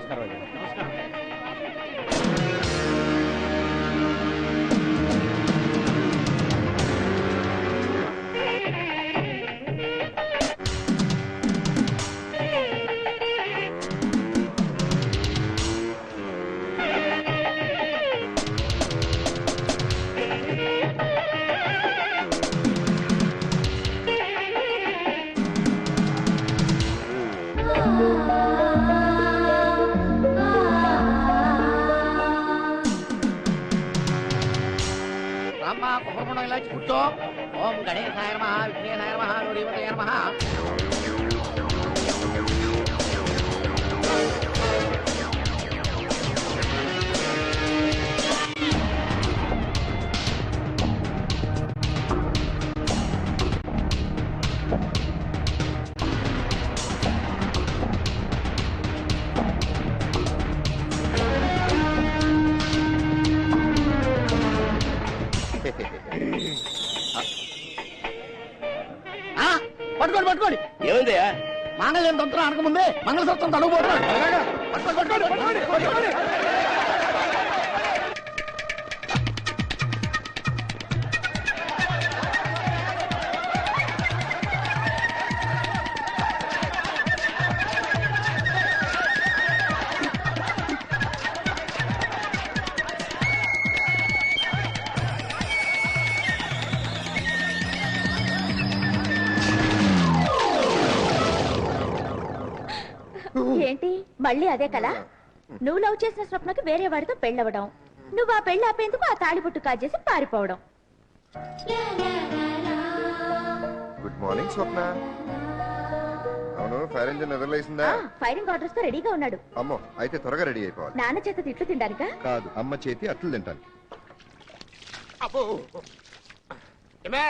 నమస్కారం అండి. నమస్కారం. రామ్మా కుప్పకుండా ఇలా కూర్చో. ఓం గణేశాయ నమః, విఘ్నేశాయ నమః, గౌరీపతయే నమః. పట్టుకోండి పట్టుకోండి. ఏమైందయ్యా? మాంగళ్యం తంత్రం అనకముందే మంగళసూత్రం తడుగుపోతున్నాడు. పట్టుకోండి పట్టుకోండి పట్టుకోండి. ఏంటి మళ్ళీ అదే కలా? నువ్వు లవ్ చేసిన స్వప్నకి వేరే వాడితో పెళ్ళవడం, నువ్వు ఆ పెళ్లి ఆపేందుకు ఆ తాళిబొట్టు కాజేసి పారిపోవడం. గుడ్ మార్నింగ్ స్వప్న. అవును, ఫైర్ ఇంజిన్ ఎదురులేసిందా? ఫైరింగ్ ఆర్డర్స్ తో రెడీగా ఉన్నాడు. అమ్మో, అయితే త్వరగా రెడీ అయిపోవాలి. నాన్న చేత తిట్లు తినడానికా? కాదు, అమ్మ చేతి అట్లు తింటాను. అబ్బో ఏమే,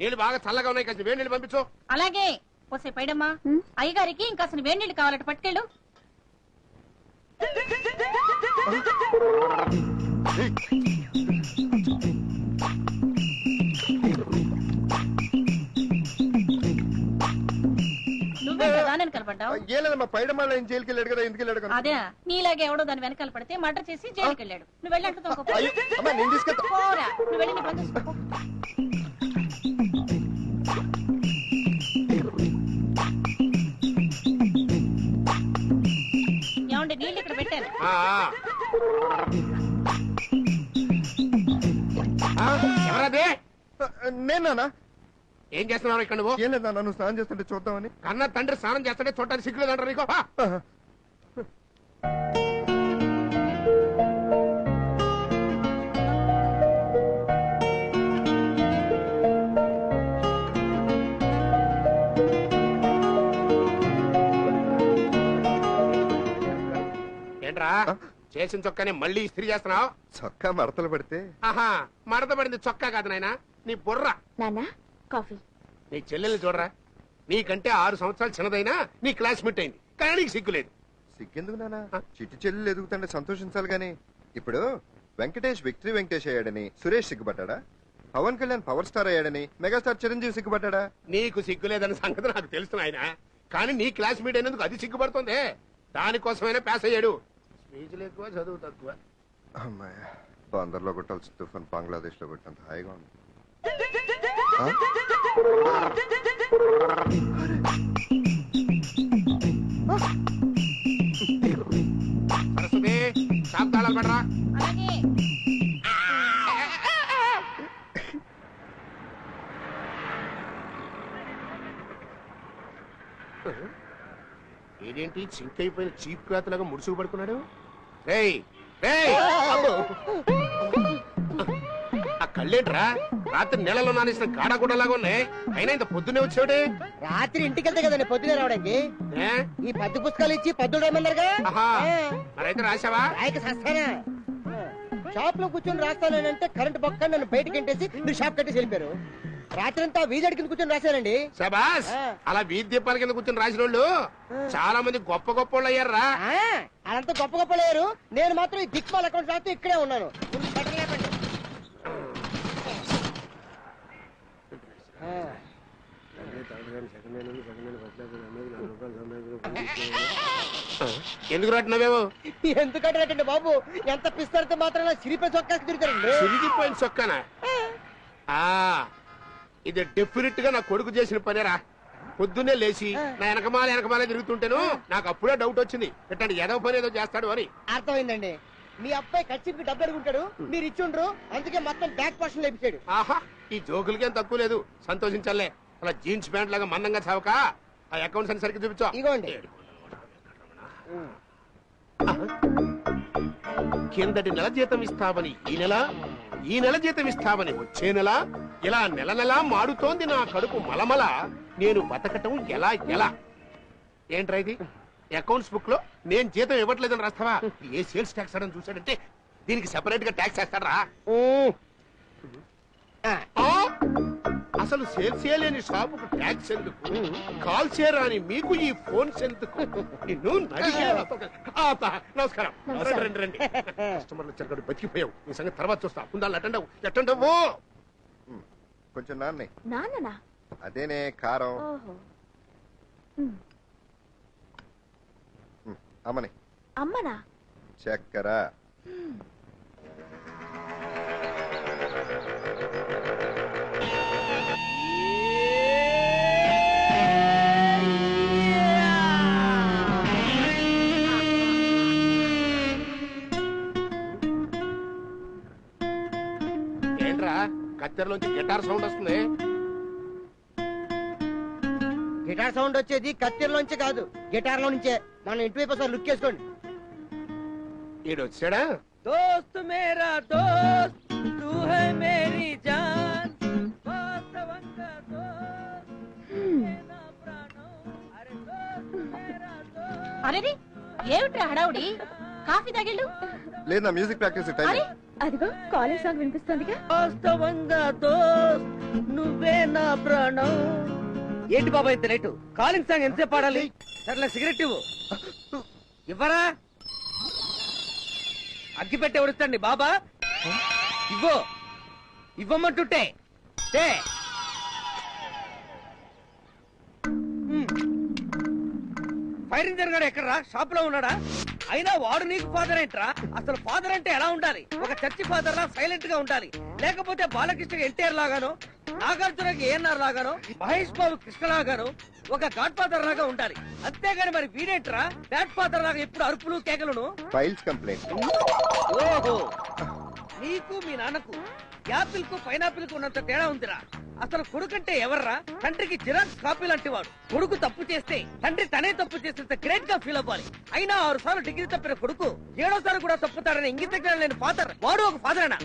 నీళ్ళు బాగా చల్లగా ఉన్నాయి, కొంచెం వేడి నీళ్ళు పంపించు. అలాగే పోసే పైడమ్మా, అయ్యగారికి ఇంకా అసలు వేడి నీళ్ళు కావాలట, పట్టుకెళ్ళు. నువ్వే కదా వెనకాల పడ్డావు? ఏ లేదమ్మా, పైడమాల ఏం జైలుకి వెళ్ళాడు కదా, ఎందుకు వెళ్ళాడు కదా? అదే నీలాగే ఎవడో దాని వెనకాల పడితే మర్డర్ చేసి జైలుకి వెళ్ళాడు. నువ్వు వెళ్ళంటే అయ్యో, అమ్మా, నేను తీసుకెళ్తా. పోరా, నువ్వు వెళ్ళి నీ పని చూసుకో. ఏమండి, నీళ్ళు ఇక్కడ పెట్టాను. ఎవరదే? నేనా? ఏం చేస్తున్నావు ఇక్కడ నువ్వు? ఏం లేదా, నన్ను స్నానం చేస్తుంటే చూద్దామని. కన్న తండ్రి స్నానం చేస్తుంటే చూడటానికి సిగ్గులేదంటారు నీకు? ఏంట్రా చేసిన చొక్కాని మళ్ళీ ఇస్త్రీ చేస్తున్నావు? చొక్కా మడతలు పడితే. ఆహా, మడత పడింది చొక్కా కాదు నాయనా, నీ బుర్ర. నాన్న కాఫీ. నీ చెల్లెల్ని చూడరా, నీకంటే 6 సంవత్సరాలు చిన్నదైనా నీ క్లాస్మేట్ అయింది, కానీ నీకు సిగ్గులేదు. సిగ్గెందుకు నాన్న, చిట్టి చెల్లెలు ఎదుగుతుంటే సంతోషించాలి గాని. ఇప్పుడు వెంకటేష్ విక్టరీ వెంకటేష్ అయ్యాడని సురేష్ సిగ్గుపడ్డా? పవన్ కళ్యాణ్ పవర్ స్టార్ అయ్యాడని మెగాస్టార్ చిరంజీవి సిగ్గుపడ్డా? నీకు సిగ్గులేదన్న సంగతి నాకు తెలుసు ఆయన, కానీ నీ క్లాస్మేట్ అయినందుకు అది సిగ్గుపడుతుంది. దానికోసమైనా పాస్ అయ్యాడు. స్పీచ్లు ఎక్కువ, చదువు తక్కువ. అమ్మాయ, బందర్లో కొట్టాల్సి తుఫాన్ బంగ్లాదేశ్ లో కొట్టినంత హాయిగా ఉంది. సరస్వతి, షాప్ తాళాలు పడరా. అలాగే ఏంటి చింక్ అయిపోయిన చీప్ క్లాత్ లాగా ముడుచుకు పడుకున్నాడు? రేయ్ రేయ్, ఆ కళ్ళేంట్రా, రాత్రి నెలలో నానేసిన గాడగుడ్డలాగా ఉన్నాయి, అయినా ఇంత పొద్దునే వచ్చాడే? రాత్రి ఇంటికి వెళ్తే కదండి పొద్దునే రావడానికి. ఈ పద్దు పుస్తకాలు ఇచ్చి పద్దులు రాయమన్నారుగా. మరైతే రాసావా? రాయక సస్తానా? షాప్ లో కూర్చొని రాస్తానంటే కరెంట్ పక్క నన్ను బయటకి ఎంటేసి మీరు షాప్ కట్టేసి వెళ్ళిపోయారు. రాత్రంతా వీధి కింద కూర్చొని రాశానండి. శబాస్, అలా వీధి దీపాల కింద కూర్చొని రాసిన వాళ్ళు చాలా మంది గొప్ప గొప్ప వాళ్ళు అయ్యారా? అదంతా గొప్ప గొప్ప లేరు, నేను మాత్రం ఈ దిక్మాల అకౌంట్ రాస్తూ ఇక్కడే ఉన్నాను. ఎందుకు రాట్టినవేమో ఎందుకంటే బాబు ఎంత పిస్తారితే మాత్రం సిరిపై చొక్కాకి తిరుగుతారండి. సిరిగిపోయిన చొక్కానా? ఆ, ఇది డెఫినెట్ గా నా కొడుకు చేసిన పనేరా. పొద్దున్నే లేచి నా వెనకమాలే తిరుగుతుంటేను నాకు అప్పుడే డౌట్ వచ్చింది, ఎట్టండి ఏదో పని ఏదో చేస్తాడు అని. అర్థమైందండి. మీ అబ్బాయి ఖర్చుకి డబ్బు అడుగుంటాడు, మీరు ఇచ్చుండ్రు, అందుకే మొత్తం బ్యాక్ పోర్షన్ లేపించాడు. ఆహా, ఈ జోకులకేం తక్కువ లేదు, సంతోషించాలే. అలా జీన్స్ ప్యాంట్ లాగా మందంగా చావక ఆ అకౌంట్స్ అని సరిగ్గా చూపించా. ఇగోండి. కిందటి నెల జీతం ఇస్తామని ఈ నెల జీతం ఇస్తామని వచ్చే నెల, ఇలా నెల నెలా మాడుతోంది నా కడుపు మలమల. నేను బతకటం ఎలా? ఏంట్రా ఇది? అకౌంట్స్ బుక్ లో నేను జీతం ఇవ్వట్లేదని రాస్తావా? ఏ సేల్స్ ట్యాక్స్ అని చూసాడంటే దీనికి సెపరేట్ గా ట్యాక్స్ వేస్తాడరా? అసలు సేల్స్ చేయలేని షాపుకు ట్యాక్స్ ఎందుకు? కాల్ చేయరాని మీకు ఈ ఫోన్స్ ఎందుకు? నిన్ను నమస్కారం. రండి. కస్టమర్లు వచ్చారు, బతికిపోయావు. నీ సంగతి తర్వాత చూస్తా. ఉండాలి. ఎట్టండవు కొంచెం నాన్నే. నాన్ననా? అదేనే కారం. ఓహో. అమ్మని. అమ్మనా? చక్కెర. ఏంట్రా కత్తెరలోంచి గిటార్ సౌండ్ వస్తుంది? గిటార్ సౌండ్ వచ్చేది కత్తెరలోంచి కాదు, గిటార్ లో నుంచే. మన ఇంటి వైపు ఒకసారి లుక్ చేసుకోండి. ఈడు వచ్చాడా? दोस्त मेरा दोस्त तू है मेरी जान वास्तवंगा दोस्त मेरा प्राणो अरे दोस्त मेरा दोस्त అరే ఏమిట్రా హడావుడి? కాఫీ తాగిళ్ళు. లేదు, నా మ్యూజిక్ ప్రాక్టీస్ టైం. అరే అదిగో కాలేజ్ సాంగ్ వినిపిస్తోందిగా. వాస్తవంగా దోస్త్ నువ్వే నా ప్రాణం. ఏంటి బాబా ఇంత లేటు? కాలింగ్ సాంగ్ ఎంతసేపు పాడాలి? సర్లే సిగరెట్ ఇవ్వు. ఇవ్వరా? అగ్గి పెట్టి ఎవరిస్తండి బాబా? ఇవ్వు. ఇవ్వమంటుంటే ఫైర్ ఇంజన్ గారు ఎక్కడరా? షాప్ లో ఉన్నాడా? అయినా వాడు నీకు ఫాదర్ ఏంట్రా? అసలు ఫాదర్ అంటే ఎలా ఉండాలి? ఒక చర్చి ఫాదర్ లా సైలెంట్ గా ఉండాలి, లేకపోతే బాలకృష్ణ ఎన్టీఆర్ లాగానో, నాగార్జునకి ఏఎన్ఆర్ లాగానో, మహేష్ బాబు కృష్ణ లాగానో ఒక గాడ్ ఫాదర్ లాగా ఉండాలి. అంతేగాని మరి వీడేంట్రా బ్యాడ్ ఫాదర్ లాగా ఎప్పుడు అరుపులు కేకలను? Files complaint. ఓహో, నీకు మీ నాన్నకు యాపిల్ కు పైనాపిల్ కు ఉన్నంత తేడా ఉందిరా. అసలు కొడుకంటే ఎవర్రా? తండ్రికి జిరాక్స్ కాపీ లాంటి వాడు. కొడుకు తప్పు చేస్తే తండ్రి తనే తప్పు చేస్తే గ్రేట్ గా ఫీల్ అవ్వాలి. అయినా 6 సార్లు డిగ్రీ తప్పిన కొడుకు 7వ సారి కూడా తప్పుతాడని ఇంగిత జ్ఞానం లేని ఫాదర్ వాడు ఒక ఫాదరేనా?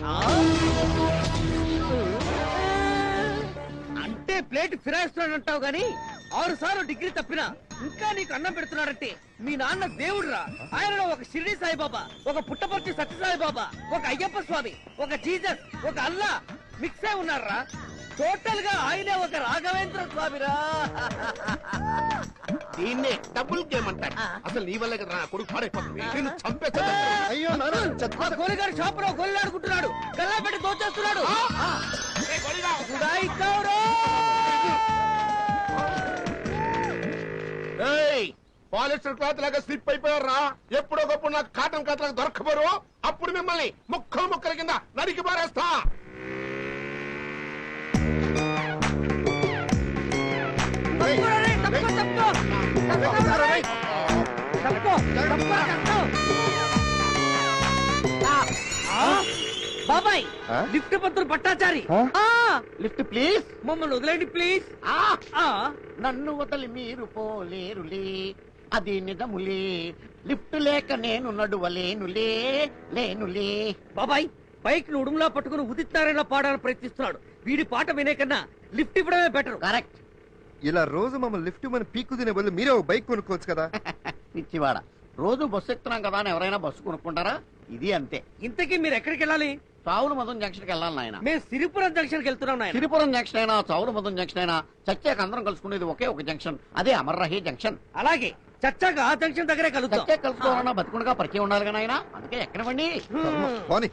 అంటే ప్లేట్ ఫిరాయిస్తున్నాడంటావు గాని 6 సార్లు డిగ్రీ తప్పినా ఇంకా నీకు అన్నం పెడుతున్నాడంటే మీ నాన్న దేవుడురా. ఆయనలో ఒక షిరిడి సాయిబాబా, ఒక పుట్టపర్తి సత్యసాయిబాబా, ఒక అయ్యప్ప స్వామి, ఒక జీసస్, ఒక అల్లా మిక్స్ అయి ఉన్నారా. టోటల్ గా ఆయనే ఒక రాఘవేంద్ర స్వామిరా. దీన్నే డబుల్ గేమ్ అంటారు. అసలు నీ వల్ల కదా నా కొడుకు పాడైపోతుంది. నిన్ను చంపేస్తా. అయ్యో గోలిగాడు షాప్ లో గొల్లాడుకుంటున్నాడు, గల్లా పెట్టి దోచేస్తున్నాడు. ఉడాయిస్తావురా. పాలిస్టర్ క్లాత్ లాగా స్లిప్ అయిపోయారా? ఎప్పుడోకప్పుడు నాకు కాటన్ క్లాత్ లాగా దొరకపోరు. అప్పుడు మిమ్మల్ని ముక్కల కింద నరికి పారేస్తా. బాబాయ్, లిఫ్ట్ పంతులు పట్టాచారి. Lift please. మమ్మల్ని వదిలేండి ప్లీజ్. నన్ను వదిలి మీరు పోలేరులే, అది నిజములే. లిఫ్ట్ లేక నేను నడువలేనులే, లేనులే. బాబాయ్, బైక్ ను ఉడుములా పట్టుకుని ఉదిత్నారాయణ పాడాలని ప్రయత్నిస్తున్నాడు. వీడి పాట వినే కన్నా లిఫ్ట్ ఇవ్వడమే బెటర్. కరెక్ట్. ఇలా రోజు మమ్మల్ని లిఫ్ట్ మన పీకు తినే బదులు మీరే ఒక బైక్ కొనుక్కోవచ్చు కదా. పిచ్చివాడ, రోజు బస్సు ఎక్కుతున్నాం కదా అని ఎవరైనా బస్సు కొనుక్కుంటారా? ఇది అంతే. ఇంతకీ మీరు ఎక్కడికి వెళ్ళాలి? చావుల మధున్ జంక్షన్ కి వెళ్ళాలి నాయన. మేము సిరిపురం జంక్షన్ కి వెళ్తున్నాం నాయన. సిరిపురం జంక్షన్ అయినా చావుల మధున్ జంక్షన్ అయినా చచ్చాక అందరం కలుసుకునేది ఒకే ఒక జంక్షన్, అదే అమర్రహి జంక్షన్. అలాగే చచ్చాక ఆ జంక్షన్ దగ్గరే కలుద్దాం. చచ్చా కలుసుకోవాలన్నా బతుకుండగా పరిచయం ఉండాలి కదా నాయన. అందుకే ఎక్కనివ్వండి. పోనీ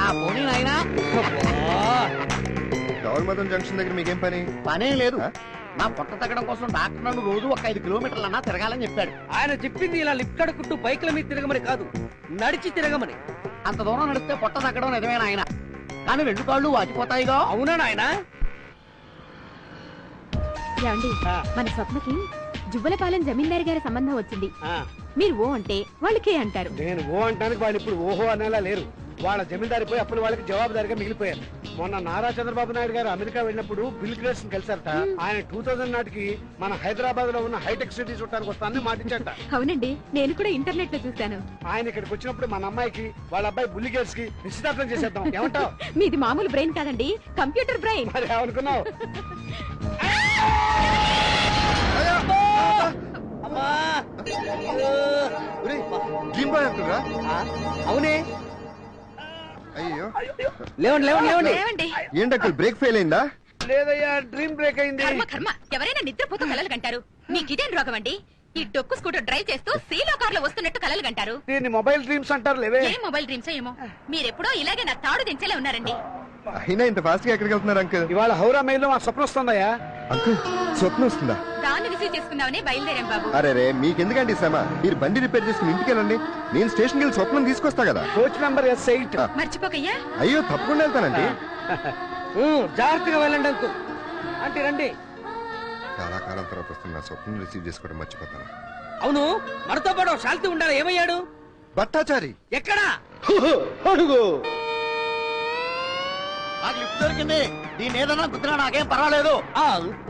ఆ పోనీ నాయన. రావుల మదన్ జంక్షన్ దగ్గర మీకేం పని? పనే లేదు. నా పొట్ట తగ్గడం కోసం డాక్టర్ నన్ను రోజు ఒక 5 కిలోమీటర్లన్నా తిరగాలని చెప్పాడు. ఆయన చెప్పింది ఇలా లిఫ్ట్ అడుకుంటూ బైక్ల మీద తిరగమని కాదు, నడిచి తిరగమని. అంత దూరం నడిస్తే పొట్ట తగ్గడం నిజమేనా ఆయన? కానీ 2 కాళ్ళు వాచిపోతాయిగా. అవునా నాయన? ఏమండి, మన స్వప్నకి జువ్వలపాలెం జమీందారి గారి సంబంధం వచ్చింది. మీరు ఓ అంటే వాళ్ళకే అంటారు. నేను ఓ అంటానికి వాళ్ళు ఇప్పుడు ఓహో అనేలా లేరు. వాళ్ళ జమీందారి పోయి అప్పుడు వాళ్ళకి జవాబుదారిగా మిగిలిపోయారు. మొన్న నారా చంద్రబాబు నాయుడు గారు అమెరికా వెళ్ళినప్పుడు బిల్ గేట్స్ కలిసారట. ఆయన 2000 నాటికి మన హైదరాబాద్ లో ఉన్న హైటెక్ సిటీ చూడటానికి వస్తానని మాటించట. అవునండి, నేను కూడా ఇంటర్నెట్ లో చూశాను. ఆయన ఇక్కడికి వచ్చినప్పుడు మన అమ్మాయికి వాళ్ళ అబ్బాయి బుల్లి గేట్స్ కి నిశ్చితార్థం చేసేద్దాం. ఏమంటావు? మీది మామూలు బ్రెయిన్ కాదండి, కంప్యూటర్ బ్రెయిన్. మరి ఏమనుకున్నావు? అమ్మా! డ్రీమ్ బాయ్ అంటురా? అవునే. అయ్యో, లేవండి లేవండి లేవండి. ఏమండి, ఏంటి అంకుల్ బ్రేక్ ఫెయిల్ అయిందా? లేదయ్యా, డ్రీమ్ బ్రేక్ అయింది. కర్మ, ఎవరైనా నిద్రపోతూ కలలు కంటారు. మీకు ఇదేం రోగం అండి? ఈ డొక్కు స్కూటర్ డ్రైవ్ చేస్తూ సీలో కార్ లో వస్తున్నట్టు కలలు కంటారు. దీన్ని మొబైల్ డ్రీమ్స్ అంటారు లేవే. ఏ మొబైల్ డ్రీమ్స్ ఏమో, మీరెప్పుడో ఇలాగే నా తాడు దించేలా ఉన్నారండి. అయినా ఇంత ఫాస్ట్ గా ఎక్కడికి వెళ్తున్నారు అంకుల్? ఇవాళ హౌరా మెయిల్ లో మా స్వప్నం వస్తుందయ్యా. అంకుల్ స్వప్నం వస్తుందా? దాన్ని రిసీవ్ చేసుకుందామని బయలుదేరాం బాబు. అరే రే, మీకెందుకండి శ్రమ? మీరు బండి రిపేర్ చేసుకుని ఇంటికి వెళ్ళండి. నేను స్టేషన్కి వెళ్ళి స్వప్నం తీసుకొస్తా కదా. Coach number S8. మర్చిపోకయ్యా. అయ్యో, తప్పకుండా వెళ్తానండి. జాగ్రత్తగా వెళ్ళండి అంకుల్. అంటే రండి. చాలా కాలం తర్వాత వస్తున్నా, స్వప్నం రిసీవ్ చేసుకోవడం మర్చిపోతాను. అవును, మనతో పాటు శాంతి ఉండాలి. ఏమయ్యాడు? భట్టాచారి ఎక్కడా? అడుగు. నాకు లిఫ్ట్ దొరికింది. దీన్ని ఏదన్నా గుద్దినా నాకేం పర్వాలేదు.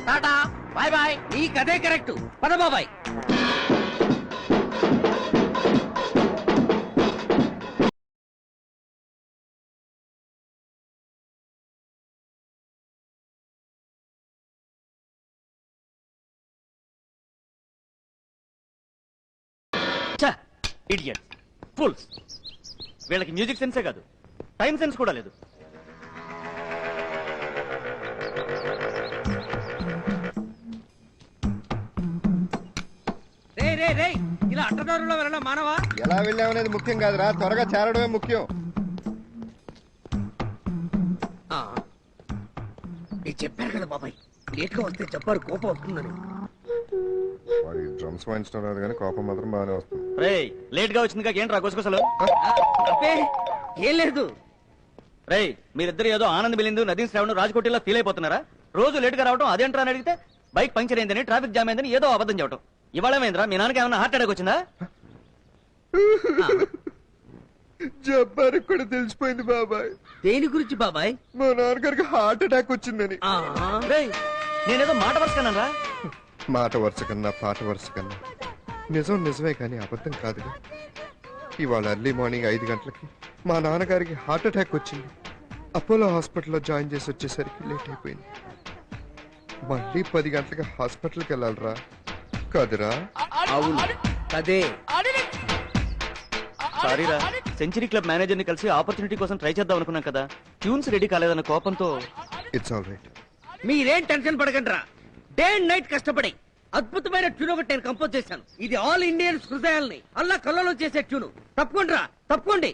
Tata, bye bye. ఈ కథే కరెక్ట్. పద బాబాయ్. Idiot fools. వీళ్ళకి మ్యూజిక్ సెన్సే కాదు, టైం సెన్స్ కూడా లేదు. రే రే రే, ఇలా అట్టదారులో వెళ్ళడం మానవా? ఎలా వెళ్ళామనేది ముఖ్యం కాదురా, త్వరగా చేరడమే ముఖ్యం. నేను చెప్పాను కదా బాబాయ్, లేట్ గా వస్తే చెప్పారు కోపం వస్తుందని. వాడికి డ్రమ్స్ వాయించడం రాదు కానీ కోపం మాత్రం బాగానే వస్తుంది. రే, లేట్ గా వచ్చింది ఏంట్రా గుసగుసలు? అబ్బే ఏం లేదు. రే, మీరిద్దరు ఏదో ఆనంద్ బిలిందు నదీన్ శ్రావణ్ రాజకోటిలో ఫీల్ అయిపోతున్నారా? రోజు లేట్ గా రావడం అదేంట్రా అని అడిగితే బైక్ పంక్చర్ అయిందని, ట్రాఫిక్ జామ్ అయిందని ఏదో అబద్ధం చెప్పడం. ఇవాళ ఏంద్రా, మీ నాన్నకి ఏమన్నా హార్ట్ అటాక్ వచ్చిందా? జబ్బారికి కూడా తెలిసిపోయింది బాబాయ్. దేని గురించి బాబాయ్? మా నాన్నగారికి హార్ట్ అటాక్ వచ్చిందని. రేయ్, నేనేదో మాట వరుసకన్నారా? మాట వరుస కన్నా పాట వరుస కన్నా నిజం నిజమే కానీ అబద్ధం కాదుగా. ఇవాళ ఎర్లీ మార్నింగ్ 5 గంటలకి మా నాన్నగారికి హార్ట్ అటాక్ వచ్చింది. అపోలో హాస్పిటల్లో జాయిన్ చేసి వచ్చేసరికి లేట్ అయిపోయింది. మళ్ళీ 10 గంటలకి హాస్పిటల్కి వెళ్ళాలిరా కాదురా? అవును అదే. సారీరా, సెంచరీ క్లబ్ మేనేజర్ ని కలిసి ఆపర్చునిటీ కోసం ట్రై చేద్దాం అనుకున్నాం కదా, ట్యూన్స్ రెడీ కాలేదన్న కోపంతో. It's all right. మీరేం టెన్షన్ పడకండి రా. డే అండ్ నైట్ కష్టపడి అద్భుతమైన ట్యూన్ ఒకటి నేను కంపోజ్ చేశాను. ఇది ఆల్ ఇండియన్స్ హృదయాల్ని అల్లా కళ్ళలో చేసే ట్యూన్. తప్పకుండా రా, తప్పకోండి.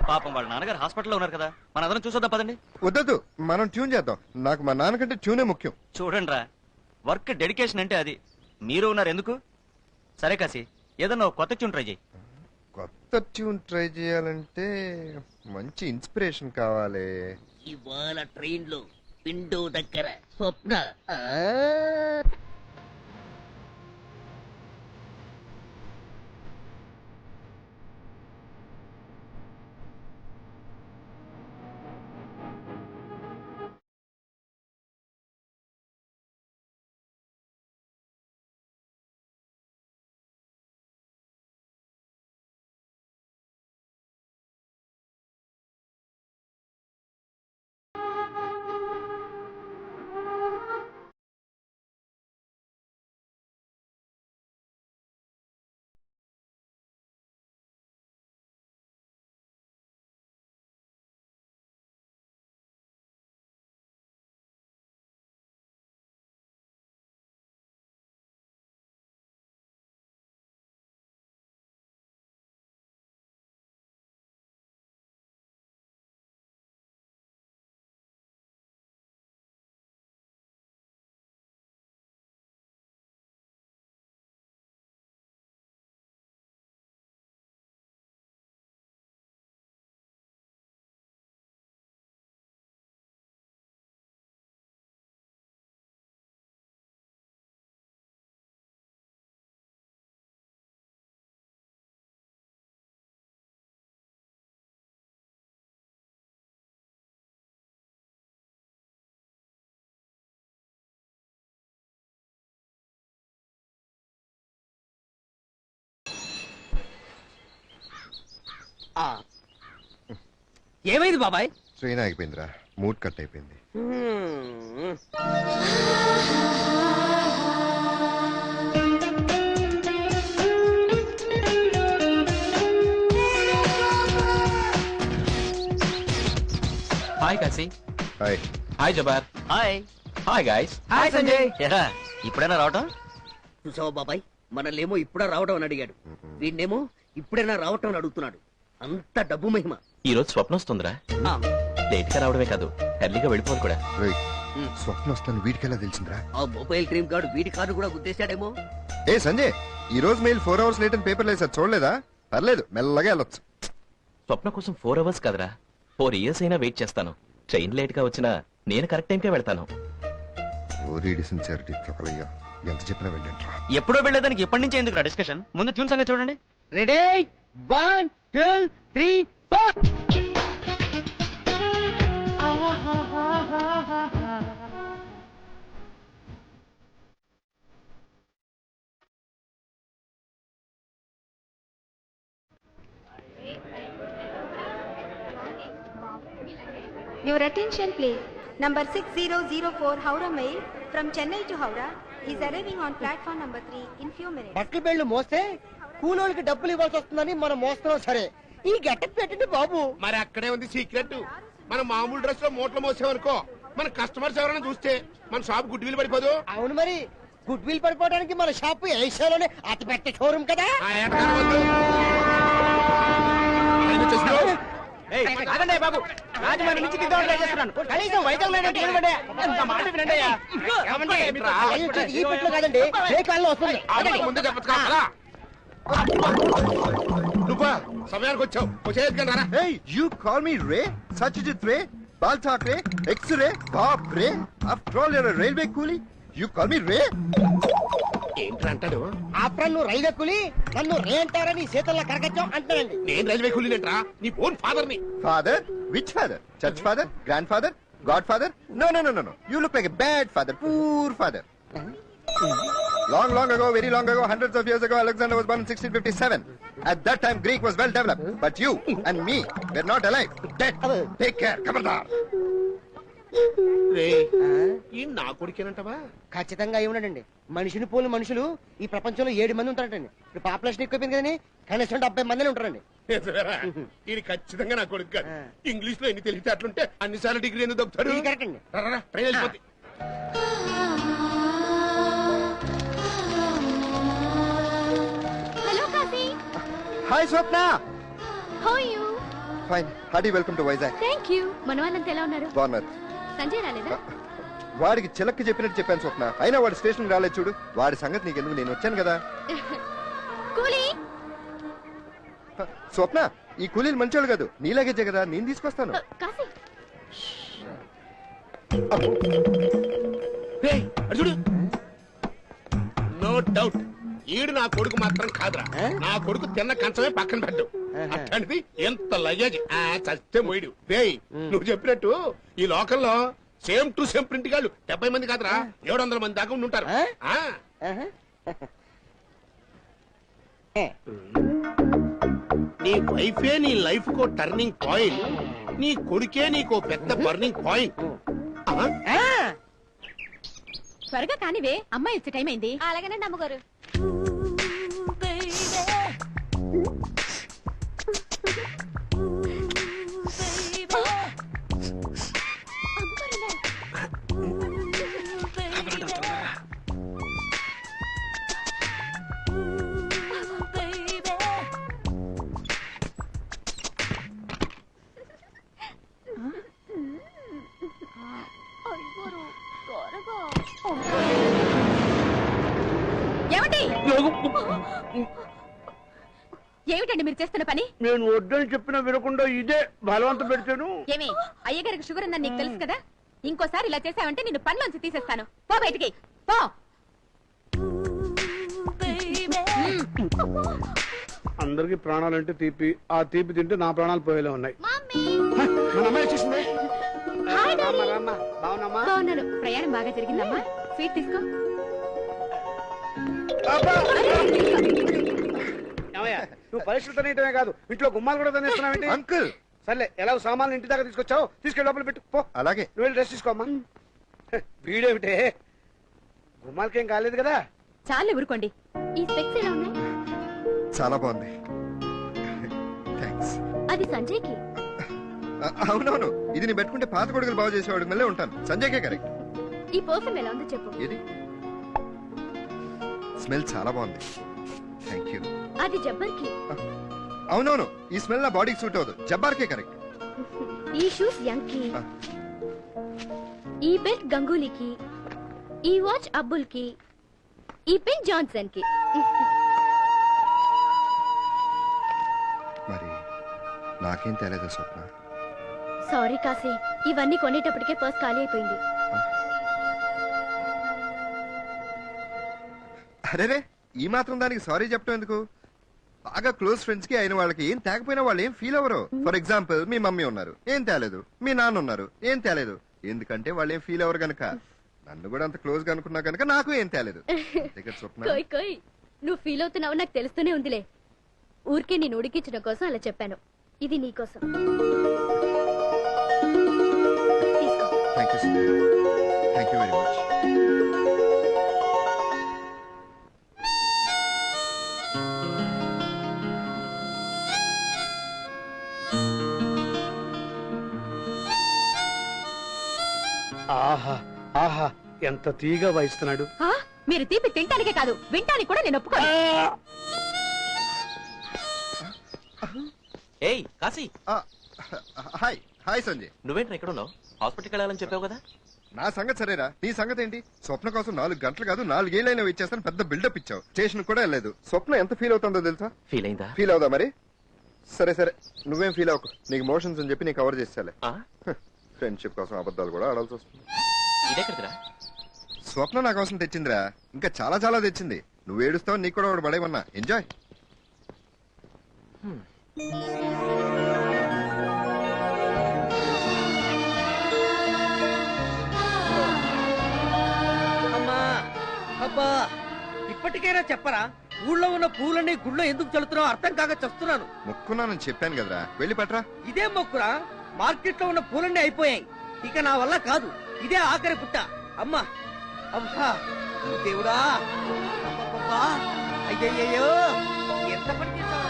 పాపం వాళ్ళ నాన్నగారు హాస్పిటల్లో ఉన్నారు కదా, మనందరం చూసొద్దాం పదండి. వద్దదు, మనం ట్యూన్ చేద్దాం. నాకు మా నాన్నకంటే ట్యూనే ముఖ్యం. చూడండి రా, వర్క్ డెడికేషన్ అంటే అది. మీరు ఉన్నారు ఎందుకు? సరే కాసి, ఏదన్నా కొత్త ట్యూన్ ట్రై చేయి. కొత్త ట్యూన్ ట్రై చేయాలంటే మంచి ఇన్స్పిరేషన్ కావాలి. ఇవాళ ట్రైన్ లో విండో దగ్గర స్వప్న ఆ. ఏమైంది బాబాయ్? ట్రైన్ ఆగిపోయిందిరా, మూడ్ కట్ అయిపోయింది. Hi Kashi. Hi. Hi Jabbar. Hi. Hi guys. Hi Sanjay. ఇప్పుడైనా రావటం? చూసావా బాబాయ్, మనల్నేమో ఇప్పుడా రావటం అని అడిగాడు, వీడినేమో ఇప్పుడైనా రావటం అని అడుగుతున్నాడు. అంత డబ్బు మహిమ. ఈ రోజు స్వప్నం వస్తుందిరా. లేట్ గా రావడమే కాదు, ఎర్లీగా వెళ్ళిపోవాలి కూడా. రేయ్, స్వప్న వస్తాను వీడికెలా తెలిసిందిరా? ఆ మొబైల్ డ్రీమ్ కార్డు వీడి కార్డు కూడా గుద్దేశాడేమో. ఏ సంజయ్, ఈ రోజు మెయిల్ 4 hours లేట్ అని పేపర్లో వేసారు, చూడలేదా? పర్లేదు, మెల్లగా వెళ్ళొచ్చు. స్వప్న కోసం 4 hours కదరా, 4 years అయినా వెయిట్ చేస్తాను. ట్రైన్ లేట్ గా వచ్చినా నేను కరెక్ట్ టైంకే వెళ్తాను. ఎంత చెప్పినా వెళ్ళండి. ఎప్పుడో వెళ్ళేదానికి ఎప్పటి నుంచి ఎందుకు డిస్కషన్? ముందు ట్యూన్ సంగతి చూడండి. Ready 1 2 3 4. Your attention please. Number 6004 Howrah Mail from Chennai to Howrah is arriving on platform number 3 in few minutes. బట్టలు బెళ్ళు మోస్తే కూలోళ్ళకి డబ్బులు ఇవ్వాల్సి వస్తుందని మనం మోస్తున్నాం. సరే, ఈ గెటప్ పెట్టండి బాబు. మరి అక్కడే ఉంది సీక్రెట్. మన మామూలు డ్రెస్ లో మూటలు మోసామనుకో, మన కస్టమర్స్ ఎవరైనా చూస్తే మన షాప్ గుడ్ విల్ పడిపోదు. అవును, మరి గుడ్ విల్ పడిపోవడానికి మన షాప్ ఏషియాలోనే అతి పెద్ద షోరూమ్ కదా. బాబు, రాజమండ్రి నుంచి దిద్దామని ట్రై చేస్తున్నాను. కనీసం వెహికల్ మేనేజ్ చేయమంటే అంత మాట వినండి అయ్యా. ఈ పెట్లో కాదండి, ఏ కాలంలో వస్తుంది. ముందే చెప్పచ్చు కదా. నువ్వా సమయానికి వచ్చావు, వచ్చేది రా. Hey, you call me Ray? Satyajit Ray? Bal Thackeray? X-Ray? Bob Ray? After all, you're a railway coolie. You call me Ray? ఏంటి అంటాడు? ఆఫ్టర్ నువ్వు రైల్వే కూలి, నన్ను రే అంటారని చేతుల్లో కరగచ్చం అంటానండి. నేను రైల్వే కూలీనేంట్రా, నీ ఓన్ ఫాదర్ ని. Father? Which father? Church father? Grandfather? Godfather? No, no, no, no, no. You look like a bad father, poor father. Long, long ago, very long ago, hundreds of years ago, Alexander was born in 1657. At that time, Greek was well developed, but you and me were not alive, dead. Take care, Kabardar. ఈ నా కొడుకేనంటవా? ఖచ్చితంగా అయి ఉన్నాడండి. మనిషిని pole మనుషులు ఈ ప్రపంచంలో 7 మంది ఉంటారండి. ఇప్పుడు పాపులేషన్ ఎక్కువైంది కదండి, కనీసం 70 మందిని ఉంటారండి. ఇది ఖచ్చితంగా నా కొడుకు కాదు. ఇంగ్లీష్ లో ఎన్ని తెలివితే అట్లుంటే అన్నిసార్లు డిగ్రీ ఎందుకు దొరుకుతాడు? కరెక్ట్ అండి. ట్రైన్ వెళ్ళిపోతుంది. Hello Kashi. Hi, Swapna. How are you? Fine. Hearty welcome to Vizag. Thank you. మనవాళ్ళంతా ఎలా ఉన్నారు? బాగున్నారు. సంజయ్ రాలేదా? వాడికి చిలక్కి చెప్పినట్టు చెప్పాను స్వప్న, అయినా వాడు స్టేషన్ రాలేదు చూడు. వాడి సంగతి నీకెందుకు, నేను వచ్చాను కదా. కూలీ. స్వప్న, ఈ కూలీలు మంచోళ్ళు కాదు, నీలాగే కదా, నేను తీసుకొస్తాను. కాశీ. చూడు, నో డౌట్ ఈడు నా కొడుకు మాత్రం కాదురా. నా కొడుకు తిన్న కంచమే పక్కన పెట్టు. అట్లాంటిది ఎంత లగేజ్ చస్తే మోయిడు. నువ్వు చెప్పినట్టు ఈ లోకల్లో సేమ్ టు సేమ్ ప్రింట్ గాళ్ళు 70 మంది కాదురా, 700 మంది దాకా ఉంటారు. నీ వైఫే నీ లైఫ్ కో టర్నింగ్ పాయింట్, నీ కొడుకే నీకో పెద్ద బర్నింగ్ పాయింట్. త్వరగా కానివే, అమ్మాయి వచ్చే టైం అయింది. అలాగేనండి అమ్మగారు. ఏమిటండి మీరు చేస్తున్న పని? నేను వద్దని చెప్పినా వినకుండా ఇదే బలవంత పెడతాను. ఏమి, అయ్యగారికి షుగర్ ఉందని నీకు తెలుసు కదా. ఇంకోసారి ఇలా చేసావంటే నిన్ను పనిలోంచి తీసేస్తాను. పో బయటికి పో. అందరికి ప్రాణాలంటే తీపి, ఆ తీపి తింటే నా ప్రాణాలు పోయేలా ఉన్నాయి. బాగున్నాను. ప్రయాణం బాగా జరిగిందమ్మా. స్వీట్ తీసుకో. నువ్వు పరీక్షలు తినేయటమే కాదు ఇంట్లో గుమ్మాలు కూడా తినేస్తున్నావు అంకుల్ సర్లే ఎలా సామాన్లు ఇంటి దాకా తీసుకొచ్చావు తీసుకెళ్ళి లోపల పెట్టు పో. అలాగే నువ్వు వెళ్ళి రెస్ట్ తీసుకోమ్మా వీడేమిటే గుమ్మాలకేం కాలేదు కదా. చాలే ఊరుకోండి. ఈ స్పెక్స్ ఎలా ఉన్నాయి? చాలా బాగుంది థ్యాంక్స్. అది సంజయ్కి. అవునవును, ఇది నేను పెట్టుకుంటే పాత కొడుకులు బాగు చేసేవాడు మళ్ళీ ఉంటాను. సంజయ్కే కరెక్ట్. ఈ పర్ఫ్యూమ్ ఎలా ఉందో చెప్పు. ఏది? స్మెల్ చాలా బాగుంది. Thank you. అది జబ్బర్కి. అవునవును, ఈ స్మెల్ నా బాడీకి సూట్ అవ్వదు. జబ్బార్కే కరెక్ట్. ఈ షూస్ యంగ్ కి. ఈ బెల్ట్ గంగూలీకి. ఈ వాచ్ అబ్బుల్ కి. ఈ పెన్ జాన్సన్ కి. మరి నాకేం తెలియదు స్వప్న. సారీ కాశీ, ఇవన్నీ కొనేటప్పటికే పర్స్ ఖాళీ అయిపోయింది. అరేరే, ఈ మాత్రం దానికి సారీ చెప్పడం ఎందుకు? బాగా క్లోజ్ ఫ్రెండ్స్ కి అయిన వాళ్ళకి ఏం తేకపోయినా వాళ్ళు ఏం ఫీల్ అవ్వరు. ఫర్ ఎగ్జాంపుల్ మీ మమ్మీ ఉన్నారు, ఏం తేలేదు. మీ నాన్న ఉన్నారు, ఏం తేలేదు. ఎందుకంటే వాళ్ళు ఏం ఫీల్ అవ్వరు గనక. నన్ను కూడా అంత క్లోజ్ గా అనుకున్నా గనక నాకు ఏం తేలేదు. స్వప్న, కోయ్ కోయ్, నువ్వు ఫీల్ అవుతున్నావు నాకు తెలుస్తూనే ఉందిలే. ఊరికే నేను ఉడికించడం కోసం అలా చెప్పాను. ఇది నీకోసం. Thank you thank you very much. ఆహా ఆహా ఎంత తీగా వహిస్తున్నాడు. మీరు తీపి తింటానికే కాదు వింటానికి కూడా నేను ఒప్పుకోను. ఏయ్ కాశీ, హాయ్ హాయ్ సంజయ్. నువ్వేంట్రా ఇక్కడ ఉన్నావు? హాస్పిటల్కి వెళ్ళాలని చెప్పావు కదా. నా సంగతి సరేరా, నీ సంగతి ఏంటి? స్వప్న కోసం 4 గంటలు కాదు 4 ఏళ్ళైనా వెయిట్ చేస్తాను. పెద్ద బిల్డప్ ఇచ్చావు. స్టేషన్ కూడా వెళ్ళలేదు. స్వప్న ఎంత ఫీల్ అవుతుందో తెలుసా? ఫీల్ అయిందా? ఫీల్ అవుదా మరి? సరే సరే, నువ్వేం ఫీల్ అవ్వకు. నీకు మోషన్స్ అని చెప్పి నీకు కవర్ చేస్తాలే. ఫ్రెండ్షిప్ కోసం అబద్ధాలు కూడా ఆడాల్సి వస్తుంది. ఇదెక్కడిదిరా? స్వప్న నా కోసం తెచ్చిందిరా. ఇంకా చాలా చాలా తెచ్చింది. నువ్వు ఏడుస్తావు, నీకు కూడా ఒకటి పడేమన్నా. ఎంజాయ్. అమ్మా అబ్బా, ఇప్పటికైనా చెప్పరా, ఊళ్ళో ఉన్న పూలన్నీ గుళ్ళో ఎందుకు చల్లుతున్నావు అర్థం కాక చస్తున్నాను. మొక్కున్నానని చెప్పాను కదరా, వెళ్ళి పట్రా. ఇదే మొక్కురా, మార్కెట్ లో ఉన్న పూలన్నీ అయిపోయాయి. ఇక నా వల్ల కాదు, ఇదే ఆఖరి పుట్ట. అమ్మా అబ్బా దేవుడా, అబ్బబ్బబ్బా, అయ్యయ్యో ఎంత పని చేశావు.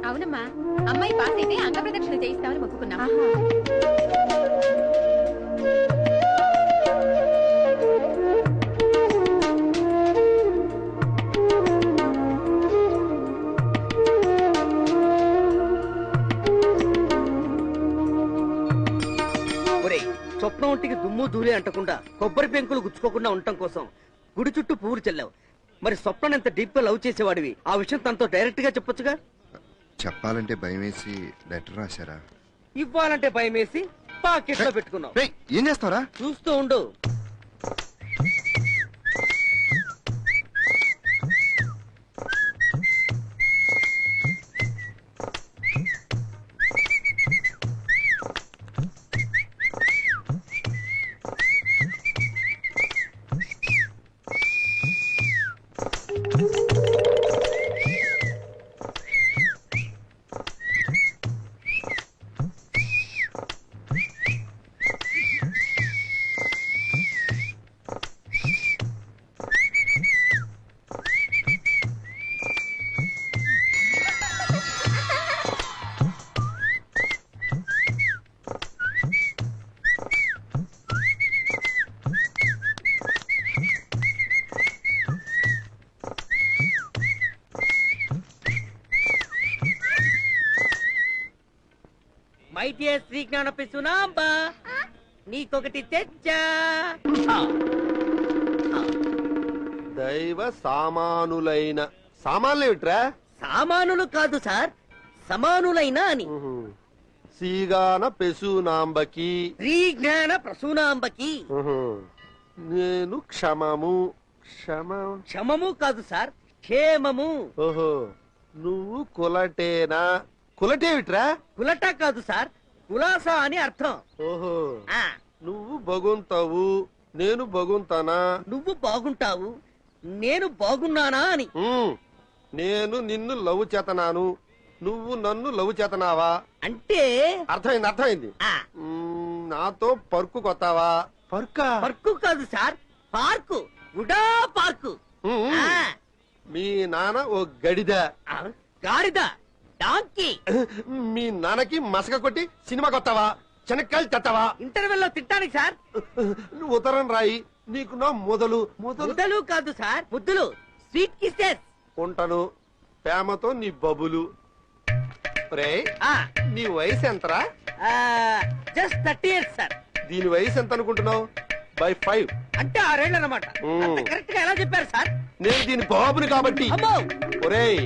అవునమ్మా, అమ్మాయి పాస్ అయితే అంగ ప్రదక్షిణ చేయిస్తామని మొక్కుకున్నా. స్వప్న ఒంటికి దుమ్ము ధూళి అంటకుండా కొబ్బరి పెంకులు గుచ్చుకోకుండా ఉండటం కోసం గుడి చుట్టూ పువ్వులు చెల్లావు. మరి స్వప్న ఎంత డీప్ గా లవ్ చేసేవాడివి, ఆ విషయం తనతో డైరెక్ట్ గా చెప్పొచ్చుగా. చెప్పాలంటే భయం వేసి లెటర్ రాశారా? ఇవ్వాలంటే భయం వేసి పాకెట్ లో పెట్టుకున్నావు. ఏం చేస్తావరా? చూస్తూ ఉండు. మై డియర్ శ్రీ జ్ఞానపి సునాంబా, నీకొకటి తెచ్చా. దైవ సామానులైన సామాన్లు ఏమిట్రా? సామానులు కాదు సార్, సమానులైన అని. సీగాన పెసునాంబకి శ్రీ జ్ఞాన ప్రసూనాంబకి. నేను క్షమము క్షమము కాదు సార్, క్షేమము. ఓహో నువ్వు కులటేనా? కులటేవిట్రా? కులట కాదు సార్, కులాసా అని అర్థం. ఓహో ఆ, నువ్వు బగుంతావు, నేను బగుంతానా? నువ్వు బాగుంటావు, నేను బాగున్నానా అని. నేను నిన్ను లవ్ చేతనాను, నువ్వు నన్ను లవ్ చేతనావా? అంటే అర్థమైంది. ఆ, నాతో పర్కు కొత్తావా? పర్కా? పర్కు కాదు సార్, పార్కు, గుడా పార్కు. ఆ, మీ నాన్న ఓ గడిద, ఆ, గాడిద, డాంకీ. మీ నాన్నకి మసక కొట్టి సినిమా కొత్తావా? చెనక్కాయలు తెత్తావా? ఇంటర్వెల్ లో తిట్టానికి సార్. నువ్వు ఉత్తరం రాయి, నీకు నా మొదలు ముద్దలు కాదు సార్, ముద్దులు, స్వీట్ కిసెస్. ఉంటాను ప్రేమతో నీ బబులు. రేయ్, నీ వయసు ఎంతరా? Just 30 years sir. దీని వయసు ఎంత అనుకుంటున్నావు? బై 5. అంటే 6 ఏళ్ళు అన్నమాట. కరెక్ట్ గా ఎలా చెప్పారు సార్? నేను దీని బాబుని కాబట్టి. అమ్మో, ఒరేయ్,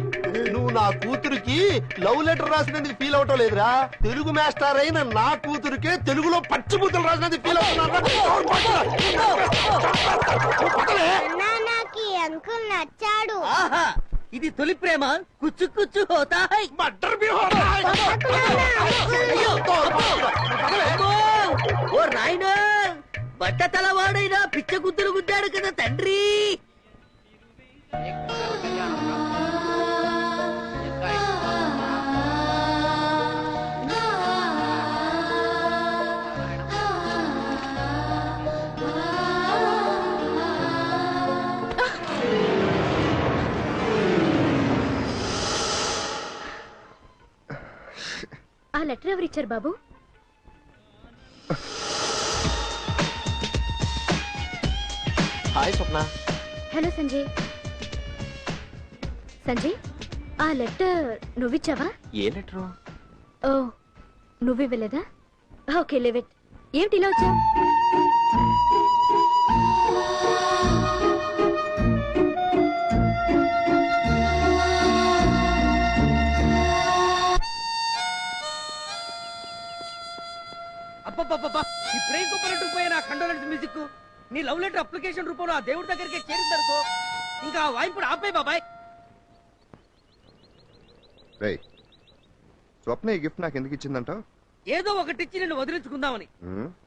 నువ్వు నా కూతురికి లవ్ లెటర్ రాసినందుకు ఫీల్ అవటం లేదురా. తెలుగు మాస్టర్ అయిన నా కూతురికే తెలుగులో పచ్చిబూతులు రాసినందుకు ఫీల్ అంకుల్ నచ్చాడు. ఆహా, ఇది తొలి ప్రేమ. కుచ్చు కుచ్చు హోతా హై. మటర్ భీ హోతా హై. అయ్యో, అమ్మో, ఓ రాయినా, బట్ట తలవాడైనా పిచ్చ గుద్దులు గుద్దాడు కదా తండ్రి. ఆ లెటర్ ఎవరిచ్చారు బాబు? హాయ్ స్వప్న. హలో సంజయ్. సంజయ్, ఆ లెటర్ నువ్విచ్చావా? ఏ లెటరు? ఓ, నువ్వివ్వలేదా? Okay, leave it. ఏమిటి ఇలా వచ్చావు? అబ్బబ్బబ్బబ్బా, ఈ బ్రెయిన్ కుప్పనట్టు పోయిన కండోలెన్స్ మ్యూజిక్ నీ లవ్ లెటర్ అప్లికేషన్ రూపంలో ఆ దేవుడి దగ్గరికి చేరిందనుకో, ఇంకా ఆ వాయింపుడు ఆపే బాబాయ్. రేయ్, స్వప్న ఈ గిఫ్ట్ నాకు ఎందుకు ఇచ్చిందంటావు? ఏదో ఒకటిచ్చి నిన్ను వదిలించుకుందామని.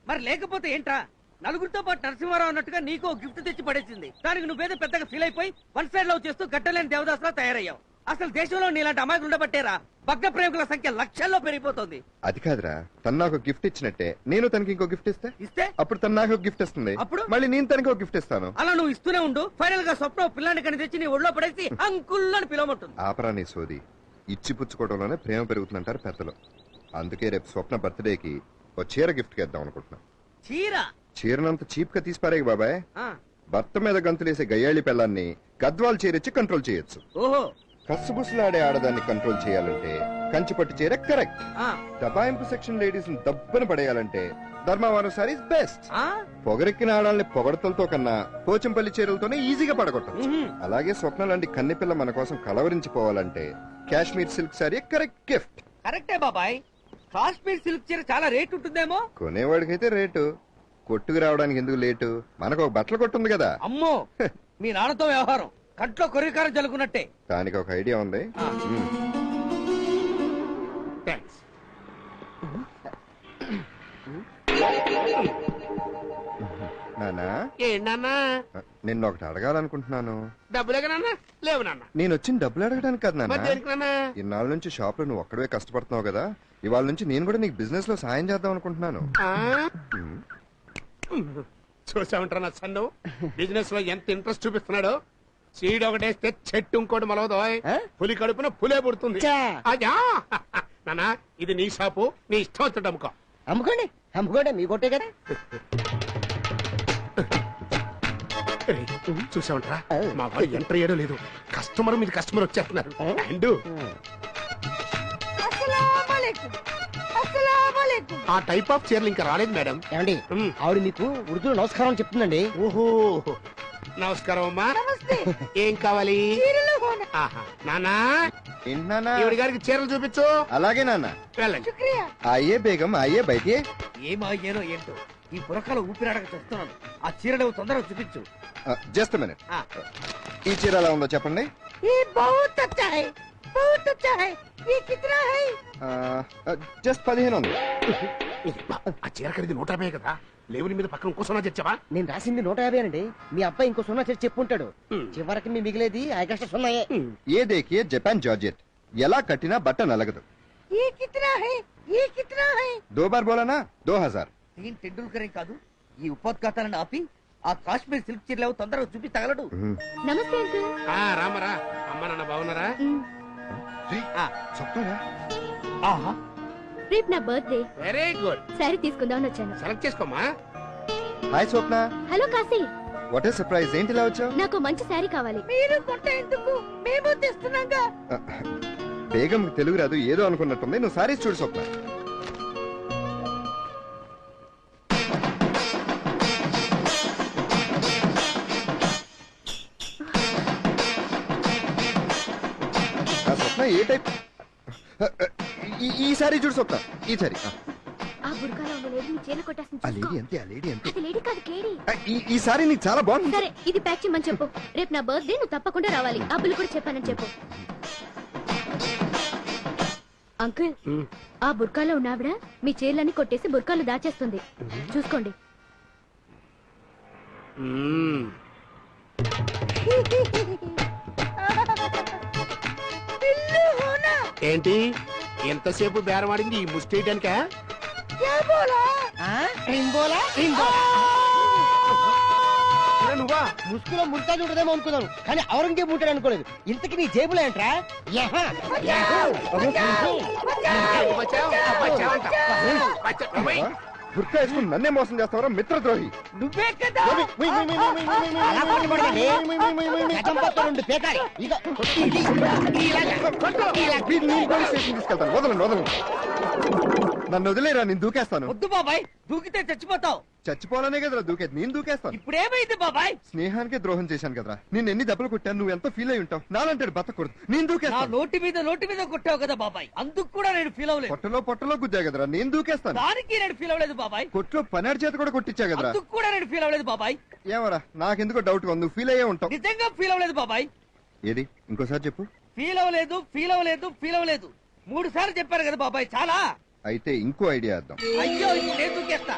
మరి లేకపోతే ఏంట్రా, నలుగురితో పాటు నరసింహారావు అన్నట్టుగా నీకు గిఫ్ట్ తెచ్చి పడేసింది. దానికి నువ్వేదో పెద్దగా ఫీల్ అయిపోయి వన్ సైడ్ లవ్ చేస్తూ గట్టలేని దేవదాసులా తయారయ్యావు. అసలు దేశంలో నీలాంటి అమాయకులు ఉండబట్టేరా భగ్న ప్రేమికుల సంఖ్య లక్షల్లో పెరిగిపోతుంది. అది కాదురా, తను నాకు గిఫ్ట్ ఇచ్చినట్టే నేను తనకి ఇంకో గిఫ్ట్ ఇస్తే అప్పుడు తను నాకు గిఫ్ట్ ఇస్తుంది. అప్పుడు మళ్ళీ నేను తనకి ఒక గిఫ్ట్ ఇస్తాను. అలా నువ్వు ఇస్తూనే ఉండు. ఫైనల్ గా స్వప్న పిల్లాన్ని కని తెచ్చి నీ ఒళ్ళో పడేసి అంకుల్ అని పిలవమంటుంది. ఆపరా నీ సోది. ఇచ్చి పుచ్చుకోవడంలోనే ప్రేమ పెరుగుతుందంటారు పెద్దలు. అందుకే రేపు స్వప్న బర్త్డేకి ఓ చీర గిఫ్ట్ ఇద్దాం అనుకుంటున్నా. చీరనంత చీప్ గా తీసిపారే బాబాయ్. భర్త మీద గంతులేసే గయ్యాళి పిల్లాన్ని గద్వాల్ చీరిచ్చి కంట్రోల్ చేయొచ్చు. ఓహో, కసుబుసులాడే ఆడదాన్ని కంట్రోల్ చేయాలంటే కంచిపట్టు చీర కరెక్ట్. దబాయింపు సెక్షన్ లేడీస్ దబ్బన పడేయాలంటే ధర్మవరం సారీస్ బెస్ట్. పొగరెక్కిన ఆడాలని పొగడతలతో కన్నా పోచంపల్లి చీరలతోనే ఈజీగా పడగొట్టచ్చు. అలాగే స్వప్న లాంటి కన్నెపిల్ల మన కోసం కలవరించిపోవాలంటే Kashmir silk sari correct gift. కరెక్టే బాబాయ్, కాశ్మీర్ సిల్క్ చీర చాలా రేట్ ఉంటుందేమో. కొనేవాడికైతే రేటు, కొట్టుకు రావడానికి ఎందుకు లేటు? మనకు ఒక బట్టల కొట్టు ఉంది కదా. అమ్మో, మీ నాన్నతో వ్యవహారం కంట్లో కొరికారం జలుకున్నట్టే. దానికి ఒక ఐడియా ఉంది. నాన్నా, నిన్న ఒకటి అడగాలనుకుంటున్నాను. డబ్బులేగా నాన్న? లేవు నాన్న. నేను వచ్చిన డబ్బులు అడగడానికి కాదు మరి దేనికి నాన్న? నాన్న, ఇన్నాళ్ళ నుంచి షాప్ లో నువ్వు ఒక్కడే కష్టపడుతున్నావు కదా, ఇవాళ నుంచి నేను కూడా నీకు బిజినెస్ లో సాయం చేద్దాం అనుకుంటున్నాను. చూసామంటారా నా సన్ను బిజినెస్ లో ఎంత ఇంట్రెస్ట్ చూపిస్తున్నాడు. సీడ్ ఒకటేస్తే చెట్టు ఇంకోటి మొలవదో. పులి కడుపున పులే పుడుతుంది. అదా నాన్న, ఇది నీ షాపు, నీ ఇష్టం వచ్చినట్టు అమ్ముకో. అమ్ముకోండి అమ్ముకోండి, మీ కొట్టే కదా. చూసామంటారా మా వాడు ఎంటర్ అయ్యాడో లేదు. కస్టమర్ మీద కస్టమర్ వచ్చేస్తున్నారు. అండ్ ఆ టైప్ ఆఫ్ చీరలు ఇంకా రాలేదు మేడం. ఏమండి, ఆవిడ మీకు ఉర్దూ నమస్కారం చెప్తుందండి. ఓహో, నమస్కారం అమ్మా. ఏం కావాలి? ఆహా. నాన్నా ఏంటి నాన్న? ఈవిడ గారికి చీరలు చూపించు. అలాగే నాన్న. వెళ్ళండి. అయ్యే బేగం అయ్యే బయటే. ఏమాయ్యానో ఏంటో ఈ పురకాల ఊపిరాడక చూస్తున్నాను. ఆ చీరలు తొందరగా చూపించు. Just minute. ఈ చీర ఎలా ఉందో చెప్పండి. జస్ట్ 15 ఉంది. ఆ చీర ఖరీదు 150 కదా. లేవుని మీద పక్కన ఇంకో సున్నా తెచ్చావా? నేను రాసింది 150 అండి. మీ అబ్బాయి ఇంకో సున్నా చేసి చెప్పుంటాడు. చివరికి మీ మిగిలేది ఐగస్ట సున్నాయే. ఏ దేఖియే జపాన్ జార్జెట్. ఎలా కట్టినా బట్ట నలగదు. దో బార్ బోలానా 2000. దీని టెండూల్కర్ కాదు. ఈ ఉపోద్ఘాతాలను ఆపి ఆ కాశ్మీర్ సిల్క్ చీరలు తొందరగా చూపి తగలడు. నమస్తే అంకుల్. రామరా. అమ్మ నాన్న బాగున్నారా? చెప్తారా? ఆహా, రేపు నా బర్త్డే. Very good. సారీ తీసుకుందామని వచ్చాను. సెలెక్ట్ చేసుకోమా. Hi Swapna. Hello Kashi. What a surprise. ఏంటి ఇలా వచ్చావు? నాకు మంచి శారీ కావాలి. మీరు కొంటేందుకు మేము తెస్తున్నాగా. బేగం తెలుగు రాదు ఏదో అనుకున్నట్టుంది. నువ్వు సారీస్ చూడు స్వప్న. స్వప్న ఏ టైప్? ఈ సారీ చూడు స్వప్న. ఈ సారీ. ఆ బుర్కాలో ఉన్న లేడీ నీ చీర కొట్టేస్తుంది. ఆ లేడీ అంతే. ఆ లేడీ అంతే. అది లేడీ కాదు కేడీ. ఈ సారీ నీకు చాలా బాగుంది. సరే ఇది ప్యాక్ చేయమని చెప్పు. రేపు నా బర్త్డే, నువ్వు తప్పకుండా రావాలి. ఆ బిల్లు కూడా చెప్పానని చెప్పు. అంకుల్, ఆ బుర్కాలో ఉన్న ఆవిడ మీ చీరలన్నీ కొట్టేసి బుర్కాలు దాచేస్తుంది. చూసుకోండి. ఏంటి ఎంతసేపు బేరమాడింది ఈ ముస్టేయడానికా? నువ్వా? ముసుగులో ముర్తాజ్ ఉంటదేమో అనుకున్నాను, కానీ ఔరంగజేబు ఉంటాడు అనుకోలేదు. ఇంతకి నీ జేబులో ఏంట్రా? బుర్కా వేసుకుని నన్నే మోసం చేస్తావరా మిత్రద్రోహి. నువ్వే కదా. అలా కొట్టకూడదండి. గజం పక్క రెండు పేకాలి. ఇగో వీడిని పోలీస్ స్టేషన్ తీసుకెళ్తాను. వదలండి వదలండి. నన్ను వదిలేరా, నేను దూకేస్తాను. వద్దు బాబాయ్, దూకితే చచ్చిపోతావు. చచ్చిపోవాలనే కదరా దూకేది. నేను దూకేస్తాను. ఇప్పుడేమైంది బాబాయ్? స్నేహానికే ద్రోహం చేశాను కదరా. నేను ఎన్ని దెబ్బలు కొట్టాను, నువ్వు ఎంత ఫీల్ అయి ఉంటావు. నాలంటాడు బతకూడదు. నేను నా దూకేస్తాను. నోటి మీద కొట్టావు కదా బాబాయ్, అందుకు కూడా నేను ఫీల్ అవ్వలేదు. పొట్టలో గుద్దా కదరా. నేను దూకేస్తాను. దానికి నేను ఫీల్ అవ్వలేదు బాబాయ్. కొట్లో పనాడి చేత కూడా కొట్టించా కదరా. అందుకు కూడా నేను ఫీల్ అవ్వలేదు బాబాయ్. ఏమరా నాకెందుకో డౌట్ ఉంది. నువ్వు ఫీల్ అయ్యే ఉంటావు. నిజంగా ఫీల్ అవ్వలేదు బాబాయ్. ఏది ఇంకోసారి చెప్పు. ఫీల్ అవ్వలేదు, ఫీల్ అవ్వలేదు, ఫీల్ అవ్వలేదు 3 సార్లు చెప్పారు కదా బాబాయ్. చాలా. అయితే ఇంకో ఐడియా వేద్దాం. అయ్యో ఇప్పుడు నేను దూకేస్తా.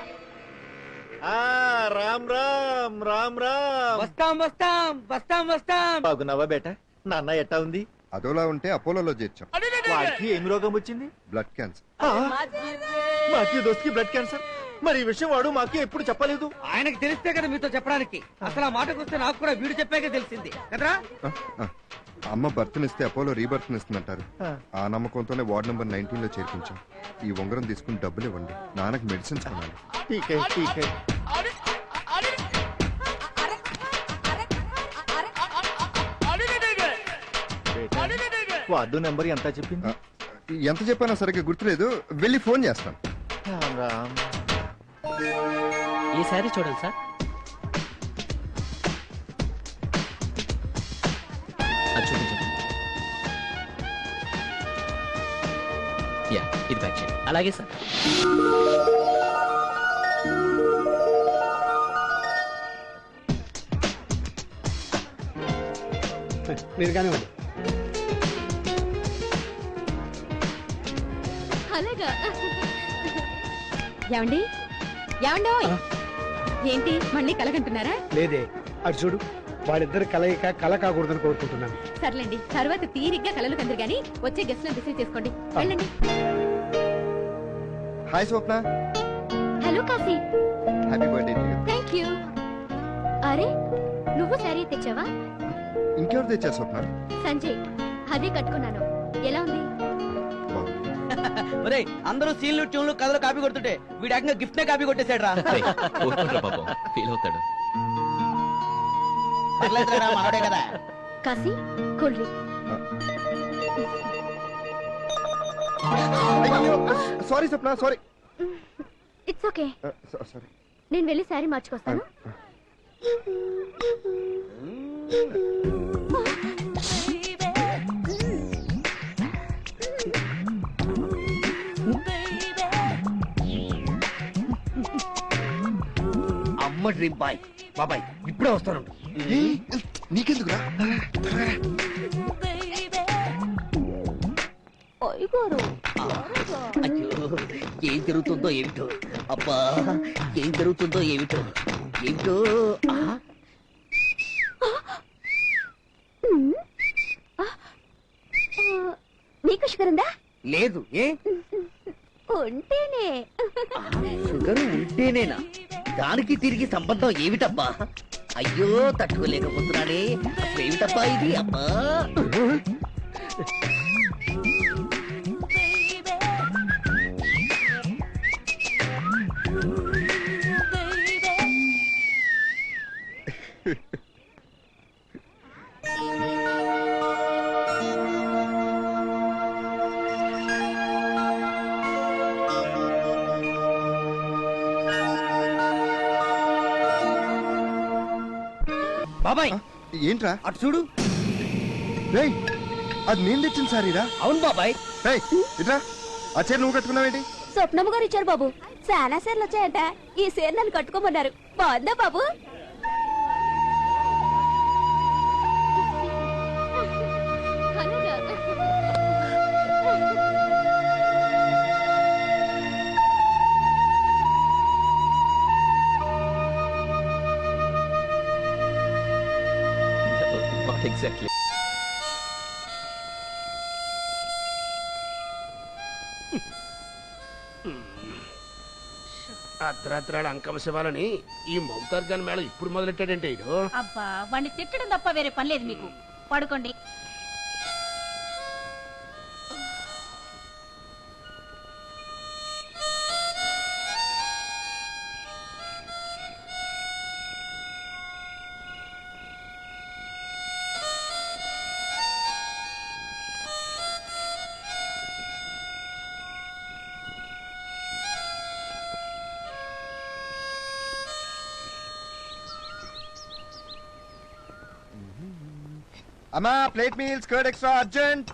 రామ్ రామ్ రామ్ రామ్. వస్తాం వస్తాం వస్తాం వస్తాం. బాగున్నావా బేట? నాన్న ఎట్టా ఉంది? అదోలా ఉంటే అపోలోలో చేర్చాం. వాడికి ఏం రోగం వచ్చింది? Blood cancer. మాకి దోస్తికి బ్లడ్ క్యాన్సర్. మరి ఈ విషయం వాడు మాకి ఎప్పుడు చెప్పలేదు. ఆయనకి తెలిస్తే కదా మీతో చెప్పడానికి. అసలు ఆ మాటకు వస్తే నాకు కూడా వీడు చెప్పాక తెలిసింది కదరా. అమ్మ బర్త్నిస్తే అపోలో రీబర్త్ ఇస్తుందంటారు. ఆ నమ్మకంతోనే వార్డ్ నెంబర్ 19 లో చేర్పించాం. ఈ ఉంగరం తీసుకుని డబ్బులు ఇవ్వండి. నాన్నకి మెడిసిన్స్ కొనాలి. ఠీకే ఠీకే. వార్డు నెంబర్ ఎంత చెప్పింది? ఎంత చెప్పానో సరిగ్గా గుర్తులేదు. వెళ్ళి ఫోన్ చేస్తాను. ఈ సారీ చూడండి సార్. చూపించండి. యా, ఇది బ్యాక్ చేయండి. అలాగే సార్. మీరు కానీ అలాగా. ఏమండి ఏమండో ఏంటి మళ్ళీ కలగంటున్నారా? లేదే, అటు చూడు. వాళ్ళిద్దరు కలయిక కల కాకూడదని కోరుకుంటున్నాను. సర్లేండి, తర్వాత తీరిగ్గా కలలు కందరు గాని వచ్చే గెస్ట్ లను రిసీవ్ చేసుకోండి. వెళ్ళండి. Hi Swapna. Hello Kashi. Happy birthday to you. Thank you. అరే నువ్వు సారీ తెచ్చావా? ఇంకెవరు తెచ్చారు స్వప్న? సంజయ్, అదే కట్టుకున్నాను. ఎలా ఉంది? ఒరేయ్, అందరూ సీన్లు ట్యూన్లు కథలు కాపీ కొడుతుంటే వీడు ఏకంగా గిఫ్ట్ నే కాపీ కొట్టేశాడు రా. పాపం ఫీల్ అవుతాడు. మనోడే కదా. Kashi cool drink. Sorry Swapna, sorry. It's okay. Sorry. నేను వెళ్ళి సారీ మార్చుకొస్తాను. అమ్మ డ్రీమ్ బాయ్ బాబాయ్ ఇప్పుడే వస్తాను. నీకెందుకురా? అయ్యో ఏం జరుగుతుందో ఏమిటో, అబ్బా ఏం జరుగుతుందో ఏమిటో ఏమిటో. నీకు షుగర్ ఉందా? లేదు. ఏ ఉంటేనే. షుగర్ ఉంటేనేనా? దానికి తిరిగి సంబంధం ఏమిటబ్బా? అయ్యో తట్టుకోలేకపోతున్నానే. అసలు ఏమిటబ్బా ఇది? అబ్బా బాబాయ్ ఏంట్రా? అటు చూడు. రేయ్, అది నేను తెచ్చిన సారీరా. అవును బాబాయ్. రేయ్, ఇట్రా. ఆ చీర నువ్వు కట్టుకున్నావేంటి? స్వప్నమ్మ గారు ఇచ్చారు బాబు. చాలా సేర్లు వచ్చాయంట. ఈ సేర్ నన్ను కట్టుకోమన్నారు. బాగుందా బాబు? Not exactly. అర్ధరాత్రాడు అంకమ శివాలని ఈ మమతార్జాన్ మేళ ఇప్పుడు మొదలెట్టాడంటే ఇడు. అబ్బా వాడిని తిట్టడం తప్ప వేరే పని లేదు మీకు. పడుకోండి. అమ్మా plate meals curd extra urgent.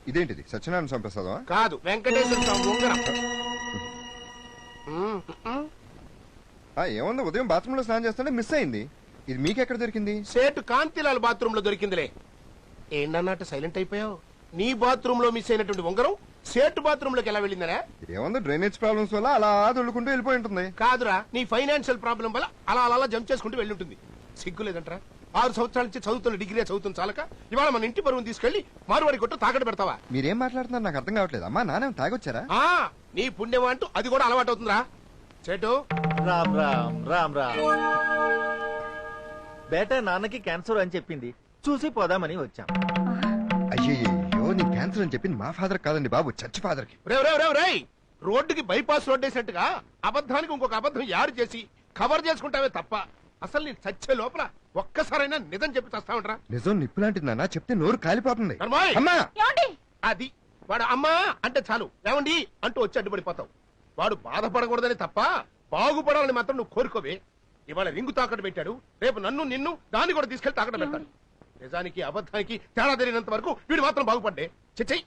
ఇదేంటిది సత్యనారాయణ సంప్రసాదం? కాదు, వెంకటేశ్వర స్వామి ఉంగరం. ఏముంది, ఉదయం బాత్రూమ్ లో స్నానం చేస్తుంటే మిస్ అయింది. ఇది మీకెక్కడ దొరికింది? సేటు కాంతిలాల్ బాత్రూమ్ లో దొరికిందిలే. ఏంటన్నట్టు సైలెంట్ అయిపోయావు? నీ బాత్రూమ్ లో మిస్ అయినటువంటి ఉంగరం సేటు బాత్రూమ్ లోకి ఎలా వెళ్ళిందనే? ఏముంది, డ్రైనేజ్ ప్రాబ్లమ్స్ వల్ల అలా దొల్లుకుంటూ వెళ్ళిపోయి ఉంటుంది. కాదురా, నీ ఫైనాన్షియల్ ప్రాబ్లం వల్ల అలా అలా జంప్ చేసుకుంటూ వెళ్ళుంటుంది. సిగ్గులేదంటరా? 6 సంవత్సరాల నుంచి చదువుతున్న డిగ్రీ చదువుతుంది చాలక ఇవాళ మన ఇంటి పరువును తీసుకెళ్లి మారువాడి కొట్టు తాకట్టు పెడతావా? మీరేం మాట్లాడుతున్నారు నాకు అర్థం కావట్లేదు. అమ్మా నాన్న తాగొచ్చారా? నీ పుణ్యమా అంటూ అది కూడా అలవాటు అవుతుందిరా. చేటు రామ్ రామ్ రామ్ రామ్. బేటా నాన్నకి క్యాన్సర్ అని చెప్పింది, చూసి పోదామని వచ్చాం. అయ్యో నీ క్యాన్సర్ అని చెప్పింది మా ఫాదర్ కాదండి బాబు, చర్చ్ ఫాదర్ కి. రేయ్ రోడ్డుకి బైపాస్ రోడ్ వేసినట్టుగా అబద్ధానికి ఇంకొక అబద్ధం యారు చేసి కవర్ చేసుకుంటావే తప్ప అసలు నీ చచ్చే లోపల ఒక్కసారైనా నిజం చెప్పి చస్తా ఉంటారా? నిజం నిప్పు లాంటిది నాన్న, చెప్తే నోరు కాలిపోతుంది. అమ్మా అది వాడు అమ్మా అంటే చాలు ఏమండి అంటూ వచ్చి అడ్డుపడిపోతావు. వాడు బాధపడకూడదని తప్ప బాగుపడాలని మాత్రం నువ్వు కోరుకోవే. ఇవాళ రింగు తాకట్టు పెట్టాడు, రేపు నన్ను నిన్ను దాన్ని కూడా తీసుకెళ్లి తాకట్టు పెడతాడు. నిజానికి అబద్ధానికి తేడా తెలియనంత వరకు వీడు మాత్రం బాగుపడ్డే. చెయ్యి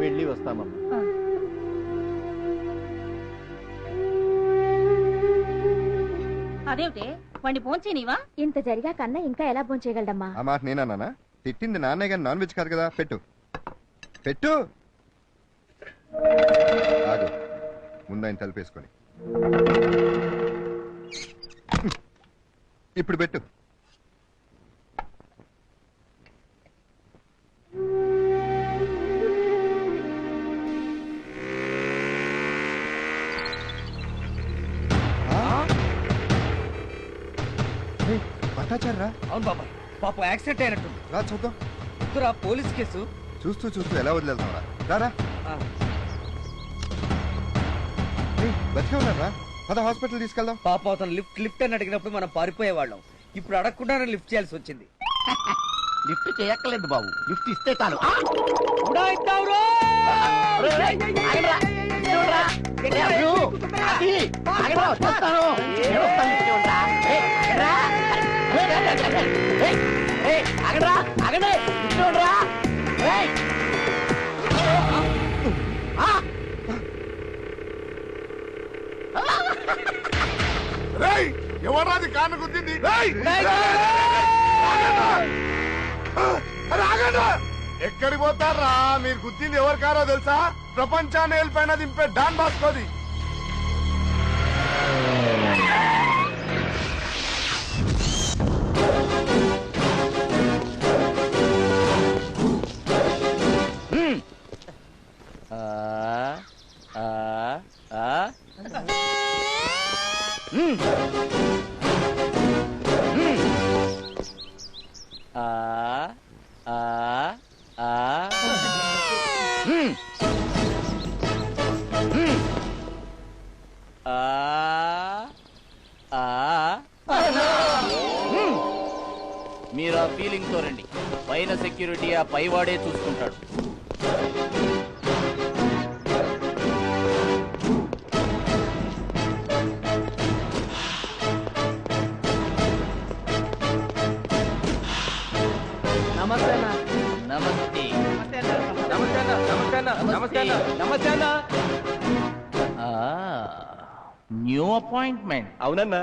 వెళ్ళి వస్తామమ్మా. అదేమిటే వాడిని భోంచేనివా? ఇంత జరిగా కన్నా ఇంకా ఎలా భోంచేయగలడమ్మా? ఆ మాట నేనన్నానా? తిట్టింది నాన్నే గాని నాన్ వెజ్ కాదు కదా. పెట్టు పెట్టు. ఆగు, ముందాయన తలుపేసుకొని ఇప్పుడు పెట్టు. పట్టాచారా? అవును బాబాయ్, పాప యాక్సిడెంట్ అయినట్టు. రా చూద్దాం. వద్దురా, పోలీస్ కేసు. చూస్తూ చూస్తూ ఎలా వదిలేద్దాం రారా. బతికే ఉన్నారా? పద హాస్పిటల్ తీసుకెళ్దాం. పాప అతను లిఫ్ట్ అని అడిగినప్పుడు మనం పారిపోయేవాళ్ళం. ఇప్పుడు అడగకుండానే లిఫ్ట్ చేయాల్సి వచ్చింది. లిఫ్ట్ చేయక్కర్లేదు బాబు, లిఫ్ట్ ఇస్తే చాలు. ఎవరాది కాను గుద్దింది ఎక్కడికి పోతారా మీరు గుద్దింది ఎవరి కారో తెలుసా ప్రపంచాన్ని వెళ్ళిపోయిన దింపే డాన్ బాస్కోది మీరు ఆ ఫీలింగ్ తో రండి. పైన సెక్యూరిటీ ఆ పైవాడే చూసుకుంటాడు. నమస్తే నమస్తే. New appointment. అవునన్నా,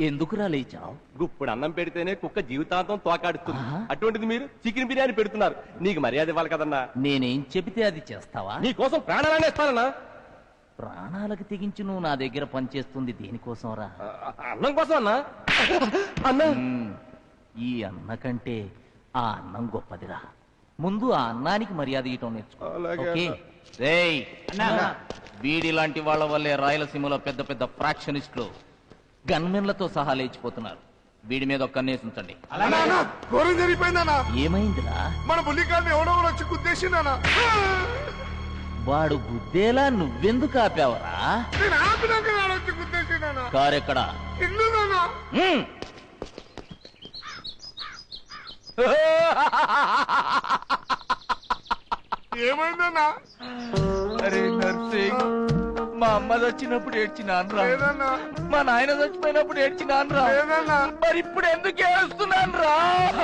ఎందుకురా లేచావు? గుప్పుడు అన్నం పెడితేనే కుక్క జీవితాంతం తోకాడుతుంది. అటువంటిది మీరు చికెన్ బిర్యానీ పెడుతున్నారు. నీకు మర్యాద ఇవ్వాలి కదన్నా. నేనేం చెబితే అది చేస్తావా? నీ కోసం ప్రాణాలనే ఇస్తానన్నా. ప్రాణాలకు తెగించి నువ్వు నా దగ్గర పనిచేస్తుంది దేనికోసం రా? అన్నం కోసం అన్నా. అన్నా, ఈ అన్న కంటే ఆ అన్నం గొప్పదిరా. ముందు ఆ అన్నానికి మర్యాద ఇవ్వటం నేర్చుకో. ఓకే? రేయ్, వీడి లాంటి వాళ్ళ వల్లే రాయలసీమలో పెద్ద పెద్ద ఫ్రాక్షనిస్టులు గన్మెన్లతో సహా లేచిపోతున్నారు. వీడి మీద ఒక్క కన్నేసించండి. ఘోరం జరిగిపోయిందన్నా. ఏమైందిరా? మన బుల్లికాన్ని ఎవడో వచ్చి గుద్దేసిందన్నా. వాడు గుద్దేలా నువ్వెందుకు ఆపావరా? నేను ఆపినాక వాడు వచ్చి గుద్దేసిందన్నా. కారెక్కడా? ఇల్లుదన్నా. ఏమైందన్నా? అరే నర్సింగ్, మా అమ్మ చచ్చినప్పుడు ఏడ్చినాన్రా. లేదన్నా. మా నాయన చచ్చిపోయినప్పుడు ఏడ్చినాన్రా. లేదన్నా. మరి ఇప్పుడు ఎందుకు ఏడుస్తున్నాన్రా?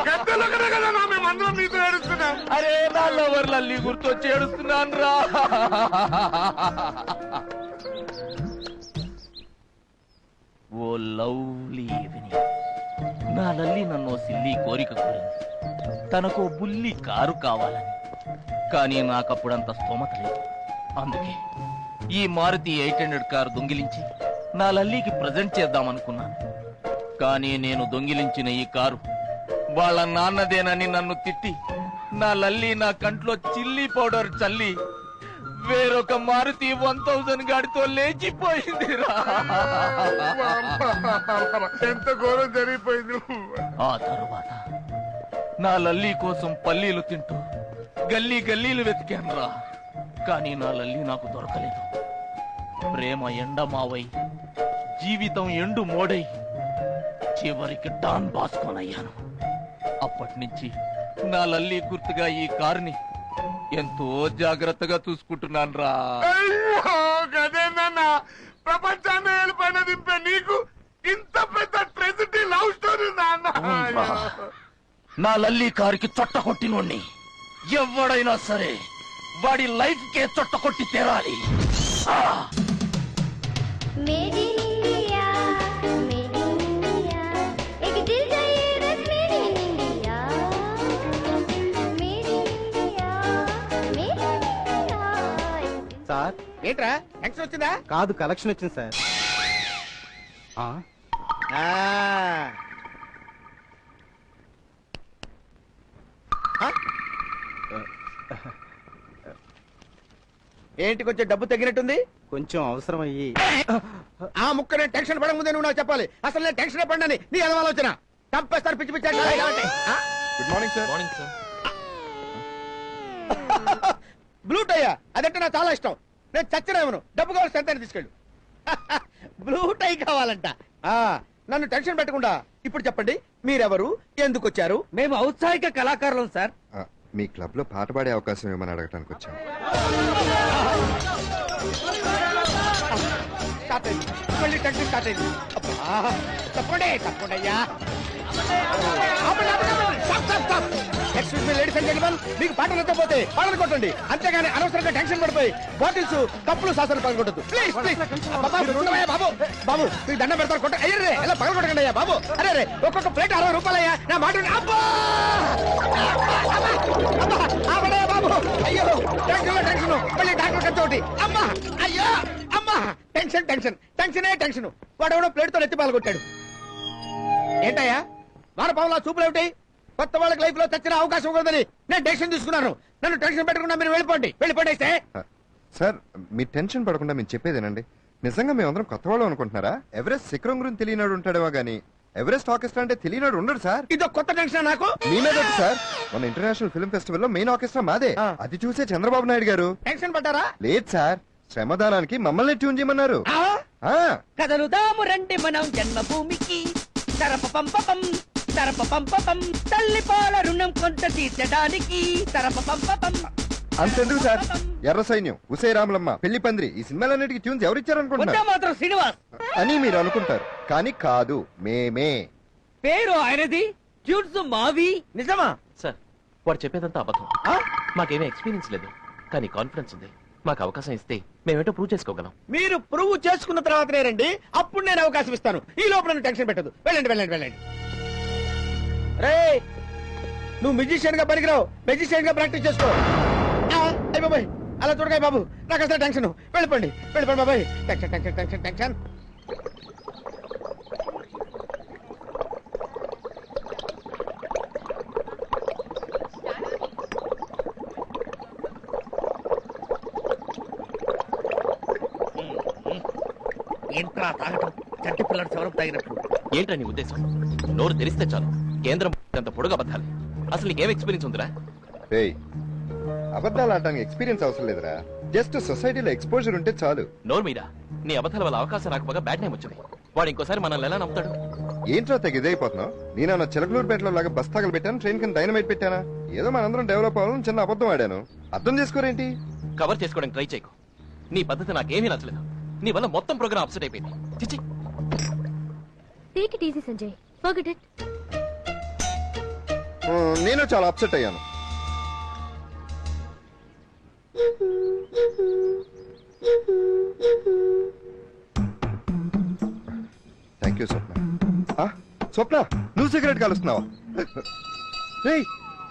గద్దెలో కదన్నా మేమందరం మీతో ఏడుస్తున్నాం. అరే నా లవర్ లల్లి గుర్తొచ్చి ఏడుస్తున్నాన్రా. Oh lovely evening. నా లల్లి నన్ను సిల్లి కోరిక కోరింది. తనకు బుల్లి కారు కావాలని. కానీ నాకప్పుడంత స్తోమత లేదు. అందుకే ఈ మారుతి 800 కారు దొంగిలించి నా లల్లికి ప్రజెంట్ చేద్దామనుకున్నాను. కానీ నేను దొంగిలించిన ఈ కారు వాళ్ళ నాన్నదేనని నన్ను తిట్టి నా లల్లి నా కంట్లో చిల్లీ పౌడర్ చల్లి వేరొక మారుతి 1000 గాడితో లేచిపోయిందిరా. ఎంత ఘోరం జరిగిపోయింది. ఆ తరువాత నా లల్లి కోసం పల్లీలు తింటూ గల్లీ గల్లీలు వెతికానురా. కానీ నా లల్లి నాకు దొరకలేదు. ప్రేమ ఎండమావై జీవితం ఎండు మోడై చివరికి డాన్ బాస్కోనయ్యాను. అప్పటి నుంచి నా లల్లి గుర్తుగా ఈ కారుని ఎంతో జాగ్రత్తగా చూసుకుంటున్నాను రా. గదేనన్నా, ప్రపంచాన్ని వెళ్ళిపోయిన దింపే నీకు ఇంత పెద్ద ట్రెజిడీ లవ్ స్టోరీ అవునురా. నా లల్లి కారుకి చొట్ట కొట్టినోడ్ని ఎవడైనా సరే వాడి లైఫ్ కే చొట్ట కొట్టి తెరాలి. Made in India, made in India. एक दिल चाहिए बस made in India. Made in India, made in India. Sir ఏంట్రా టెన్షన్ వచ్చిందా? కాదు, కలెక్షన్ వచ్చింది సార్. ఏంటి కొంచెం డబ్బు తగ్గినట్టుంది? కొంచెం అవసరం అయ్యి. ఆ ముక్క నేను టెన్షన్ పడక ముందే నువ్వు నాకు చెప్పాలి. అసలు నేను టెన్షన్ పడ్డాని నీ ఆలోచన చంపేస్తారు. పిచ్చి పిచ్చి good morning sir. Morning sir. Blue టైయా అదంటే నాకు చాలా ఇష్టం. నేను చచ్చినామను. డబ్బు కావాలి ఎంత తీసుకెళ్ళు. బ్లూ టై కావాలంట. నన్ను టెన్షన్ పెట్టకుండా ఇప్పుడు చెప్పండి, మీరెవరు, ఎందుకు వచ్చారు? మేము ఔత్సాహిక కళాకారులం సార్. మీ క్లబ్ లో పాట పాడే అవకాశం ఏమని అడగటానికి వచ్చాం. స్టార్ట్ అయింది, మళ్ళీ టెన్షన్ స్టార్ట్ అయింది. తప్పండి తప్పండి అయ్యా. Excuse me ladies and gentlemen, మీకు పాట నచ్చకపోతే పాటలు కొట్టండి, అంతేగాని అనవసరంగా టెన్షన్ పడిపోయి బాటిల్స్ కప్పులు సాసలు పగలగొట్టద్దు. ప్లీజ్ ప్లీజ్ బాబు, బాబు మీకు దండం పెడతారు, కొట్ట అయ్యే ఎలా పగలగొట్టకండి అయ్యా బాబు. అరే ఒక్కొక్క ప్లేట్ 60 రూపాయలయ్యా, నా మాట అబ్బా బాబు. అయ్యో టెన్షన్ మళ్ళీ డాక్టర్ ఖర్చు అమ్మా. అయ్యో అమ్మా, టెన్షన్ టెన్షన్ టెన్షనే టెన్షన్. వాడెవడో ప్లేట్ తో ఎత్తి పాల్గొట్టాడు. ఏంటయ్యా వారపావులా చూపులేమిటి? కొత్త వాళ్ళకి లైఫ్ లో చచ్చిన అవకాశం ఉండదని నేను డెసిషన్ తీసుకున్నాను. నన్ను టెన్షన్ పెట్టకుండా మీరు వెళ్ళిపోండి. వెళ్ళిపోండి సార్, మీ టెన్షన్ పడకుండా మేము చెప్పేదేనండి. నిజంగా మేమందరం కొత్త వాళ్ళు అనుకుంటున్నారా? ఎవరెస్ట్ శిఖరం గురించి తెలియనాడు ఉంటాడేమో గానీ ఎవరెస్ట్ ఆర్కెస్ట్రా అంటే తెలియనాడు ఉండడు సార్. ఇదో కొత్త టెన్షన్ నాకు. మీ మీద సార్, మన ఇంటర్నేషనల్ ఫిల్మ్ ఫెస్టివల్ లో మెయిన్ ఆర్కెస్ట్రా మాదే. అది చూసే చంద్రబాబు నాయుడు గారు టెన్షన్ పడ్డారా? లేదు సార్, శ్రమదానానికి మమ్మల్ని ట్యూన్ చేయమన్నారు. కదలుదాము రండి మనం జన్మభూమికి, తరపపంపపం తరపపంపపం, తల్లి పాల రుణం కొంత తీర్చడానికి తరపపంపపం. అంతెందుకు సార్, ఎర్ర సైన్యం, ఉసే రాములమ్మ, పెళ్లి పందిరి, ఈ సినిమాలన్నిటికీ ట్యూన్స్ ఎవరిచ్చారనుకుంటున్నారు మాత్రం శ్రీనివాస్ అని మీరు అనుకుంటారు, కానీ కాదు, మేమే. పేరు ఆయనది, ట్యూన్స్ మావి. నిజమా సార్? వాడు చెప్పేదంతా అబద్ధం. మాకేమీ ఎక్స్పీరియన్స్ లేదు, కానీ కాన్ఫిడెన్స్ ఉంది. మాకు అవకాశం ఇస్తే మేమేటో ప్రూవ్ చేసుకోగలం. మీరు ప్రూవ్ చేసుకున్న తర్వాతనే రండి, అప్పుడు నేను అవకాశం ఇస్తాను. ఈ లోపల టెన్షన్ పెట్టదు. వెళ్ళండి వెళ్ళండి వెళ్ళండి. రే నువ్వు మ్యూజిషియన్ గా పనికిరావు, మ్యూజిషియన్ గా ప్రాక్టీస్ చేసుకో. అయ్య బాబాయ్ అలా చూడగా బాబు, నాకు అసలు టెన్షన్. వెళ్ళిపోండి వెళ్ళిపోండి బాబాయ్. Tension tension tension tension. ఏంట్రా తాగటం? చట్టి పిల్లడు చవరం తాగినట్లు. ఏంట్రా నీ ఉద్దేశం? నోరు తెరిస్తే చాలు కేంద్రం అంత పొడుగు అబద్ధాలు. అసలు నీకేం ఎక్స్పీరియన్స్ ఉందిరా? అబద్ధాలు ఆడడానికి ఎక్స్పీరియన్స్ అవసరం లేదురా, జస్ట్ సొసైటీలో ఎక్స్పోజర్ ఉంటే చాలు. నోరు మీద నీ అబద్ధాల వల్ల అవకాశం రాకపోగా బ్యాడ్ నేమ్ వచ్చింది. వాడు ఇంకోసారి మనల్ని ఎలా నమ్ముతాడు? ఏంట్రా తెగ ఇదైపోతున్నావు? నేనన్నా చిలకలూరుపేటలో లాగా బస్తాగలు పెట్టాను, ట్రైన్ కింద డైనమైట్ పెట్టానా? ఏదో మనందరం డెవలప్ అవ్వాలని చిన్న అబద్ధం ఆడాను. అర్థం చేసుకోరేంటి? కవర్ చేసుకోవడానికి ట్రై చేయకు. నీ పద్ధతి నాకేమీ నచ్చలేదు. నీ వల్ల మొత్తం ప్రోగ్రామ్ అప్సెట్ అయిపోయింది. చిచ్చి. Take it easy Sanjay, forget it. నేను చాలా అప్సెట్ అయ్యాను. Thank you Swapna. స్వప్న, నువ్వు సిగరెట్ కాలుస్తున్నావా? రేయ్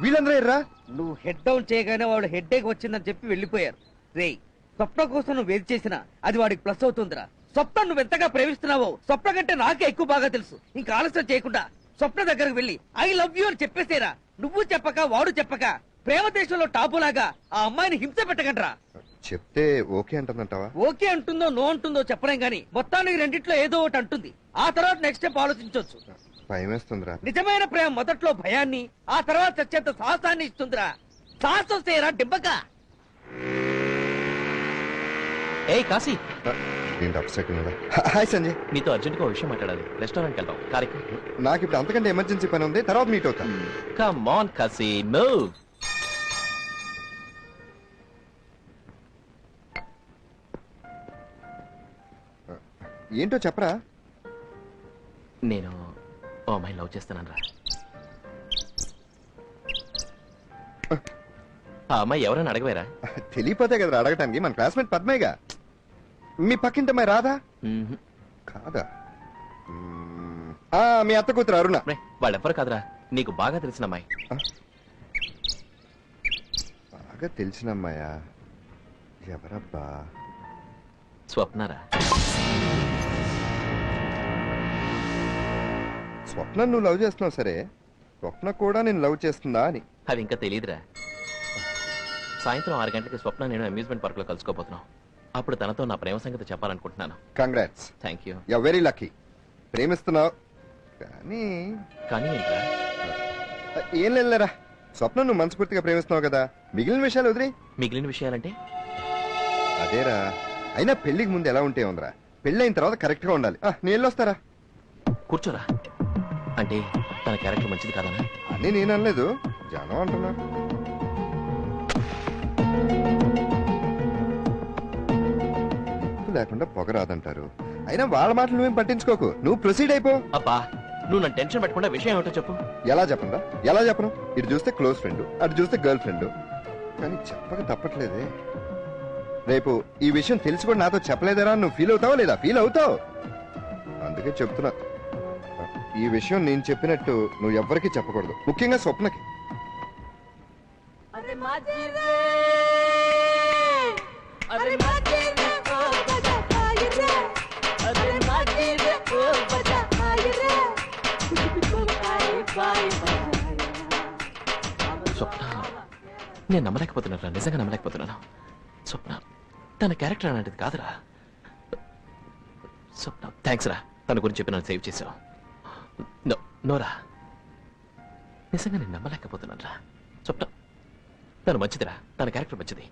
వీళ్ళందరూ ఎర్రా. నువ్వు హెడ్ డౌన్ చేయగానే వాడు హెడ్ ఏక్ వచ్చిందని చెప్పి వెళ్ళిపోయారు. రేయ్ స్వప్న కోసం నువ్వు ఏది చేసినా అది వాడికి ప్లస్ అవుతుందిరా. స్వప్న నువ్వు ఎంతగా ప్రేమిస్తున్నావో స్వప్న కంటే నాకే ఎక్కువ బాగా తెలుసు. ఇంకా ఆలస్యం చేయకుండా స్వప్న దగ్గరకు వెళ్ళి ఐ లవ్ యూ అని చెప్పేసేరా. నువ్వు చెప్పక వాడు చెప్పక ప్రేమ దేశంలో టాపులాగా ఆ అమ్మాయిని హింస పెట్టకండ్రా. చెప్తే ఓకే అంటుందంటావా? ఓకే అంటుందో నో అంటుందో చెప్పలేం గానీ మొత్తానికి రెండిట్లో ఏదో ఒకటి అంటుంది. ఆ తర్వాత నెక్స్ట్ స్టెప్ ఆలోచించవచ్చు. భయమేస్తుందిరా. నిజమైన ప్రేమ మొదట్లో భయాన్ని, ఆ తర్వాత చచ్చేంత సాహసాన్ని ఇస్తుందిరా. సాహసం చేయరా డింబక. ఏయ్ కాశీ, హాయ్ సంజయ్. నీతో అర్జెంట్ గా విషయం మాట్లాడాలి. రెస్టారెంట్ వెళ్దాం. కార్యక్రమం నాకు ఇప్పుడు అంతకంటే ఎమర్జెన్సీ పని ఉంది, తర్వాత మీట్ అవుతా. Come on Kashi, move. ఏంటో చెప్పరా? నేను ఓ అమ్మాయిని లవ్ చేస్తున్నాను రా. ఆ అమ్మాయి ఎవరైనా అడగవేరా? తెలియపోతే కదా అడగటానికి. మన క్లాస్మేట్ పద్మయ్యగా. మీ పక్కింటి అమ్మాయి రాదా? కాదా? మీ అత్త కూతురు అరుణ. వాళ్ళెవ్వరు కాదురా, నీకు బాగా తెలిసిన అమ్మాయి. బాగా తెలిసిన అమ్మాయా? ఎవరబ్బా? స్వప్నరా. స్వప్న నువ్వు లవ్ చేస్తున్నావు సరే, స్వప్న కూడా నేను లవ్ చేస్తుందా అని. అది ఇంకా తెలియదురా. సాయంత్రం 6 గంటలకి స్వప్న నేను అమ్యూజ్మెంట్ పార్క్ లో కలుసుకోబోతున్నాం. అప్పుడు తనతో నా ప్రేమ సంగతి చెప్పాలనుకుంటున్నాను. Congrats. Thank you. You are very lucky. ప్రేమిస్తున్నావు కానీ ఏంట్రా? ఏం లేదులేరా. స్వప్న నువ్వు మనస్ఫూర్తిగా ప్రేమిస్తున్నావు కదా, మిగిలిన విషయాలు వదిలే. మిగిలిన విషయాలంటే? అదేరా, అయినా పెళ్లికి ముందు ఎలా ఉంటే ఉందిరా, పెళ్లి అయిన తర్వాత కరెక్ట్ గా ఉండాలి. నేను వెళ్ళొస్తారా? కూర్చోరా. అంటే తన క్యారెక్టర్ మంచిది కాదనా? అని నేను అనలేదు, జనం అంటున్నా. లేకుండా పొగ రాదంటారు. అయినా వాళ్ళ మాటలు నువ్వేం పట్టించుకోకు, నువ్వు ప్రొసీడ్ అయిపో. అబ్బా నువ్వు నన్ను టెన్షన్ పెట్టకుండా విషయం ఏమిటో చెప్పు. ఎలా చెప్పండా? ఎలా చెప్పను? ఇటు చూస్తే క్లోజ్ ఫ్రెండ్, అటు చూస్తే గర్ల్ ఫ్రెండ్, కానీ చెప్పక తప్పట్లేదే. రేపు ఈ విషయం తెలిసి కూడా నాతో చెప్పలేదరా నువ్వు ఫీల్ అవుతావా లేదా? ఫీల్ అవుతావు, అందుకే చెప్తున్నా. ఈ విషయం నేను చెప్పినట్టు నువ్వు ఎవ్వరికీ చెప్పకూడదు, ముఖ్యంగా స్వప్నకి. స్వప్న, నేను నమ్మలేకపోతున్నాను, నిజంగా నమ్మలేకపోతున్నాను. స్వప్న తన క్యారెక్టర్ అలాంటిది కాదురా. స్వప్న థ్యాంక్స్ రా, తన గురించి చెప్పి నన్ను సేవ్ చేసావు. నోరా, నిజంగా నేను నమ్మలేకపోతున్నాను రా. స్వప్న తను మంచిదిరా, తన క్యారెక్టర్ మంచిది.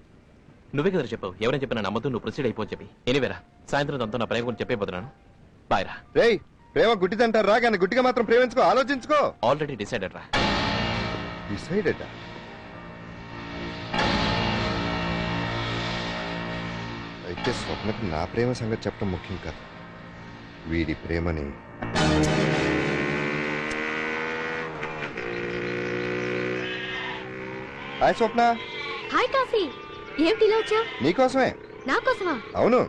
నువ్వే కదా చెప్పావు, ఎవరైనా చెప్పినా నమ్మద్దు, నువ్వు ప్రొసీడ్ అయిపో చెప్పి. ఎనీవేరా, సాయంత్రం తనతో నా ప్రేమ గురించి చెప్పైపోతున్నాను. బాయ్ రా. రేయ్, ప్రేమ గుడ్డిదంటారు రా, కానీ గుడ్డిగా మాత్రం ప్రేమించుకో, ఆలోచించుకో. ఆల్రెడీ డిసైడెడ్ రా. డిసైడెడ్? అయితే స్వప్నకి నా ప్రేమ సంగతి చెప్పడం ముఖ్యం కాదు, వీడి ప్రేమని. హాయ్ స్వప్న. హాయ్ కాశీ, ఏమిటి ఇలా వచ్చావు? నీకోసమే. నా కోసమా? అవును.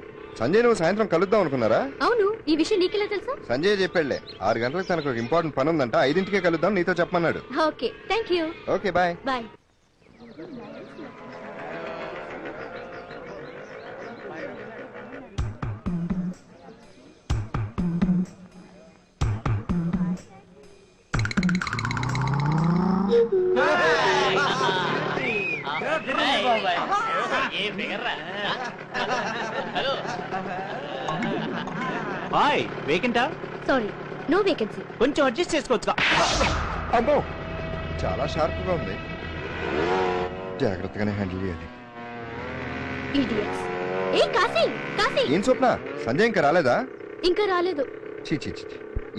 సంజయ్ నువ్వు సాయంత్రం కలుద్దాం అనుకున్నారా? అవును, ఈ విషయం నీకెలా తెలుసా? సంజయ్ చెప్పాడులే, 6 గంటలకు తనకు ఒక ఇంపార్టెంట్ పని ఉందంట, 5ంటికే కలుద్దాం నీతో చెప్పమన్నాడు. Okay, thank you. Okay, bye. Bye. Bye, వేకెంటా? Sorry, no vacancy. కొంచెం అడ్జస్ట్ చేసుకోవచ్చుగా. అమ్మో, చాలా షార్ప్ గా ఉంది, జాగ్రత్తగానే హ్యాండిల్ చేయాలి. ఇడియట్స్. ఏ కాశీ, కాశీ. ఏం స్వప్న, సంజయ్ ఇంకా రాలేదా? ఇంకా రాలేదు. చీ చీ చీ,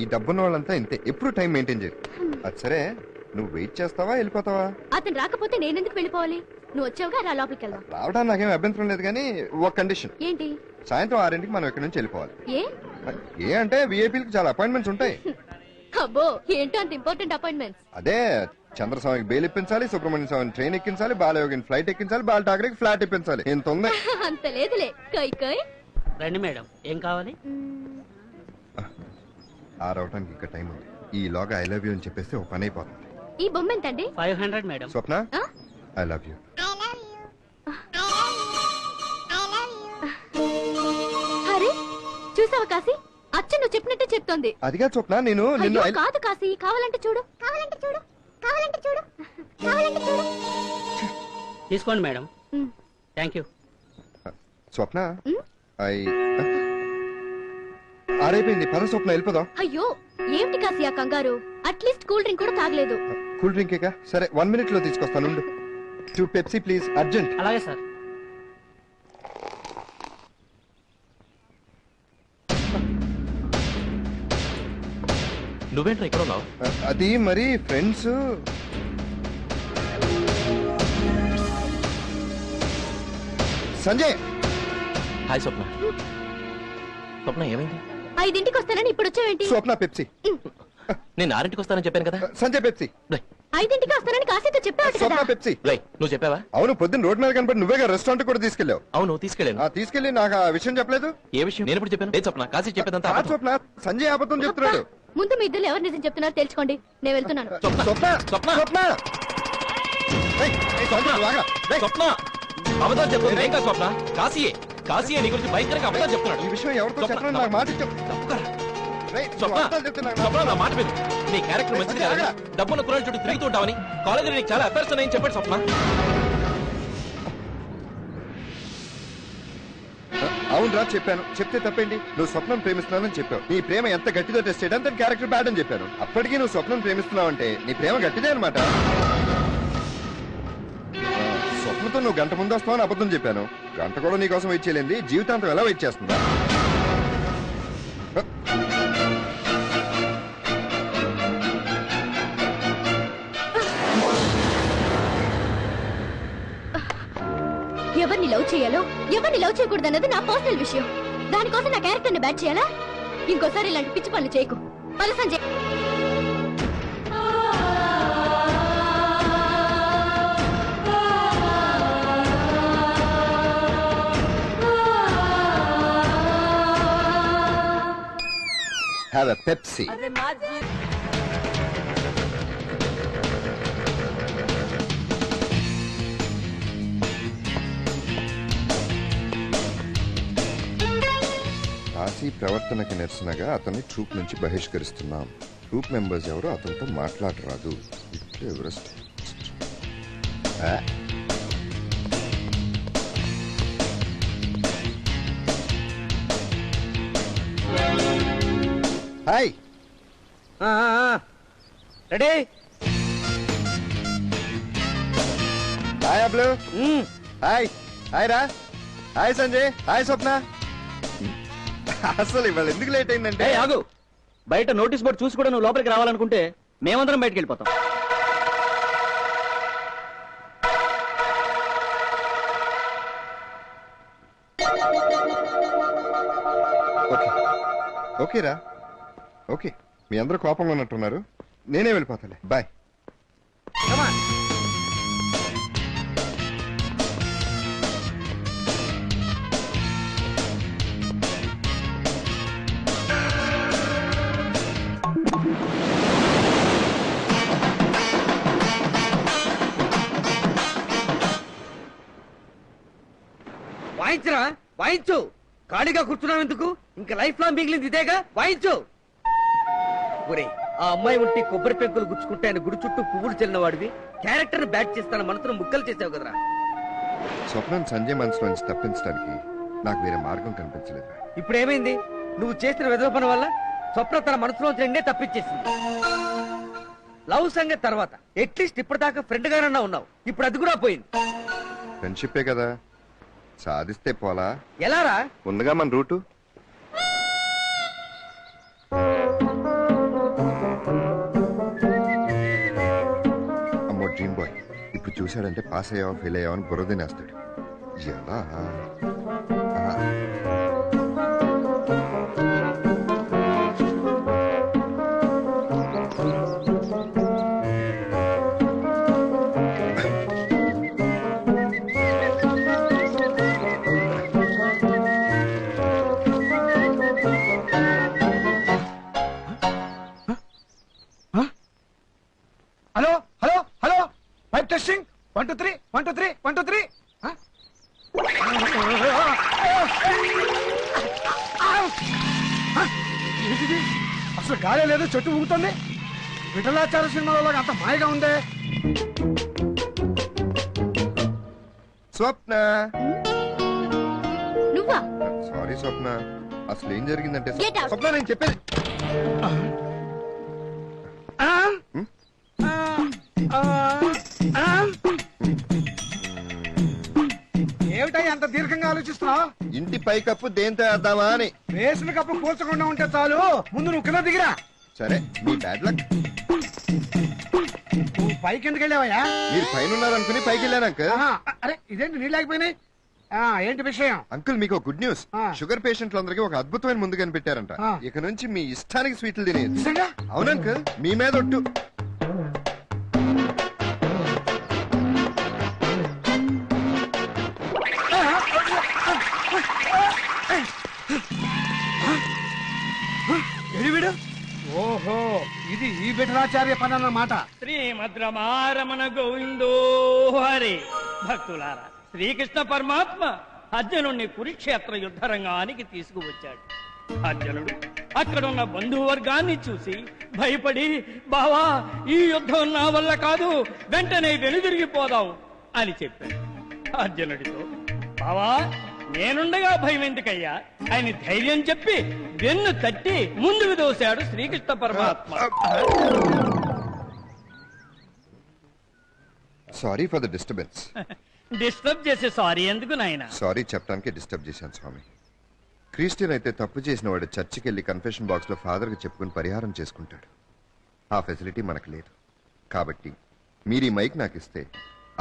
ఈ డబ్బున్న వాళ్ళంతా ఇంతే, ఎప్పుడు టైం మెయింటైన్ చేయరు. అది సరే, నువ్వు వెయిట్ చేస్తావా వెళ్ళిపోతావా? అతను రాకపోతే నేనెందుకు వెళ్ళిపోవాలి? నువ్వు వచ్చావుగా, రా లోపలికి వెళ్దాం. రావడానికి నాకేం అభ్యంతరం లేదు, కానీ ఒక కండిషన్. ఏంటి? సాయంత్రం 6ంటికి మనం ఇక్కడ నుంచి వెళ్ళిపోవాలి. ఏ? ఏ అంటే విఐపీలకు చాలా అపాయింట్మెంట్స్ ఉంటాయి. అబ్బో, ఏంటో అంత ఇంపార్టెంట్ అపాయింట్మెంట్స్? అదే, చంద్రస్వామికి బెయిల్ ఇప్పించాలి, సుబ్రహ్మణ్య స్వామిని ట్రైన్ ఎక్కించాలి, బాలయోగిని ఫ్లైట్ ఎక్కించాలి, బాల ఠాకరేకి ఫ్లాట్ ఇప్పించాలి. ఎంత ఉంది? అంత లేదులే. కై కై. రండి మేడం, ఏం కావాలి? ఆరవటానికి ఇంకా టైం ఉంది. ఈలోగా ఐ లవ్ యూ అని చెప్పేస్తే ఒక పని అయిపోతుంది. ఈ బొమ్మ ఎంతండి? 500 madam. Swapna, I love you. అరే, చూసావా కాశీ, అచ్చ నువ్వు చెప్పినట్టే చెప్తోంది. అదిగా స్వప్న, నేను నిన్ను అయ్యో, కాదు కాశీ, కావాలంటే చూడు, కావాలంటే చూడు, కావాలంటే చూడు, కావాలంటే చూడు. తీసుకోండి మేడం. Thank you. స్వప్న, ఐ ఆరైపోయింది, పద స్వప్న వెళ్ళిపోదాం. అయ్యో, ఏమిటి కాశీ ఆ కంగారు? అట్లీస్ట్ కూల్ డ్రింక్ కూడా తాగలేదు. కూల్ డ్రింకేగా, సరే 1 minute లో తీసుకొస్తాను. 2 పెప్సీ ప్లీజ్, అర్జెంట్. అలాగే సార్. నువ్వేంట్రా ఇక్కడ ఉన్నావు? అది మరి ఫ్రెండ్స్. సంజయ్. హాయ్ స్వప్న. స్వప్న ఏమైంది? 5ంటికి వస్తానని ఇప్పుడు వచ్చావేంటి? స్వప్న పెప్సీ. నేను 6ంటికి వస్తానని చెప్పాను కదా. సంజయ్ పెప్సీ. 5ంటికి వస్తానని కాశీతో చెప్పావు స్వప్న కదా. పెప్సీ. నువ్వు చెప్పావా? అవును, పొద్దున్న రోడ్ మీద కనపడి నువ్వేగా రెస్టారెంట్ కూడా తీసుకెళ్ళావు. అవును, తీసుకెళ్ళాను. తీసుకెళ్ళి నాకు ఆ విషయం చెప్పలేదు. ఏ విషయం? నేను ఎప్పుడు చెప్పాను? లేదు స్వప్న, కాశీ చెప్పేదంతా కాదు స్వప్న, సంజయ్ అబద్ధం చెప్తున్నాడు. ముందు మీ ఇద్దరు ఎవరు నిజం చెప్తున్నారో తెలుసుకోండి, నేను వెళ్తున్నాను. స్వప్న స్వప్న స్వప్న ఏయ్, ఏయ్, సంజయ్, నువ్వు ఆగరా. ఏయ్, స్వప్న అబద్ధాలు చెప్తుంది ఏం కాదు స్వప్న. కాశీయే నీ గురించి భయంకరంగా అబద్ధాలు చెప్తున్నాడు. ఈ విషయం ఎవరితో చెప్పినా నాకు మాట ఇచ్చావు. రేయ్, నువ్వు స్వప్న, అబద్ధాలు చెప్తున్నావు. స్వప్న నా మాట విను. నీ క్యారెక్టర్ మంచిది కాదు, డబ్బున్న కురాలు చుట్టూ తిరుగుతూ ఉంటావని కాలేజీలో నీకు చాలా అఫైర్స్ ఉన్నాయని చెప్పాడు స్వప్న. అవునరా, చెప్పాను. చెప్తే తప్పేంటి? నువ్వు స్వప్నం ప్రేమిస్తున్నావని చెప్పావు. నీ ప్రేమ ఎంత గట్టిదో టెస్ట్ చేయడం దాని క్యారెక్టర్ బ్యాడ్ అని చెప్పాను. అప్పటికీ నువ్వు స్వప్నం ప్రేమిస్తున్నావు అంటే నీ ప్రేమ గట్టిదే అనమాట. స్వప్నతో నువ్వు గంట ముందు వస్తావని అబద్ధం చెప్పాను. గంట కూడా నీ కోసం వెయిట్ చేయలేంది, జీవితాంతం ఎలా వెయిట్ చేస్తుందా? ఎవరిని లవ్ చేయాలో ఎవరిని లవ్ చేయకూడదు అన్నది నా పర్సనల్ విషయం. దానికోసం నా క్యారెక్టర్ ని బ్యాట్ చేయాలా? ఇంకోసారి ఇలాంటి పిచ్చి పనులు చేయకు. పద సంజయ్. Have a Pepsi. రాశి ప్రవర్తనకి నిరసనగా అతన్ని ట్రూప్ నుంచి బహిష్కరిస్తున్నాం. ట్రూప్ మెంబర్స్ ఎవరు అతనితో మాట్లాడరాదు. ఇట్లా ఎవరెస్ట్. Hi ready. హాయ్ అబ్లు. హాయ్. హాయ్ రా. హాయ్ సంజయ్. హాయ్ స్వప్న. అసలు ఇవాళ ఎందుకు లేట్ అయిందంటే ఆగు, బయట నోటీస్ బోర్డు చూసి కూడా నువ్వు లోపలికి రావాలనుకుంటే మేమందరం బయటకు వెళ్ళిపోతాం. ఓకేరా. ఓకే, మీ అందరూ కోపంగా ఉన్నట్టున్నారు. నేనే వెళ్ళిపోతాలే. బాయ్. వాయించరా, వాయించు. ఖాళీగా కూర్చున్నావు ఎందుకు? ఇంకా లైఫ్ లాంగ్ మిగిలింది ఇదేగా, వాయించు. ఒరే, ఆ అమ్మాయి ఉంటే కొబ్బరి పెంకులు గుచ్చుకుంటే ఆయన గుడి చుట్టూ పువ్వులు చెల్లిన వాడివి క్యారెక్టర్ బ్యాట్ చేస్తాను మనసును ముక్కలు చేసావు కదరా. స్వప్నం సంజయ్ మనసులో నుంచి తప్పించడానికి నాకు వేరే మార్గం కనిపించలేదు. ఇప్పుడు ఏమైంది? నువ్వు చేసిన వెధవ పని వల్ల స్వప్న తన మనసులో రెండే తప్పించేసింది. లవ్ సంగతి తర్వాత అట్లీస్ట్ ఇప్పటిదాకా ఫ్రెండ్ గానన్నా ఉన్నావు, ఇప్పుడు అది కూడా పోయింది. ఫ్రెండ్షిప్పే కదా, సాధిస్తే పోలా. ఎలారా? ముందుగా మన రూటు. అమ్మో డ్రీమ్ బాయ్ ఇప్పుడు చూశాడంటే పాస్ అయ్యావా ఫెయిల్ అయ్యావా అని బుర్రదినేస్తాడు. ఎలా? Hello hello hello, pipe testing. 1 2 3 1 2 3 1 2 3. అసలు గాలి లేదు, చెట్టు ఊగుతుంది. విఠలాచార్య సినిమాలో అంత మాయగా ఉందే. స్వప్న. నువ్వా? సారీ స్వప్న, అసలు ఏం జరిగిందంటే Get out. స్వప్న నేను చెప్పేది. ఏమిటై అంత దీర్ఘంగా ఆలోచిస్తున్నావు? ఇంటి పైకప్పు దేంతో వేద్దామా అని. వేసిన కప్పు కూర్చకుండా ఉంటే చాలు, ముందు నువ్వు కింద దిగిరా. సరే, మీ బ్యాడ్ లక్. నువ్వు పైకి ఎందుకు వెళ్ళావయ్యా? మీరు పైన ఉన్నారనుకుని పైకి వెళ్ళాను అంకుల్. అరే ఇదేంటి నీళ్ళు ఆగిపోయినాయి? ఏంటి విషయం? అంకుల్ మీకు గుడ్ న్యూస్. షుగర్ పేషెంట్లందరికీ ఒక అద్భుతమైన ముందు కనిపెట్టారంట. ఇక నుంచి మీ ఇష్టానికి స్వీట్లు తినేది. అవును అంకుల్, మీ మీద ఒట్టు. ఓహో, ఇది ఈ విఠలాచార్య పని అన్నమాట. శ్రీమద్రమారమణ గోవిందో హరి. భక్తులారా, శ్రీకృష్ణ పరమాత్మ అర్జునుడిని కురుక్షేత్ర యుద్ధ రంగానికి తీసుకువచ్చాడు. అర్జునుడు అక్కడున్న బంధువర్గాన్ని చూసి భయపడి, బావా ఈ యుద్ధం నా వల్ల కాదు, వెంటనే వెనుదిరిగిపోదాం అని చెప్పాడు. అర్జునుడితో, బావా నేనుండగా భయం ఎందుకయ్యా అని ధైర్యం చెప్పి వెన్ను తట్టి ముందుకు దోశాడు శ్రీకృష్ణ పరమాత్మ. Sorry for the disturbance. Disturb చేసే సారీ ఎందుకు నాయన? సారీ చెప్పడానికి డిస్టర్బ్ చేశాను స్వామి. క్రిస్టియన్ అయితే తప్పు చేసిన వాడు చర్చికి వెళ్ళి కన్ఫెషన్ బాక్స్ లో ఫాదర్ కి చెప్పుకుని పరిహారం చేసుకుంటాడు. ఆ ఫెసిలిటీ మనకు లేదు. కాబట్టి మీరు ఈ మైక్ నాకు ఇస్తే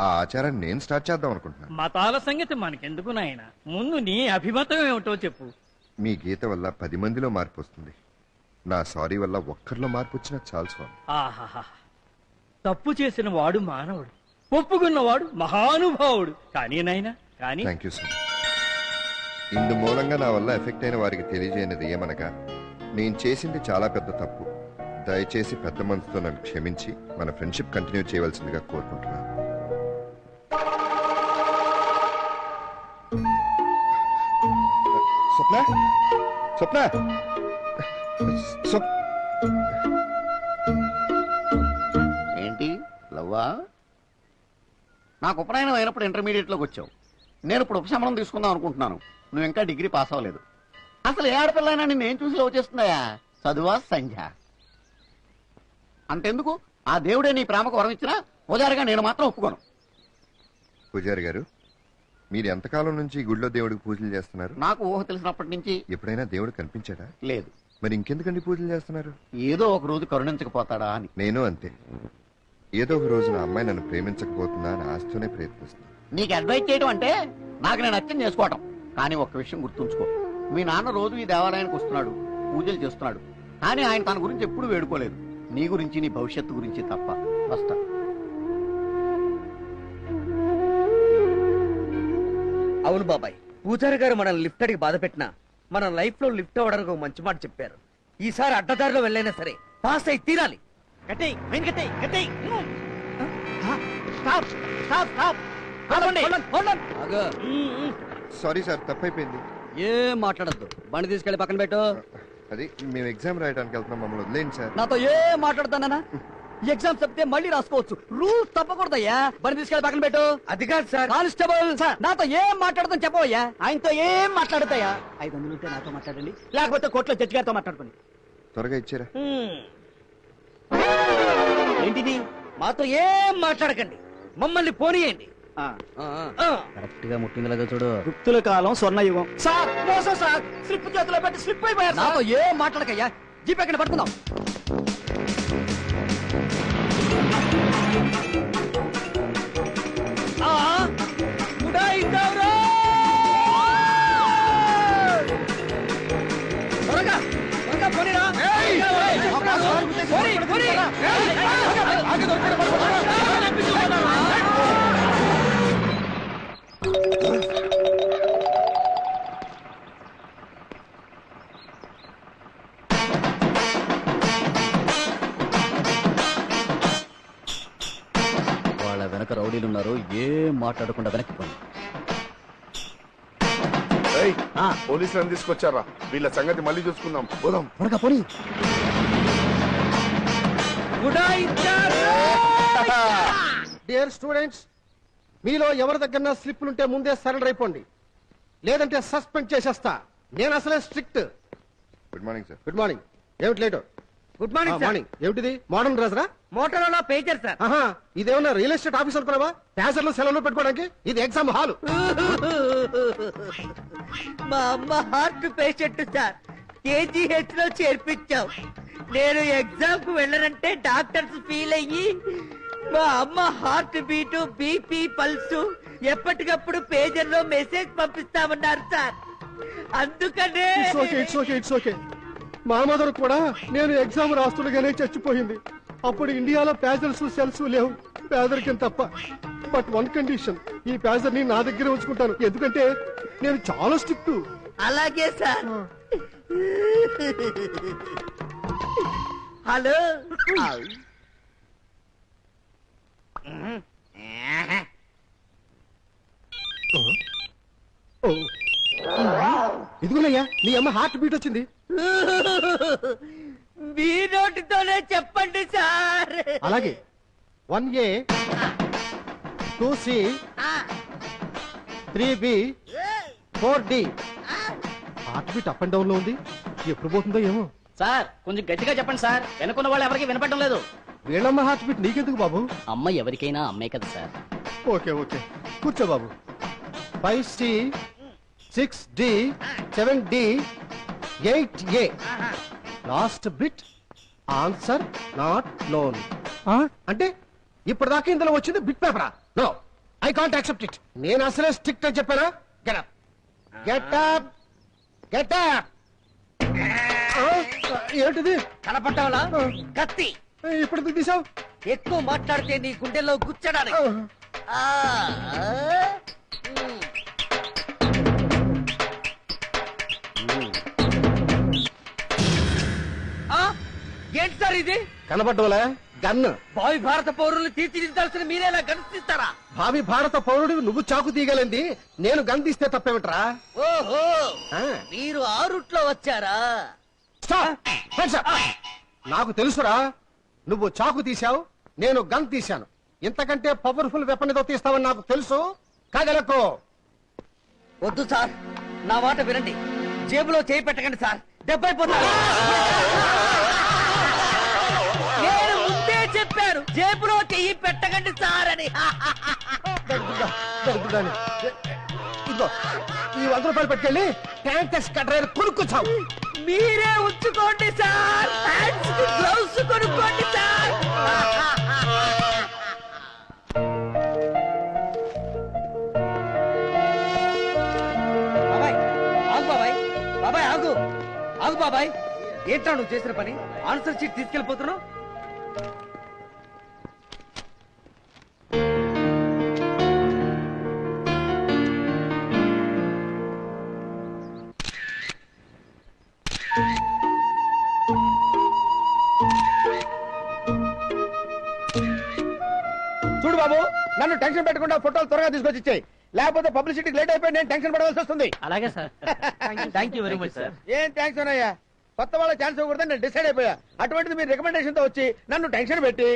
ఆ ఆచారాన్ని నేను స్టార్ట్ చేద్దాం అనుకుంటున్నాను. మతాల సంగతి మనకెందుకు నాయన, ముందు నీ అభిమతం ఏమిటో చెప్పు. మీ గీత వల్ల 10 మందిలో మార్పు వస్తుంది. నా సారీ వల్ల ఒక్కరిలో మార్పు వచ్చినా చాలు స్వామి. ఆహాహా, తప్పు చేసిన వాడు మానవుడు, ఒప్పుకున్నవాడు మహానుభావుడు. కానీ నాయన కానీ. థ్యాంక్ యూ స్వామి. ఇందు మూలంగా నా వల్ల ఎఫెక్ట్ అయిన వారికి తెలియజేయనిది ఏమనగా, నేను చేసింది చాలా పెద్ద తప్పు. దయచేసి పెద్ద మనసుతో నన్ను క్షమించి మన ఫ్రెండ్షిప్ కంటిన్యూ చేయవలసిందిగా కోరుకుంటున్నాను. స్వప్న స్వప్న స్వప్ ఏంటి లవ్వా? నాకు ఉపనయనం అయినప్పుడు ఇంటర్మీడియట్ లోకి వచ్చావు. నేను ఇప్పుడు ఉపశమనం తీసుకుందాం అనుకుంటున్నాను. నువ్వు ఇంకా డిగ్రీ పాస్ అవ్వలేదు. అసలు ఏ ఆడపిల్లైనా నిన్ను ఏం చూసి లవ్ చేస్తుందయా? చదువా సంధ్య? అంతెందుకు, ఆ దేవుడే నీ ప్రేమకు వరం ఇచ్చినా పూజారిగా నేను మాత్రం ఒప్పుకోను. పూజారి గారు, మీరు ఎంతకాలం నుంచి ఈ గుడిలో దేవుడికి పూజలు చేస్తున్నారు? నాకు ఊహ తెలిసినప్పటి నుంచి. ఎప్పుడైనా దేవుడు కనిపించాడా? లేదు. మరి ఇంకెందుకండి పూజలు చేస్తున్నారు? ఏదో ఒక రోజు కరుణించకపోతాడా అని. నేను అంతే. ఏదో ఒక రోజు నా అమ్మాయి నన్ను ప్రేమించకపోతుందా అని ఆస్తూనే ప్రయత్నిస్తాను. నీకు అడ్వైజ్ చేయడం అంటే నాకు నేను అర్థం చేసుకోవటం. కానీ ఒక్క విషయం గుర్తుంచుకో, మీ నాన్న రోజు ఈ దేవాలయానికి వస్తున్నాడు, పూజలు చేస్తున్నాడు. కానీ ఆయన తన గురించి ఎప్పుడు వేడుకోలేదు. నీ గురించి, నీ భవిష్యత్తు గురించి తప్ప. వస్తా. అవును బాబాయ్, పూజారి గారు మనల్ని లిఫ్ట్ అడిగి బాధ పెట్టినా మన లైఫ్ లో లిఫ్ట్ అవ్వడానికి ఒక మంచి మాట చెప్పారు. ఈసారి అడ్డదారిలో వెళ్ళైనా సరే పాస్ అయి తీరాలి. కట్టేయ్, మెయిన్ కట్టేయ్, కట్టేయ్. Stop, stop, stop. ఆగండి, hold on. సారీ సార్, తప్పైపోయింది. ఏం మాట్లాడద్దు, బండి తీసుకెళ్లి పక్కన పెట్టు. అది మేము ఎగ్జామ్ రాయడానికి వెళ్తున్నాం, మమ్మల్ని వదిలేండి సార్. నాతో ఏం మాట్లాడతానా? ఎగ్జామ్ చెప్తే మళ్ళీ రాసుకోవచ్చు, రూల్స్ తప్పకూడదయ్యా. బండి తీసుకెళ్లి పక్కన పెట్టు. అది కాదు సార్. కానిస్టేబుల్, నాతో ఏం మాట్లాడతాం చెప్పవయ్యా. ఆయనతో ఏం మాట్లాడతాయా? 500 ఉంటే నాతో మాట్లాడండి, లేకపోతే కోర్టులో జడ్జి గారితో మాట్లాడుకోండి. త్వరగా ఇచ్చారా? ఏంటిది? మాతో ఏం మాట్లాడకండి, మమ్మల్ని పోనీయండి. కరెక్ట్ గా ముట్టిందిలాగా చూడు. గుప్తుల కాలం స్వర్ణయుగం. సార్ మోసం సార్, స్లిప్ చేతిలో పెట్టి స్లిప్ అయిపోయారు. నాతో ఏం మాట్లాడకయ్యా, జీప్ ఎక్కడ పడుకుందాం. త్వరగా త్వరగా పోనీరా. పోనీ, పోనీ. వాళ్ళ వెనక రౌడీలు ఉన్నారు, ఏం మాట్లాడకుండా వెనక్కి పోయి. పోలీసులను తీసుకొచ్చారా? వీళ్ళ సంగతి మళ్ళీ చూసుకుందాం. పోదాం. త్వరగా పోనీ. డియర్ స్టూడెంట్స్, మీలో ఎవరి దగ్గర స్లిప్లుంటే ముందే సరెండర్ అయిపోండి, లేదంటే సస్పెండ్ చేసేస్తా. నేను అసలే strict. Good morning sir. Good morning. ఏమిటి late? Good morning sir. Morning. ఏమిటిది? మోడర్న్ డ్రెస్ రా? Motorola pager sir. ఆహా, ఇదేమన్నా రియల్ ఎస్టేట్ ఆఫీస్ అనుకున్నావా? ప్యాసర్లు సెలవులు పెట్టుకోవడానికి? ఇది ఎగ్జామ్ హాల్. మా అమ్మ హార్ట్ పేషెంట్ సార్, కేజీహెచ్ లో చేర్పించాం. నేను ఎగ్జామ్ కు వెళ్ళనంటే డాక్టర్స్ ఫీల్ అయ్యి మా అమ్మ హార్ట్ బీటు, బీపీ, పల్సు ఎప్పటికప్పుడు పేజర్ లో మెసేజ్ పంపిస్తామన్నారు సార్. అందుకనే ఇట్స్ ఓకే. మా మదర్ కూడా నేను ఎగ్జామ్ రాస్తుండగానే చచ్చిపోయింది. అప్పుడు ఇండియాలో ప్యాజర్స్ సెల్స్ లేవు, పేదరికం తప్ప. బట్ వన్ కండిషన్, ఈ ప్యాజర్ ని నా దగ్గర ఉంచుకుంటాను, ఎందుకంటే నేను చాలా స్ట్రిక్ట్. అలాగే సార్. హలో, ఇదిగోనయ్యా, నీ అమ్మ హార్ట్ బీట్ వచ్చింది. మీ నోటితోనే చెప్పండి సార్. అలాగే 1A 2C 3B 4D. Heart beat up and down లో ఉంది, ఎప్పుడు పోతుందో ఏమో. సార్ కొంచెం గట్టిగా చెప్పండి సార్, వెనుకున్న వాళ్ళు ఎవరికి వినపడడం లేదు. వీళ్ళమ్మ హార్ట్ బీట్ నీకెందుకు బాబు? అమ్మ ఎవరికైనా అమ్మే కదా సార్. ఓకే కూర్చో బాబు. 5C 6D 7D 8A. Last bit answer not known. అంటే ఇప్పటిదాకా ఇందులో వచ్చింది బిట్ పేపరా? No, I can't accept it. నేను అసలే స్ట్రిక్ట్ అని చెప్పానా? Get up. ఏంటిది? కనపడ్డావలా? కత్తి. ఇప్పుడు తీసావు. ఎక్కువ మాట్లాడితే నీ గుండెల్లో గుచ్చడానికి. ఏంటి సార్ ఇది? కనబడ్డోలే గన్ను. భావి భారత పౌరులు తీర్చిదిద్దాల్సిన మీరేలా గణిస్తారా? భావి భారత పౌరుడు నువ్వు చాకు తీయగలింది, నేను గన్ తీస్తే తప్పేమిట్రా? ఓహో, మీరు ఆ రూట్ లో వచ్చారా? నాకు తెలుసురా, నువ్వు చాకు తీశావు, నేను గన్ తీశాను. ఇంతకంటే పవర్ఫుల్ వెపన్ ఏదో తీస్తావని నాకు తెలుసు. కాగలకు వద్దు సార్, నా మాట వినండి. జేబులో చేయి పెట్టకండి సార్, దెబ్బైపోతారు. నేను ముందే చెప్పాను, జేబులో చెయ్యి పెట్టకండి సార్ అని. ఇదిగో ఈ 100 రూపాయలు పెట్టుకెళ్ళి ట్యాంకర్స్ కట్రైన కొనుక్కొచ్చావు. మీరే ఉంచుకోండి సార్, గ్లౌస్ కొనుక్కోండి సార్. బాబాయ్ ఆగు, బాబాయ్ బాబాయ్ ఆగు ఆగు బాబాయ్. ఏంటా నువ్వు చేసిన పని? ఆన్సర్ షీట్ తీసుకెళ్ళిపోతున్నావు. చూడు బాబు, నన్ను టెన్షన్ పెట్టకుండా ఫోటోలు త్వరగా తీసుకొచ్చి ఇచ్చేయి, లేకపోతే పబ్లిసిటీకి లేట్ అయిపోయి నేను టెన్షన్ పడవలసి వస్తుంది. అలాగే sir. Thank you very much sir. ఏం థ్యాంక్స్ అన్నయ్యా, కొత్త వాళ్ళ ఛాన్స్ ఇవ్వకూడదని నేను డిసైడ్ అయిపోయా. అటువంటిది మీరు రికమెండేషన్ తో వచ్చి నన్ను టెన్షన్ పెట్టి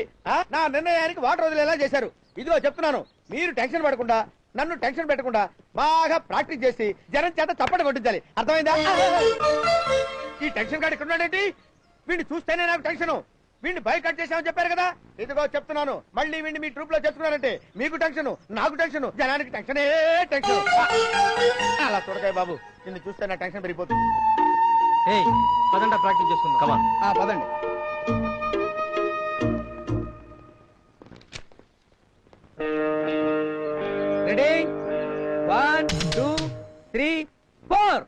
నా నిర్ణయానికి వాటర్ వదిలేలా చేశారు. ఇదిగో చెప్తున్నాను, మీరు టెన్షన్ పడకుండా, నన్ను టెన్షన్ పెట్టకుండా బాగా ప్రాక్టీస్ చేసి జనం చేత చప్పట కొట్టించాలి. అర్థమైందా? ఈ టెన్షన్ కాడు ఇక్కడ ఉన్నాడేంటి? వీడిని చూస్తేనే నాకు టెన్షన్. వీడిని బైకట్ చేశామని చెప్పారు కదా. ఇదిగో చెప్తున్నాను, మళ్ళీ వీడిని మీ ట్రూప్ లో చేస్తున్నారంటే మీకు టెన్షన్, నాకు టెన్షన్, జనానికి టెన్షనే టెన్షన్. అలా చూడకాయ బాబు, నిన్ను చూస్తే నా టెన్షన్ పెరిగిపోతుంది. పదండి ప్రాక్టీస్ చేసుకుందాం. పదండి. రెడీ, 1 2 3 4.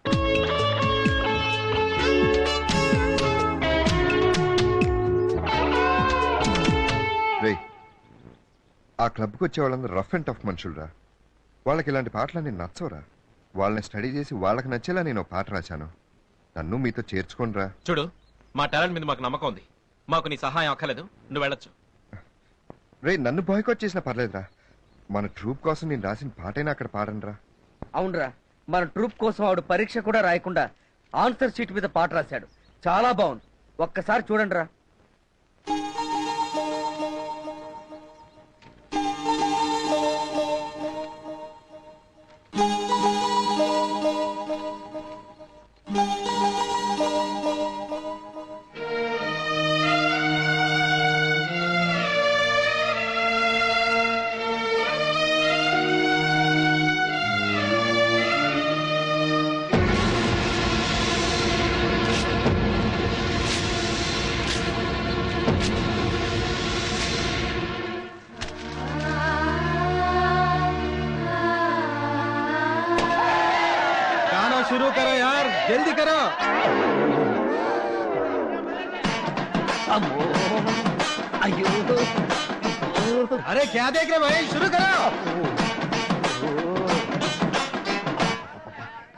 రేయ్, ఆ క్లబ్కి వచ్చే వాళ్ళందరూ రఫ్ అండ్ టఫ్ మనుషులరా. వాళ్ళకి ఇలాంటి పాటలన్నీ నచ్చవురా. వాళ్ళని స్టడీ చేసి వాళ్ళకి నచ్చేలా నేను ఒక పాట రాశాను. నన్ను మీతో చేర్చుకోనరా. చూడు, మా టాలెంట్ మీద మాకు నమ్మకం ఉంది. మాకు నీ సహాయం అక్కర్లేదు, నువ్వు వెళ్ళొచ్చు. రే, నన్ను బాయ్కాట్ చేసినా పర్లేదురా. మన ట్రూప్ కోసం నేను రాసిన పాటైనా అక్కడ పాడనరా. అవునరా, మన ట్రూప్ కోసం ఆవిడ పరీక్ష కూడా రాయకుండా ఆన్సర్ షీట్ మీద పాట రాశాడు. చాలా బాగుంది, ఒక్కసారి చూడండి రా. शुरू करो यार, जल्दी करो. అయ్యో, अरे क्या देख रहे भाई, शुरू करो.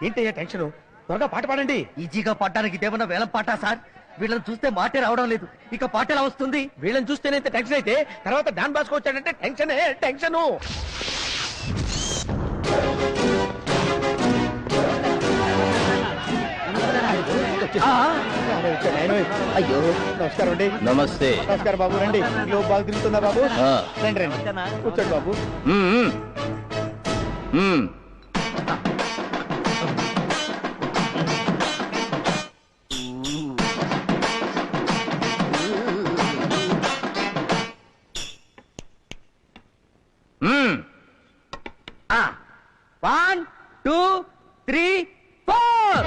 ఏంటయ్యా టెన్షన్? త్వరగా పాట పాడండి. ఈజీగా పాడడానికి ఇదేమన్నా వేలం పాట సార్? వీళ్ళని చూస్తే మాటే రావడం లేదు, ఇక పాట ఎలా వస్తుంది? వీళ్ళని చూస్తేనే టెన్షన్ అయితే తర్వాత డాన్ బాస్కో వచ్చాడంటే టెన్షనే టెన్షను. అయ్యో, నమస్కారం అండి. నమస్తే. నమస్కారం బాబు, రండి. గ్లోబ్ బాగా తిరుగుతుందా బాబు? రండి రండి, కూర్చోండి బాబు. One, 2, 3, 4.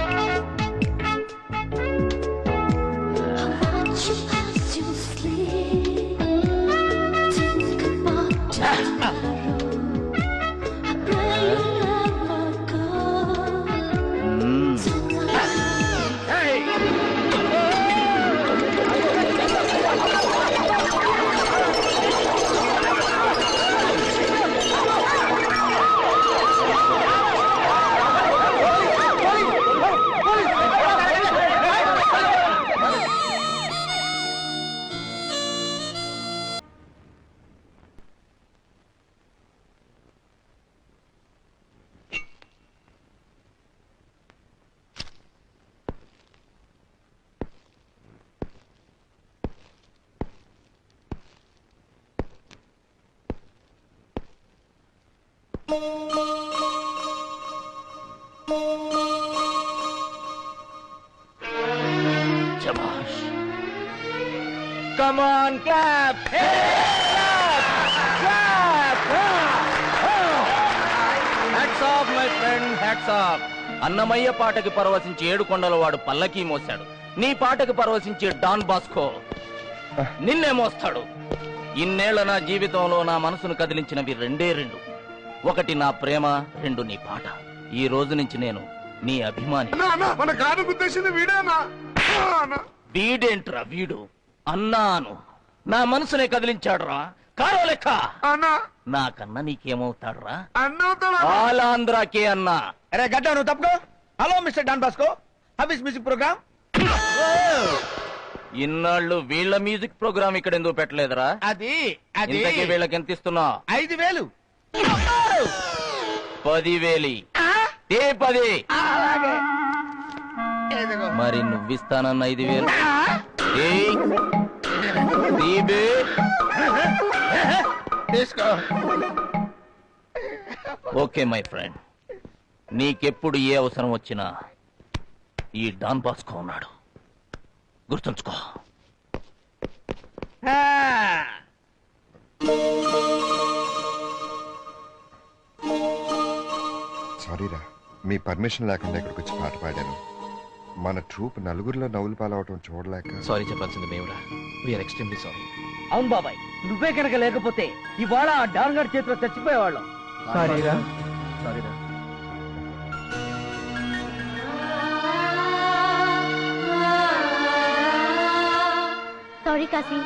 శభాష్. Come on, clap. Clap. Clap. Hats off, my friend. Hats off. Annamayya పాటకి పరవశించి ఏడుకొండల వాడు పల్లకీ మోశాడు. నీ పాటకి పరవశించి డాన్ బాస్కో నిన్నే మోస్తాడు. ఇన్నేళ్ల నా జీవితంలో నా మనసును కదిలించినవి రెండే రెండు. ఒకటి నా ప్రేమ, రెండు నీ పాట. ఈ రోజు నుంచి నేను నీ అభిమాని. మన కారు గుద్దేసింది వీడేనా? వీడేంట్రా వీడు? అన్నాను, నా మనసునే కదిలించాడురా. కారో లెక్క నాకన్నా నీకేమవుతాడురా? ఆలాంధ్రాకే అన్నా. అరే గడ్డ నువ్వు తప్పుకో. Hello mister Don Bosco, how is music program? ఇన్నాళ్ళు వీళ్ళ మ్యూజిక్ ప్రోగ్రామ్ ఇక్కడ ఎందుకు పెట్టలేదురా? అది ఇంతకీ వీళ్ళకి ఎంత ఇస్తున్నా? 5,000. 10,000. 10. మరి నువ్విస్తానన్న 5,000 తీసుకో. ఓకే మై ఫ్రెండ్, నీకెప్పుడు ఏ అవసరం వచ్చినా ఈ డాన్ బాస్కో ఉన్నాడు, గుర్తుంచుకో. సారీరా, మీ పర్మిషన్ లేకుండా ఇక్కడికి వచ్చి పాట పాడాను. మన ట్రూప్ నలుగురిలో నవ్వులు పాలవటం చూడలేక. సారీ చెప్పాల్సింది మేమురా. We are extremely sorry. అవును బాబాయ్, నువ్వే కనుక లేకపోతే ఇవాళ ఆ డాన్ గారి చేతిలో చచ్చిపోయేవాళ్ళం. సారీరా. సారీరా. సారీ కాశీ,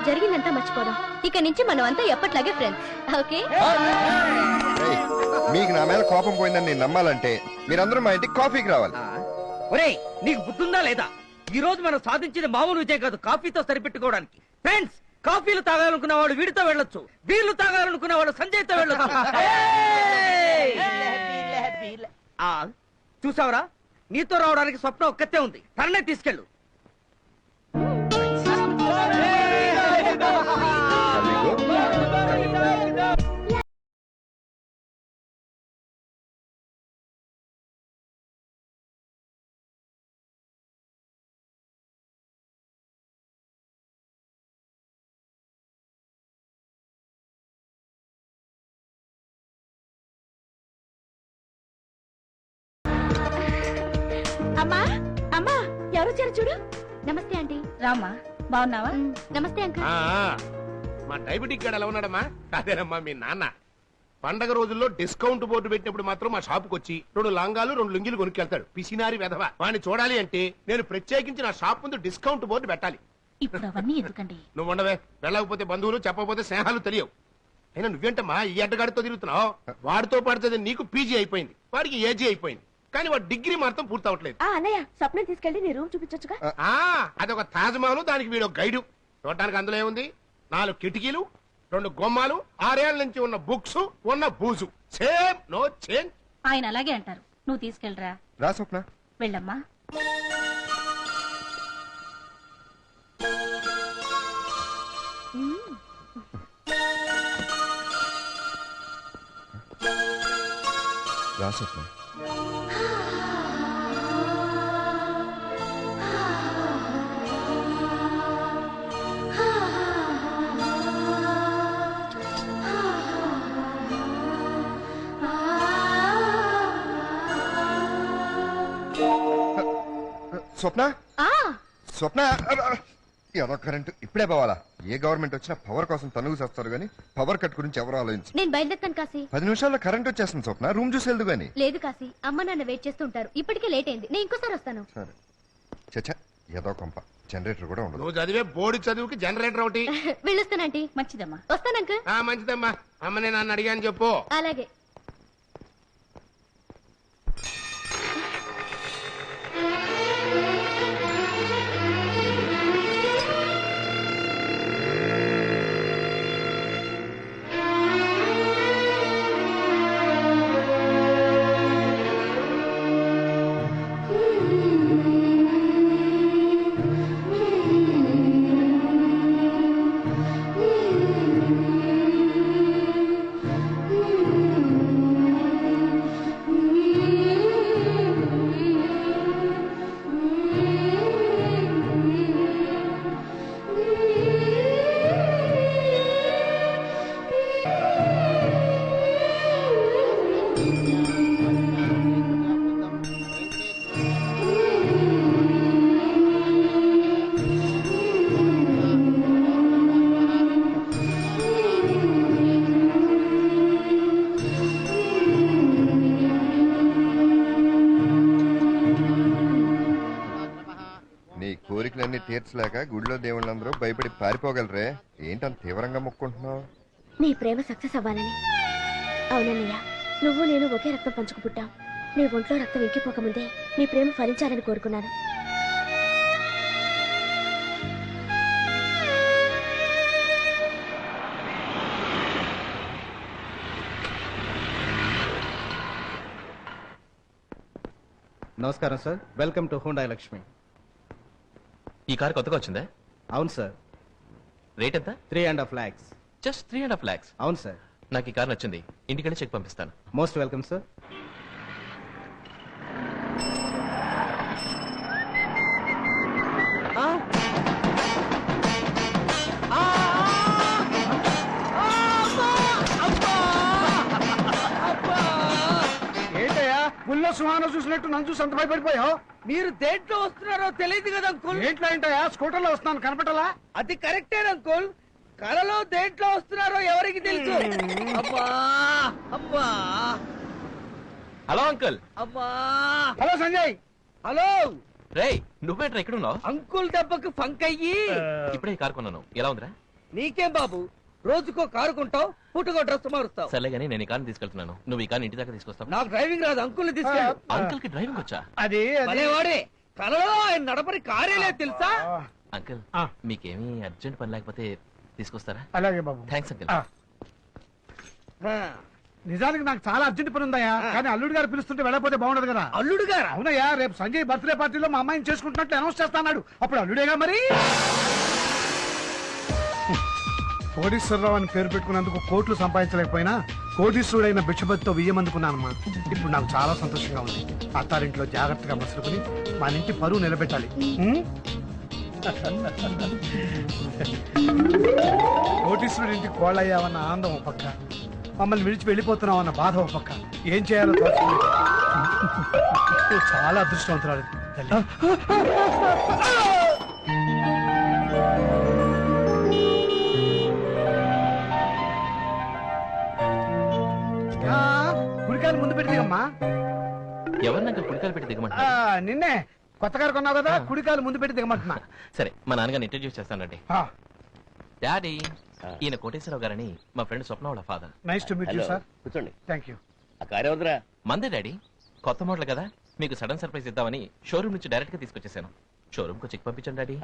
జరిగిందంతా మర్చిపోదాం. ఇక నుంచి మనం అంతా ఎప్పట్లాగే ఫ్రెండ్స్. ఓకే? ఏయ్, మీకు నా మీద కోపం పోయిందని నేను నమ్మాలంటే మీరందరూ మా ఇంటికి కాఫీకి రావాలి. ఒరేయ్, నీకు బుద్ధుందా లేదా? ఈ రోజు మనం సాధించిన మామూలు విజయం కాదు, కాఫీతో సరిపెట్టుకోవడానికి. ఫ్రెండ్స్, కాఫీలు తాగాలనుకున్న వాడు వీడితో వెళ్ళొచ్చు, బీర్లు తాగాలనుకున్న వాడు సంజయ్తో వెళ్ళొచ్చు. చూసావరా, నీతో రావడానికి స్వప్న ఒక్కతే ఉంది, తననే తీసుకెళ్ళు. అమ్మా అమ్మా, ఎవరు వచ్చారు చూడు. నమస్తే ఆంటీ. రామ్మా, బాగున్నావా? నమస్తే అంకుల్. మా డయాబెటిక్ గాడు ఎలా ఉన్నాడమ్మా? అదేనమ్మా మీ నాన్న. పండగ రోజుల్లో డిస్కౌంట్ బోర్డు పెట్టినప్పుడు మాత్రం మా షాపుకి వచ్చి 2 లాంగాలు 2 లుంగీలు కొనుక్కెళ్తాడు. పిసినారి వెధవ. వాడిని చూడాలి అంటే నేను ప్రత్యేకించి నా షాప్ ముందు డిస్కౌంట్ బోర్డు పెట్టాలి. ఇప్పుడు అవన్నీ ఎందుకండి? నువ్వు ఉండవే. వెళ్ళకపోతే బంధువులు, చెప్పకపోతే స్నేహాలు తెలియవు. అయినా నువ్వేంటమ్మా ఈ అడ్డగాడితో తిరుగుతున్నావు? వాడితో పాడుతుంది నీకు పీజీ అయిపోయింది, వాడికి ఏజీ అయిపోయింది, కానీ వాడు డిగ్రీ మాత్రం పూర్తవట్లేదు. అన్నయ్య, స్వప్నం తీసుకెళ్ళి నీ రూమ్ చూపించొచ్చుగా. అదొక తాజ్మహల్, దానికి వీడు గైడు. చూడటానికి అందులో ఏముంది? 4 కిటికీలు, 2 గుమ్మాలు, 6 ఏళ్ల నుంచి ఉన్న బుక్స్, ఉన్న బూజు. Same, no change. ఆయన అలాగే అంటారు. నువ్వు తీసుకెళ్ళరా. రా స్వప్న. వెళ్ళమ్మా. రా స్వప్న. స్వప్న, స్వప్న, ఏదో కరెంట్ ఇప్పుడే పోవాలా? ఏ గవర్నమెంట్ వచ్చినా పవర్ కోసం తనుగు చేస్తారు గానీ పవర్ కట్ గురించి ఎవరు ఆలోచించు. నేను బయలుదేరుతాను కాశీ. 10 నిమిషాల్లో కరెంట్ వచ్చేస్తుంది స్వప్న, రూమ్ చూసి వెళ్దు గానీ. లేదు కాశీ, అమ్మ నాన్న వెయిట్ చేస్తుంటారు. ఇప్పటికే లేట్ అయింది, నేను ఇంకోసారి వస్తాను. సరే. చచ్చా, ఏదో కొంప, జనరేటర్ కూడా ఉండదు. నువ్వు చదివే బోర్డు చదువుకి జనరేటర్ ఒకటి. వెళ్ళొస్తానంటీ. మంచిదమ్మా. వస్తాను అంకుల్. మంచిదమ్మా. అమ్మనే నన్ను అడిగాను చెప్పు. అలాగే. తీర్చలేక గుడిలో దేవుళ్ళందరూ భయపడి పారిపోగలరే ఏంటంత తీవ్రంగా మొక్కుంటున్నావు? నీ ప్రేమ సక్సెస్ అవ్వాలని. అవునన్నయ్య, నువ్వు నేను ఒకే రక్తం పంచుకు పుట్టాం. నీ ఒంట్లో రక్తం ఇంకిపోకముందే నీ ప్రేమ ఫలించాలని కోరుకున్నాను. నమస్కారం sir, welcome to Honda Lakshmi. ఈ కార్ కొత్తగా వచ్చిందా? అవును సార్. రేట్ ఎంత? 3.5 lakhs. Just 3.5 lakhs. అవును సార్. నాకు ఈ కార్ నచ్చింది, ఇంటికెళ్ళి చెక్ పంపిస్తాను. Most welcome sir. ఏంటయ్యా పుల్లో సుహాన చూసినట్టు నన్ను చూసి అంత భయపడిపోయావు? మీరు దేంట్లో వస్తున్నారో తెలియదు కదా అంకుల్. ఏంట్లో ఏంటయ్యా, స్కూటర్లో వస్తున్నాను కనపడాలా? అది కరెక్టే అంకుల్. కలలో దేంట్లో వస్తున్నారో ఎవరికి తెలుసు? అమ్మా అమ్మా హలో అంకుల్. అమ్మా. హలో సంజయ్. హలో రేయ్, నువ్వేంట్రా ఇక్కడ ఉన్నావు? అంకుల్ దెబ్బకు ఫంక్ అయ్యి ఇప్పుడే ఈ కార్ కొన్నాను. ఎలా ఉందిరా? నీకేం బాబు, రోజుకో కారు కొంటావు, పుట్టుకో డ్రెస్ మారుస్తావు. సర్లే కానీ నేను ఈ కార్ని తీసుకెళ్తున్నాను. నువ్వు ఈ కార్ని ఇంటి దాకా తీసుకొస్తావు. నాకు డ్రైవింగ్ రాదు, అంకుల్ తీసుకెళ్ళు. అంకుల్ కి డ్రైవింగ్ వచ్చా? అది వాడే కలలో ఆయన నడపని కారే లేదు తెలుసా? అంకుల్ మీకేమీ అర్జెంట్ పని లేకపోతే తీసుకొస్తారా? అలాగే బాబు. Thanks uncle. నిజానికి నాకు చాలా అర్జెంట్ పని ఉందయ్యా, కానీ అల్లుడు గారు పిలుస్తుంటే వెళ్ళకపోతే బాగుండదు కదా. అల్లుడు గారు? అవునయ్యా, రేపు సంజయ్ బర్త్డే పార్టీలో మా అమ్మాయిని చేసుకుంటున్నట్టు అనౌన్స్ చేస్తాడు. అప్పుడు అల్లుడేగా మరి. కోటీశ్వరరావు అని పేరు పెట్టుకున్నందుకు కోట్లు సంపాదించలేకపోయినా కోటీశ్వరుడైన భిక్షపతితో వియ్యమందుకున్నానమ్మా. ఇప్పుడు నాకు చాలా సంతోషంగా ఉంది. అత్తారింట్లో జాగ్రత్తగా మసులుకుని మన ఇంటి పరువు నిలబెట్టాలి. కోటీశ్వరుడి ఇంటికి కోళ్ళయ్యావన్న ఆనందం ఒక పక్క, మమ్మల్ని విడిచి వెళ్ళిపోతున్నామన్న బాధ ఒక పక్క. ఏం చేయాలో తోచలేదు. చాలా అదృష్టవంతురాలు తల్లి. కుడికాయలు ముందు పెట్టి దిగమ్మా. ఎవరిని అంకుల్ కుడికాయలు పెట్టి దిగమంటా? నిన్నే కొత్త కారు కొన్నావు కదా, కుడికాయలు ముందు పెట్టి దిగమంటున్నా. సరే, మా నాన్నగారిని ఇంట్రడ్యూస్ చేస్తానండి. డాడీ, ఈయన కోటేశ్వరరావు గారని మా ఫ్రెండ్ స్వప్న వాళ్ళ father. Nice to meet you sir. కూర్చోండి. Thank you. ఆ కారు ఎవరిదిరా? మందే డాడీ, కొత్త మోడల్ కదా, మీకు సడన్ సర్ప్రైజ్ ఇద్దామని షోరూమ్ నుంచి డైరెక్ట్ గా తీసుకొచ్చేసాను. షోరూమ్ కు చెక్ పంపించండి డాడీ.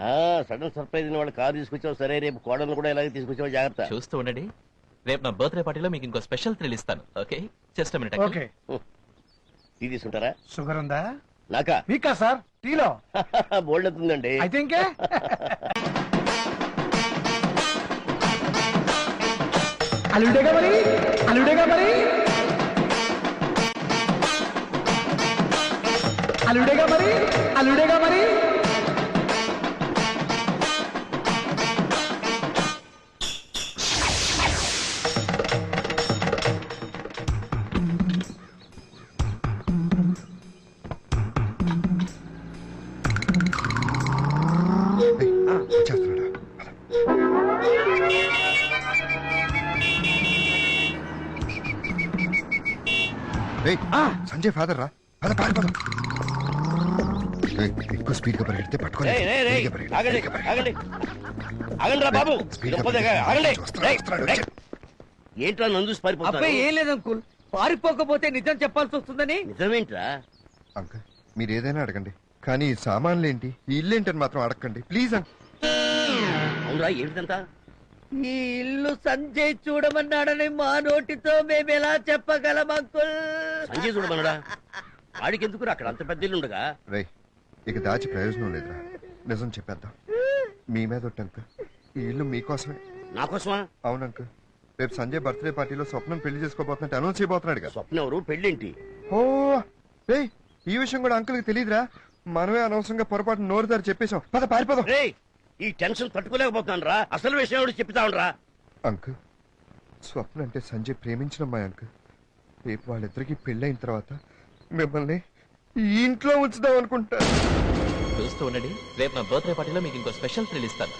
సడన్ సర్ప్రైజ్ వాళ్ళు కారు తీసుకొచ్చావు సరే, రేపు కోడలు కూడా ఇలాగే తీసుకొచ్చావు, జాగ్రత్త. చూస్తూ ఉండండి, రేపు నా బర్త్డే పార్టీలో మీకు ఇంకో స్పెషల్ థ్రిల్ ఇస్తాను. Okay, just minute. Okay. Tea తీసుకుంటారా? షుగర్ ఉందా? నాకా? మీకా సార్? టీలో బోల్డ్ అవుతుందండి. అయితే ఇంకే అల్లుడేగా మరి, అల్లుడేగా మరి, అల్లుడేగా మరి, అల్లుడేగా మరి. సంజయ్ ఫాదర్ రా, పద పారిపోదాం. ఎక్కువ స్పీడ్ గా పరిగెడితే పట్టుకోండి. బాబు ఏంట్రా నందు చూసి పారిపోతున్నారు? అబ్బాయి ఏం లేదు అంకుల్, పారిపోకపోతే నిజం చెప్పాల్సి వస్తుందని. నిజమేంట్రా? అంకుల్ మీరు ఏదైనా అడగండి, కానీ ఈ సామాన్లు ఏంటి, ఈ ఇల్లు ఏంటని మాత్రం అడగండి ప్లీజ్. అవునరా, ఏంటిదంతా? ఈ ఇల్లు సంజయ్ చూడమన్నాడని మా నోటితో మేము ఎలా చెప్పగలం అంకుల్? సంజయ్ చూడమన్నాడా? వాడికి ఎందుకు అక్కడ అంత పెద్ద ఇల్లు ఉండగా? రై, ఇక దాచి ప్రయోజనం లేదురా, నిజం చెప్పేద్దాం. మీ మీద ఒట్టు అంకుల్, ఈ ఇల్లు మీకోసమే. నాకోసమా? అవును అంకుల్, రేపు సంజయ్ బర్త్డే పార్టీలో స్వప్నం పెళ్లి చేసుకోబోతున్నట్టు అనౌన్స్ చేయబోతున్నాడు. స్వప్న ఎవరు? పెళ్ళేంటి? ఓ రే, ఈ విషయం కూడా అంకుల్ కి తెలియదురా, మనమే అనవసరంగా పొరపాటు నోరుదారు చెప్పేశాం. పద పారిపోదాం. రే, ఈ టెన్షన్ తట్టుకోలేకపోతాను రా, అసలు విషయం ఎవరు చెప్తా ఉండరా? అంకుల్, స్వప్న అంటే సంజయ్ ప్రేమించిన అమ్మాయి అంకుల్. రేపు వాళ్ళిద్దరికి పెళ్ళైన తర్వాత మిమ్మల్ని ఈ ఇంట్లో ఉంచుదాం అనుకుంటా. చూస్తూ ఉండండి, రేపు నా బర్త్డే పార్టీలో మీకు ఇంకో స్పెషల్ థ్రిల్ ఇస్తాను.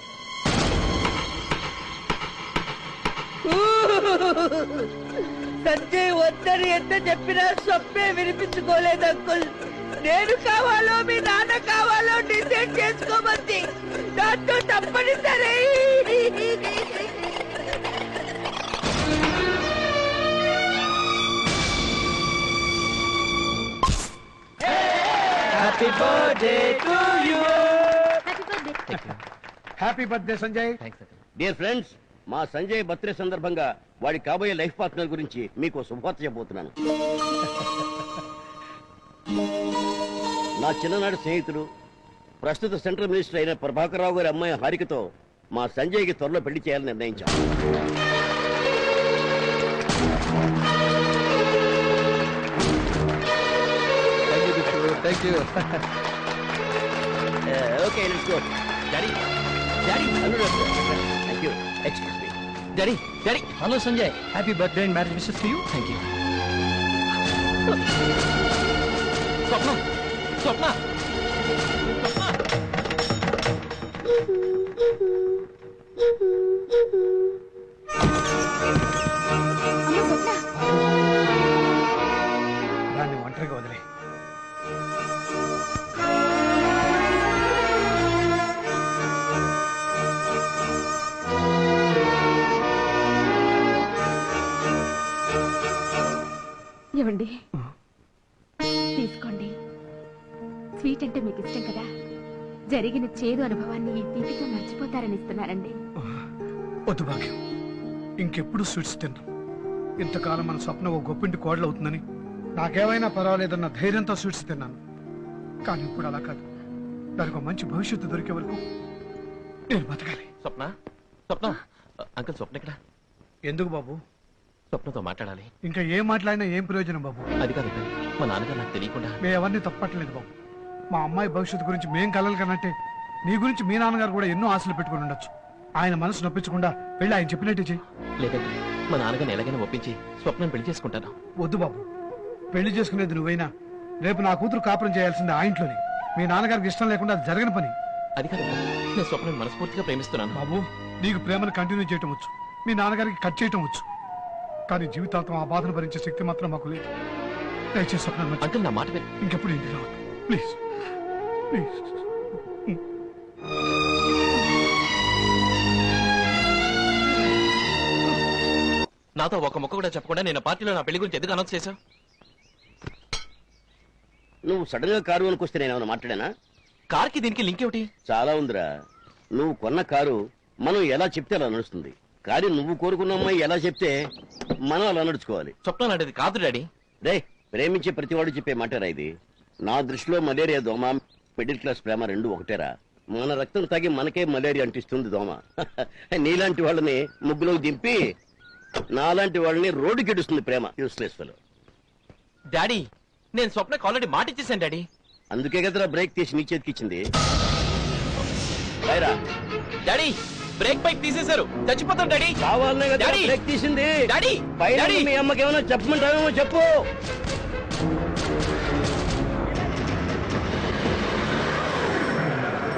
సంజయ్ వద్దని ఎంత చెప్పినా స్వప్నే వినిపించుకోలేదు అంకుల్. నేను కావాలో మీ నాన్న కావాలో డిసైడ్ చేసుకోమంది. దాంతో తప్పనిసరి. Happy birthday to you. Happy birthday Sanjay. Dear friends, మా సంజయ్ బర్త్డే సందర్భంగా వాడి కాబోయే లైఫ్ పార్ట్నర్ గురించి మీకు శుభవార్త చెప్పబోతున్నాను. నా చిన్ననాటి స్నేహితుడు ప్రస్తుత సెంట్రల్ మినిస్టర్ అయిన ప్రభాకర్ రావు గారి అమ్మాయి హారికతో మా సంజయ్కి త్వరలో పెళ్లి చేయాలని నిర్ణయించాం. Okay, let's go. Daddy daddy thank you. Excuse me. Daddy daddy. Hello Sanjay, happy birthday and marriage wishes to you. Thank you. Swapna Swapna దాన్ని ఒంటరిగా వదిలే. ఇవ్వండి, తీసుకోండి. స్వీట్ అంటే మీకు ఇష్టం కదా, జరిగిన చేదు అనుభవాన్ని ఈ తీపితో మర్చిపోతారని ఇస్తున్నారండి. వద్దు భాగ్యం, ఇంకెప్పుడు స్వీట్స్ తిన్నాం. ఇంతకాలం మన స్వప్న ఓ గొప్పింటి కోడలు అవుతుందని నాకేమైనా పర్వాలేదన్న ధైర్యంతో స్వీట్స్ తిన్నాను. కానీ ఇప్పుడు అలా కాదు. దానికి ఒక మంచి భవిష్యత్తు దొరికే వరకు నేను బతకాలి. స్వప్న స్వప్న అంకుల్ స్వప్న ఇక్కడ. ఎందుకు బాబు? స్వప్నతో మాట్లాడాలి. ఇంకా ఏం మాట్లాడినా ఏం ప్రయోజనం బాబు? అది కాదు, మా నాన్నగారు నాకు తెలియకుండా. మేము ఎవరిని తప్పట్లేదు బాబు. మా అమ్మాయి భవిష్యత్తు గురించి మేం కలలు కన్నట్టే నీ గురించి మీ నాన్నగారు కూడా ఎన్నో ఆశలు పెట్టుకుని ఉండొచ్చు. ఆయన మనసు నొప్పించకుండా వెళ్ళి ఆయన చెప్పినట్టే చెయ్యి. లేదంటే మా నాన్నగారిని ఎలాగైనా ఒప్పించి స్వప్నం పెళ్లి చేసుకుంటాను. వద్దు బాబు, పెళ్లి చేసుకునేది నువ్వైనా రేపు నా కూతురు కాపురం చేయాల్సింది ఆ ఇంట్లోనే. మీ నాన్నగారికి ఇష్టం లేకుండా అది జరగని పని. అది కాదు, నేను స్వప్నం మనస్ఫూర్తిగా ప్రేమిస్తున్నాను. బాబు, నీకు ప్రేమను కంటిన్యూ చేయటం వచ్చు, మీ నాన్నగారికి కట్ చేయటం వచ్చు, కానీ జీవితాంతం ఆ బాధను భరించే శక్తి మాత్రం మాకు లేదు. దయచేసి స్వప్నం అంకుల్ నా మాట ఇంకెప్పుడు ఇంటికి రావద్దు ప్లీజ్ ప్లీజ్. నాతో ఒక మొక్క కూడా చెప్పకుండా నేను పార్టీలో నా పెళ్లి గురించి ఎందుకు అనౌన్స్ చేశావు? నువ్వు సడన్ గా కారు అనుకొస్తే నేను ఏమైనా మాట్లాడానా? కార్కి దీనికి లింక్ ఏమిటి? చాలా ఉందిరా. నువ్వు కొన్న కారు మనం ఎలా చెప్తే అలా నడుస్తుంది, కానీ నువ్వు కోరుకున్న అమ్మాయి ఎలా చెప్తే మనం అలా నడుచుకోవాలి. స్వప్నం లాంటిది కాదు డాడీ. రే, ప్రేమించే ప్రతివాడు చెప్పే మాటరా ఇది. నా దృష్టిలో మలేరియా దోమ, మిడిల్ క్లాస్ ప్రేమ రెండు ఒకటేరా. మన రక్తం తాగి మనకే మలేరియా అంటిస్తుంది దోమ. నీలాంటి వాళ్ళని ముగ్గులోకి దింపి నాలాంటి వాళ్ళని రోడ్డు కెడుస్తుంది ప్రేమ. Useless fellow. డాడీ, నేను స్వప్నకి ఆల్రెడీ మాట ఇచ్చేసాను డాడీ. అందుకే కదరా బ్రేక్ తీసి నీ చేతికి ఇచ్చింది. డాడీ, బ్రేక్ బైక్ తీసేశారు, చచ్చిపోతాం డాడీ. కావాలనే కదా డాడీ బ్రేక్ తీసింది. డాడీ పైన మీ అమ్మకి ఏమైనా చెప్పమంటావేమో చెప్పు.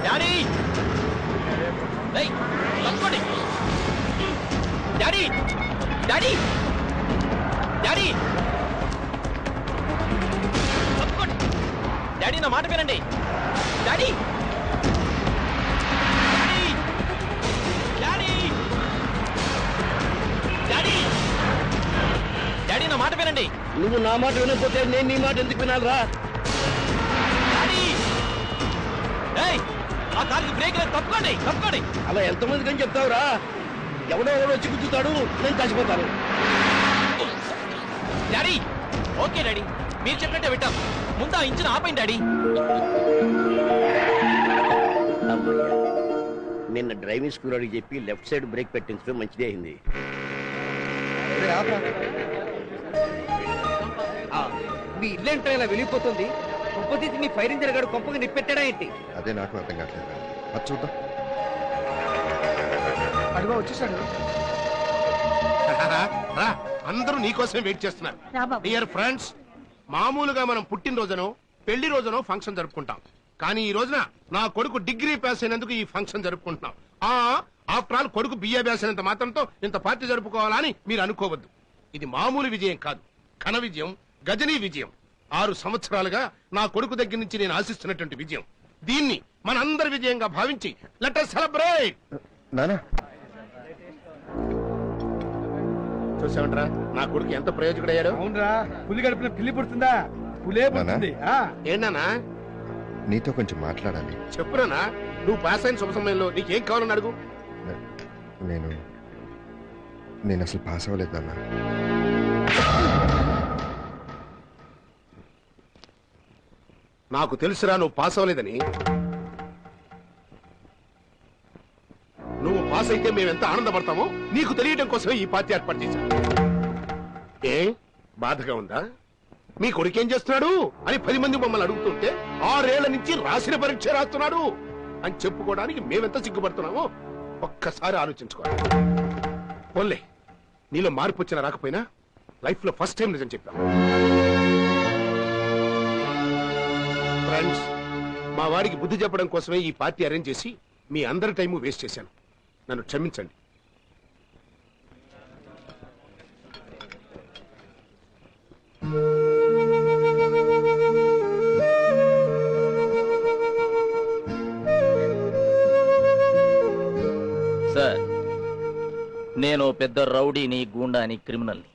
డాడీ తప్పండి. డాడీ డాడీ డాడీ తప్పండి. డాడీ నా మాట వినండి. డాడీ డాడీ డాడీ డాడీ నా మాట వినండి. నువ్వు నా మాట వినకపోతే నేను నీ మాట ఎందుకు వినాలరా? ఆ కార్కి బ్రేక్ లేదు, తప్పుకోండి తప్పుకోండి. అలా ఎంతమందికి అని చెప్తావురా? ఎవడో ఎవడో వచ్చి గుర్తుతాడు, నేను చచ్చిపోతాను. డాడీ ఓకే డాడీ, మీరు చెప్పినట్టే వింటాం. ముందు ఆ ఇంజిన్ ఆపండి డాడీ. నిన్న డ్రైవింగ్ స్కూల్ అడిగి చెప్పి లెఫ్ట్ సైడ్ బ్రేక్ పెట్టించడం మంచిదే అయింది. మీ ఇల్లేంటో ఇలా వెళ్ళిపోతుంది. కొంపతీసి మీ ఫైర్ ఇంజన్ గారు కొంపగా నిప్పెట్టాడా ఏంటి? అదే నాకు అర్థం కావట్లేదు. అది చూద్దాం. అడుగు వచ్చేసాడు. రా, అందరూ నీకోసమే వెయిట్ చేస్తున్నారు. డియర్ ఫ్రెండ్స్, మామూలుగా మనం పుట్టినరోజునో పెళ్లి రోజునో ఫంక్షన్ జరుపుకుంటాం. కానీ ఈ రోజున నా కొడుకు డిగ్రీ పాస్ అయినందుకు ఈ ఫంక్షన్ జరుపుకుంటున్నాం. ఆఫ్టర్ ఆల్ కొడుకు బిఏ పాస్ అయినంత మాత్రంతో ఇంత పార్టీ జరుపుకోవాలని మీరు అనుకోవద్దు. ఇది మామూలు విజయం కాదు, ఘన విజయం, గజనీ విజయం. 6 సంవత్సరాలుగా నా కొడుకు దగ్గర నుంచి నేను ఆశిస్తున్నటువంటి విజయం. దీన్ని మనందరి విజయంగా భావించి లెట్ us సెలబ్రేట్. నానా చూసామంటరా నా కొడుకు ఎంత ప్రయోజకుడయ్యాడు. అవునరా, పులి గడిపిన పిల్లి పుడుతుందా? పులే పుడుతుంది. ఏంటన్నా నీతో కొంచెం మాట్లాడాలి. చెప్పురానా, నువ్వు పాస్ అయిన శుభ సమయంలో నీకేం కావాలని అడుగు. నేను అసలు పాస్ అవ్వలేదు నాన్న. నాకు తెలుసురా నువ్వు పాస్ అవ్వలేదని. నువ్వు పాస్ అయితే మేమెంత ఆనందపడతామో నీకు తెలియడం కోసమే ఈ పార్టీ ఏర్పాటు చేశాను. ఏ బాధగా ఉందా? మీ కొడుకేం చేస్తున్నాడు అని 10 మంది మమ్మల్ని అడుగుతుంటే 6 ఏళ్ల నుంచి రాసిన పరీక్ష రాస్తున్నాడు అని చెప్పుకోవడానికి మేమెంత సిగ్గుపడుతున్నామో ఒక్కసారి ఆలోచించుకోవాలి. పోన్లే, నీలో మార్పు వచ్చినా రాకపోయినా లైఫ్ లో ఫస్ట్ టైం నిజం చెప్పాను. ఫ్రెండ్స్, మా వాడికి బుద్ధి చెప్పడం కోసమే ఈ పార్టీ అరేంజ్ చేసి మీ అందరి టైము వేస్ట్ చేశాను. నన్ను క్షమించండి. సార్, నేను పెద్ద రౌడీని, గూండాని, క్రిమినల్ని.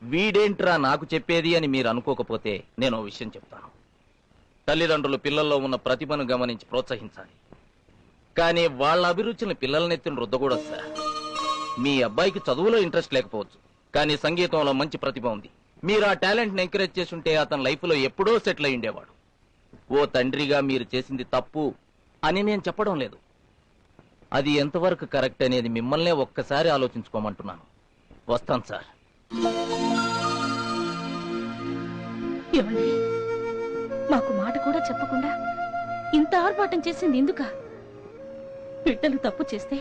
వీడేంట్రా నాకు చెప్పేది అని మీరు అనుకోకపోతే నేను ఓ విషయం చెప్తాను. తల్లిదండ్రులు పిల్లల్లో ఉన్న ప్రతిభను గమనించి ప్రోత్సహించాలి, కానీ వాళ్ళ అభిరుచిని పిల్లలనెత్తిన రుద్దకూడదు సార్. మీ అబ్బాయికి చదువులో ఇంట్రెస్ట్ లేకపోవచ్చు, కానీ సంగీతంలో మంచి ప్రతిభ ఉంది. మీరు ఆ టాలెంట్ ని ఎంకరేజ్ చేసుంటే అతని లైఫ్ లో ఎప్పుడో సెటిల్ అయి ఉండేవాడు. ఓ తండ్రిగా మీరు చేసింది తప్పు అని నేను చెప్పడం లేదు, అది ఎంతవరకు కరెక్ట్ అనేది మిమ్మల్నే ఒక్కసారి ఆలోచించుకోమంటున్నాను. వస్తాను సార్. ఏమండి, మాకు మాట కూడా చెప్పకుండా ఇంత ఆర్భాటం చేసింది ఎందుక? బిడ్డలు తప్పు చేస్తే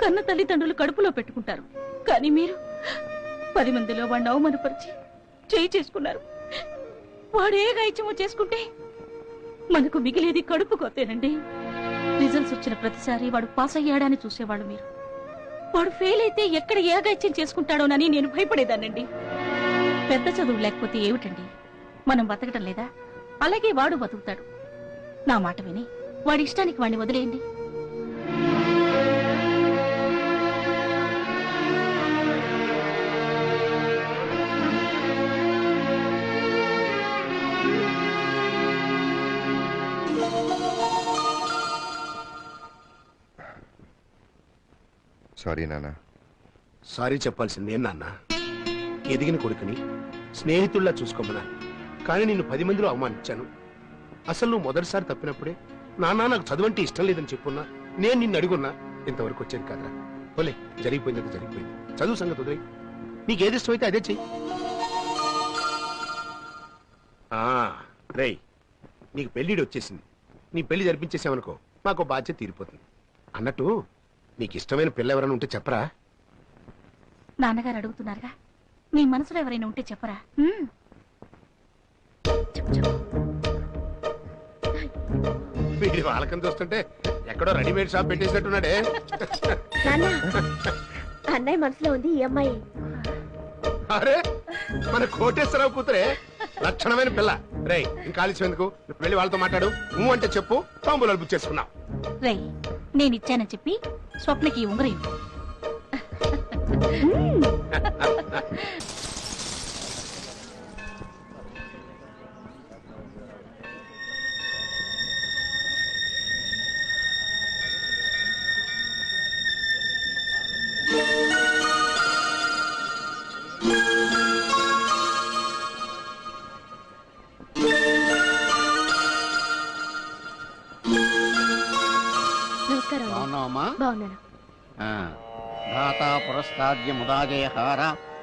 కన్న తల్లిదండ్రులు కడుపులో పెట్టుకుంటారు, కానీ మీరు 10 మందిలో వాడిని అవమానపరిచి చేయి చేసుకున్నారు. వాడు ఏ గాయత్యమో చేసుకుంటే మనకు మిగిలేది కడుపు కొత్తేనండి. రిజల్ట్స్ వచ్చిన ప్రతిసారి వాడు పాస్ అయ్యాడని చూసేవాడు మీరు. వాడు ఫెయిల్ అయితే ఎక్కడ ఏ గాయత్యం చేసుకుంటాడోనని నేను భయపడేదానండి. పెద్ద చదువు లేకపోతే ఏమిటండి, మనం బతకటం లేదా? అలాగే వాడు బతుకుతాడు. నా మాట విని వాడి ఇష్టానికి వాడిని వదిలేయండి. సారీ నాన్న. సారీ చెప్పాల్సింది ఏం నాన్న? ఎదిగిన కొడుకుని స్నేహితుల్లా చూసుకోమన్నా, కానీ నిన్ను 10 మందిలో అవమానించాను. అసలు నువ్వు మొదటిసారి తప్పినప్పుడే నాన్న నాకు చదువంటే ఇష్టం లేదని చెప్పున్నా నేను నిన్ను అడుగున్నా ఇంతవరకు వచ్చేది కాదురా. పోలే, జరిగిపోయింది జరిగిపోయింది. చదువు సంగతి వదిలేయ్, నీకేది ఇష్టమైతే అదే చెయ్యి. రేయ్, నీకు పెళ్లిడి వచ్చేసింది. నీ పెళ్లి జరిపించేసావనుకో మాకు బాధ్యత తీరిపోతుంది. అన్నట్టు నీకు ఇష్టమైన పిల్ల ఎవరైనా ఉంటే చెప్పరా? నాన్నగారు అడుగుతున్నారుగా, నీ మనసులో ఎవరైనా ఉంటే చెప్పరా? వీడి వాళ్ళకం చూస్తుంటే ఎక్కడో రెడీమేడ్ షాప్ పెట్టేసినట్టున్నాడే. అన్నయ్య మనసులో ఉంది ఈ అమ్మాయి. అరే, మన కోటేశ్వరరావు కూతురే, లక్షణమైన పిల్ల. రేయ్, ఇంకా ఆలస్యం ఎందుకు? వెళ్ళి వాళ్ళతో మాట్లాడు. నువ్వు అంటే చెప్పు, తాంబూలాలు బుక్ చేసుకున్నావు. రై, నేను ఇచ్చానని చెప్పి స్వప్నకి ఉంగరం ఇవ్వు. ధాతా పురస్తాద్య ముదాజయహార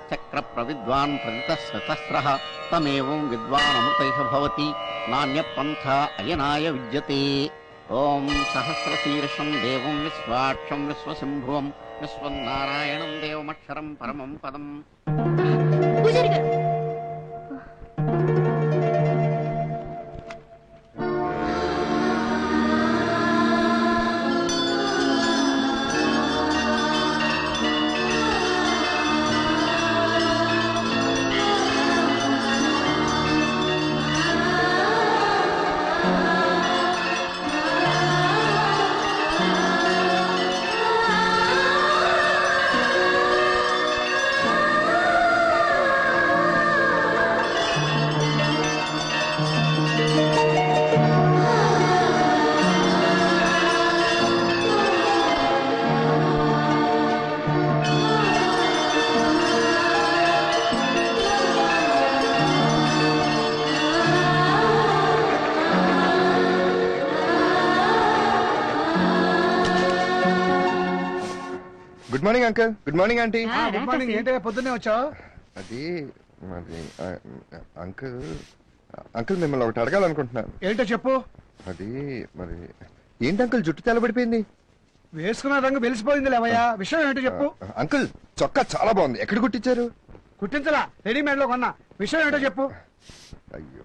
చక్ర ప్రవిద్వాన్ ప్రదిత శతస్రః తమేవం విద్వాన్ అమృతైః భవతి నాణ్య పంథ అయనాయ విద్యతే. ఓం సహస్రశీర్షం దేవం విశ్వాక్షం విశ్వసింభువం విశ్వన్నారాయణం దేవమక్షరం పరమం పదం. Morning uncle. Good morning aunty. Good morning. ఏంటో పొద్దున్నే వచ్చావు? అది మరి అంకుల్ అంకుల్ మిమ్మల్ని ఒకటి అడగాలనుకుంటున్నాను. ఏంటో చెప్పు. అది మరి ఏంటి అంకుల్ జుట్టు తెల్లబడిపోయింది? వేసుకున్న రంగు వెలిసిపోయింది లేవయ్యా. విషయం ఏంటో చెప్పు. అంకుల్ చొక్కా చాలా బాగుంది. ఎక్కడ కుట్టించారు? కుట్టించలా, రెడీమేడ్ లో కొన్నా. విషయం ఏంటో చెప్పు. అయ్యో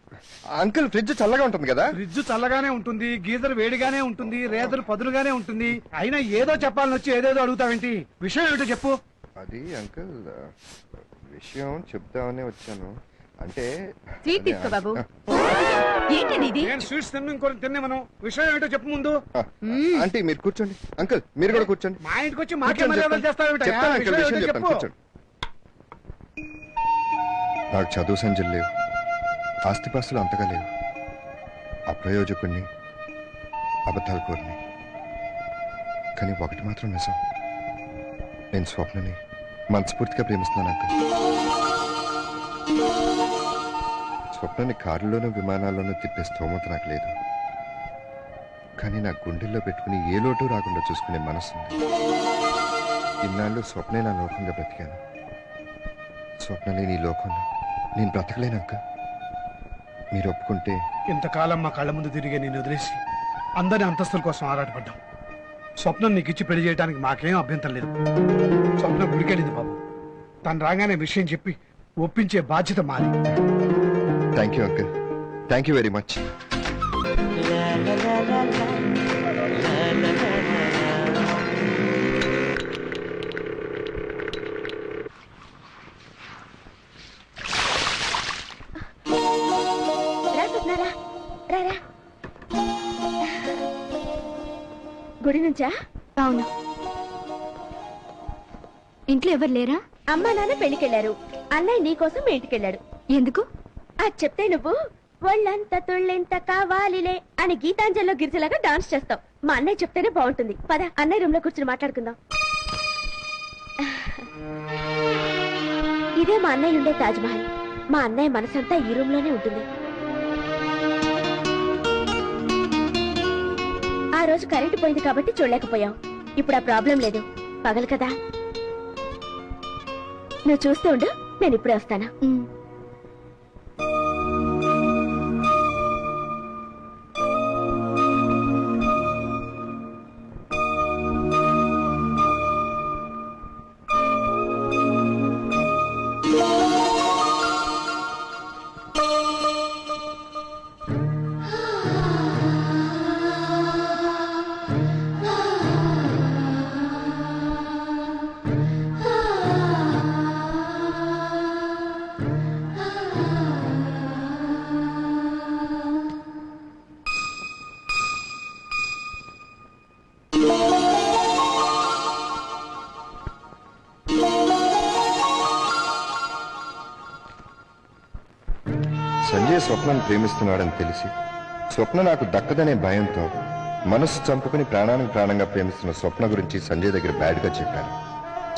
అంకుల్ ఫ్రిడ్జ్ చల్లగా ఉంటుంది కదా? ఫ్రిడ్జ్ చల్లగానే ఉంటుంది, గీజర్ వేడిగానే ఉంటుంది, రేదర్ పదులుగానే ఉంటుంది. అయినా ఏదో చెప్పాలని వచ్చి ఏదేదో అడుగుతావేంటి? విషయం ఏంటో చెప్పు. అది అంకుల్ విషయం చెప్దామనే వచ్చాను. అంటే స్వీట్ తీసుకో బాబు. ఏంటిది ఇది? నేను స్వీట్స్ తిన్ను, ఇంకోటి తిన్నే మనం. విషయం ఏంటో చెప్పు ముందు. అంటే మీరు కూర్చోండి. అంకుల్ మీరు కూడా కూర్చోండి. మా ఇంటికి వచ్చి మాకే మర్యాదలు చేస్తావేంటి? చెప్తాను అంకుల్, విషయం విషయం ఏంటో చెప్తాను. చెప్పు. కూర్చోండి. నాకు చదువు సంజలు లేవు, ఆస్తిపాస్తులు అంతగా లేవు, అప్రయోజకుణ్ణి, అబద్ధాలు కోరిని. కానీ ఒకటి మాత్రం నిజం, నేను స్వప్నని మనస్ఫూర్తిగా ప్రేమిస్తున్నాను అంకుల్. స్వప్నని కారులోనూ విమానాల్లోనూ తిప్పే స్తోమత నాకు లేదు. కానీ నా గుండెల్లో పెట్టుకుని ఏ లోటు రాకుండా చూసుకునే మనసుంది. ఇన్నాళ్ళు స్వప్నే నా లోకంగా బ్రతికాను. స్వప్న లేని ఈ లోకంలో నేను బ్రతకలేను అంకుల్. మీరు ఒప్పుకుంటే. ఇంతకాలం మా కళ్ళ ముందు తిరిగే నేను వదిలేసి అందరి అంతస్తుల కోసం ఆరాటపడ్డాం. స్వప్నం నీకు ఇచ్చి పెళ్లి చేయడానికి మాకేం అభ్యంతరం లేదు. స్వప్న గుడికెళ్ళింది బాబు. తను రాగానే విషయం చెప్పి ఒప్పించే బాధ్యత మాది. Thank you uncle, thank you very much. గుడి నుంచా? అవును. ఇంట్లో ఎవరు లేరా? అమ్మా నాన్న పెళ్లికెళ్లారు. అన్నయ్య నీకోసం మీ ఇంటికెళ్ళాడు. ఎందుకు? అది చెప్తే నువ్వు ఒళ్ళంత తుళ్ళెంత కావాలిలే అని గీతాంజలిలో గిరిజలాగా డాన్స్ చేస్తావు. మా అన్నయ్య చెప్తేనే బాగుంటుంది. పద అన్నయ్య రూమ్ లో కూర్చొని మాట్లాడుకుందాం. ఇదే మా అన్నయ్య ఉండే తాజ్ మహల్. మా అన్నయ్య మనసంతా ఈ రూమ్ లోనే ఉంటుంది. ఆ రోజు కరెంటు పోయింది కాబట్టి చూడలేకపోయావు. ఇప్పుడు ఆ ప్రాబ్లం లేదు. పగలు కదా, నువ్వు చూస్తూ ఉండు, నేను ఇప్పుడే వస్తాను. సంజయ్ స్వప్నను ప్రేమిస్తున్నాడని తెలిసి స్వప్న నాకు దక్కదనే భయంతో మనసు చంపుకుని ప్రాణానికి ప్రాణంగా ప్రేమిస్తున్న స్వప్న గురించి సంజయ్ దగ్గర బ్యాడ్గా చెప్పాను.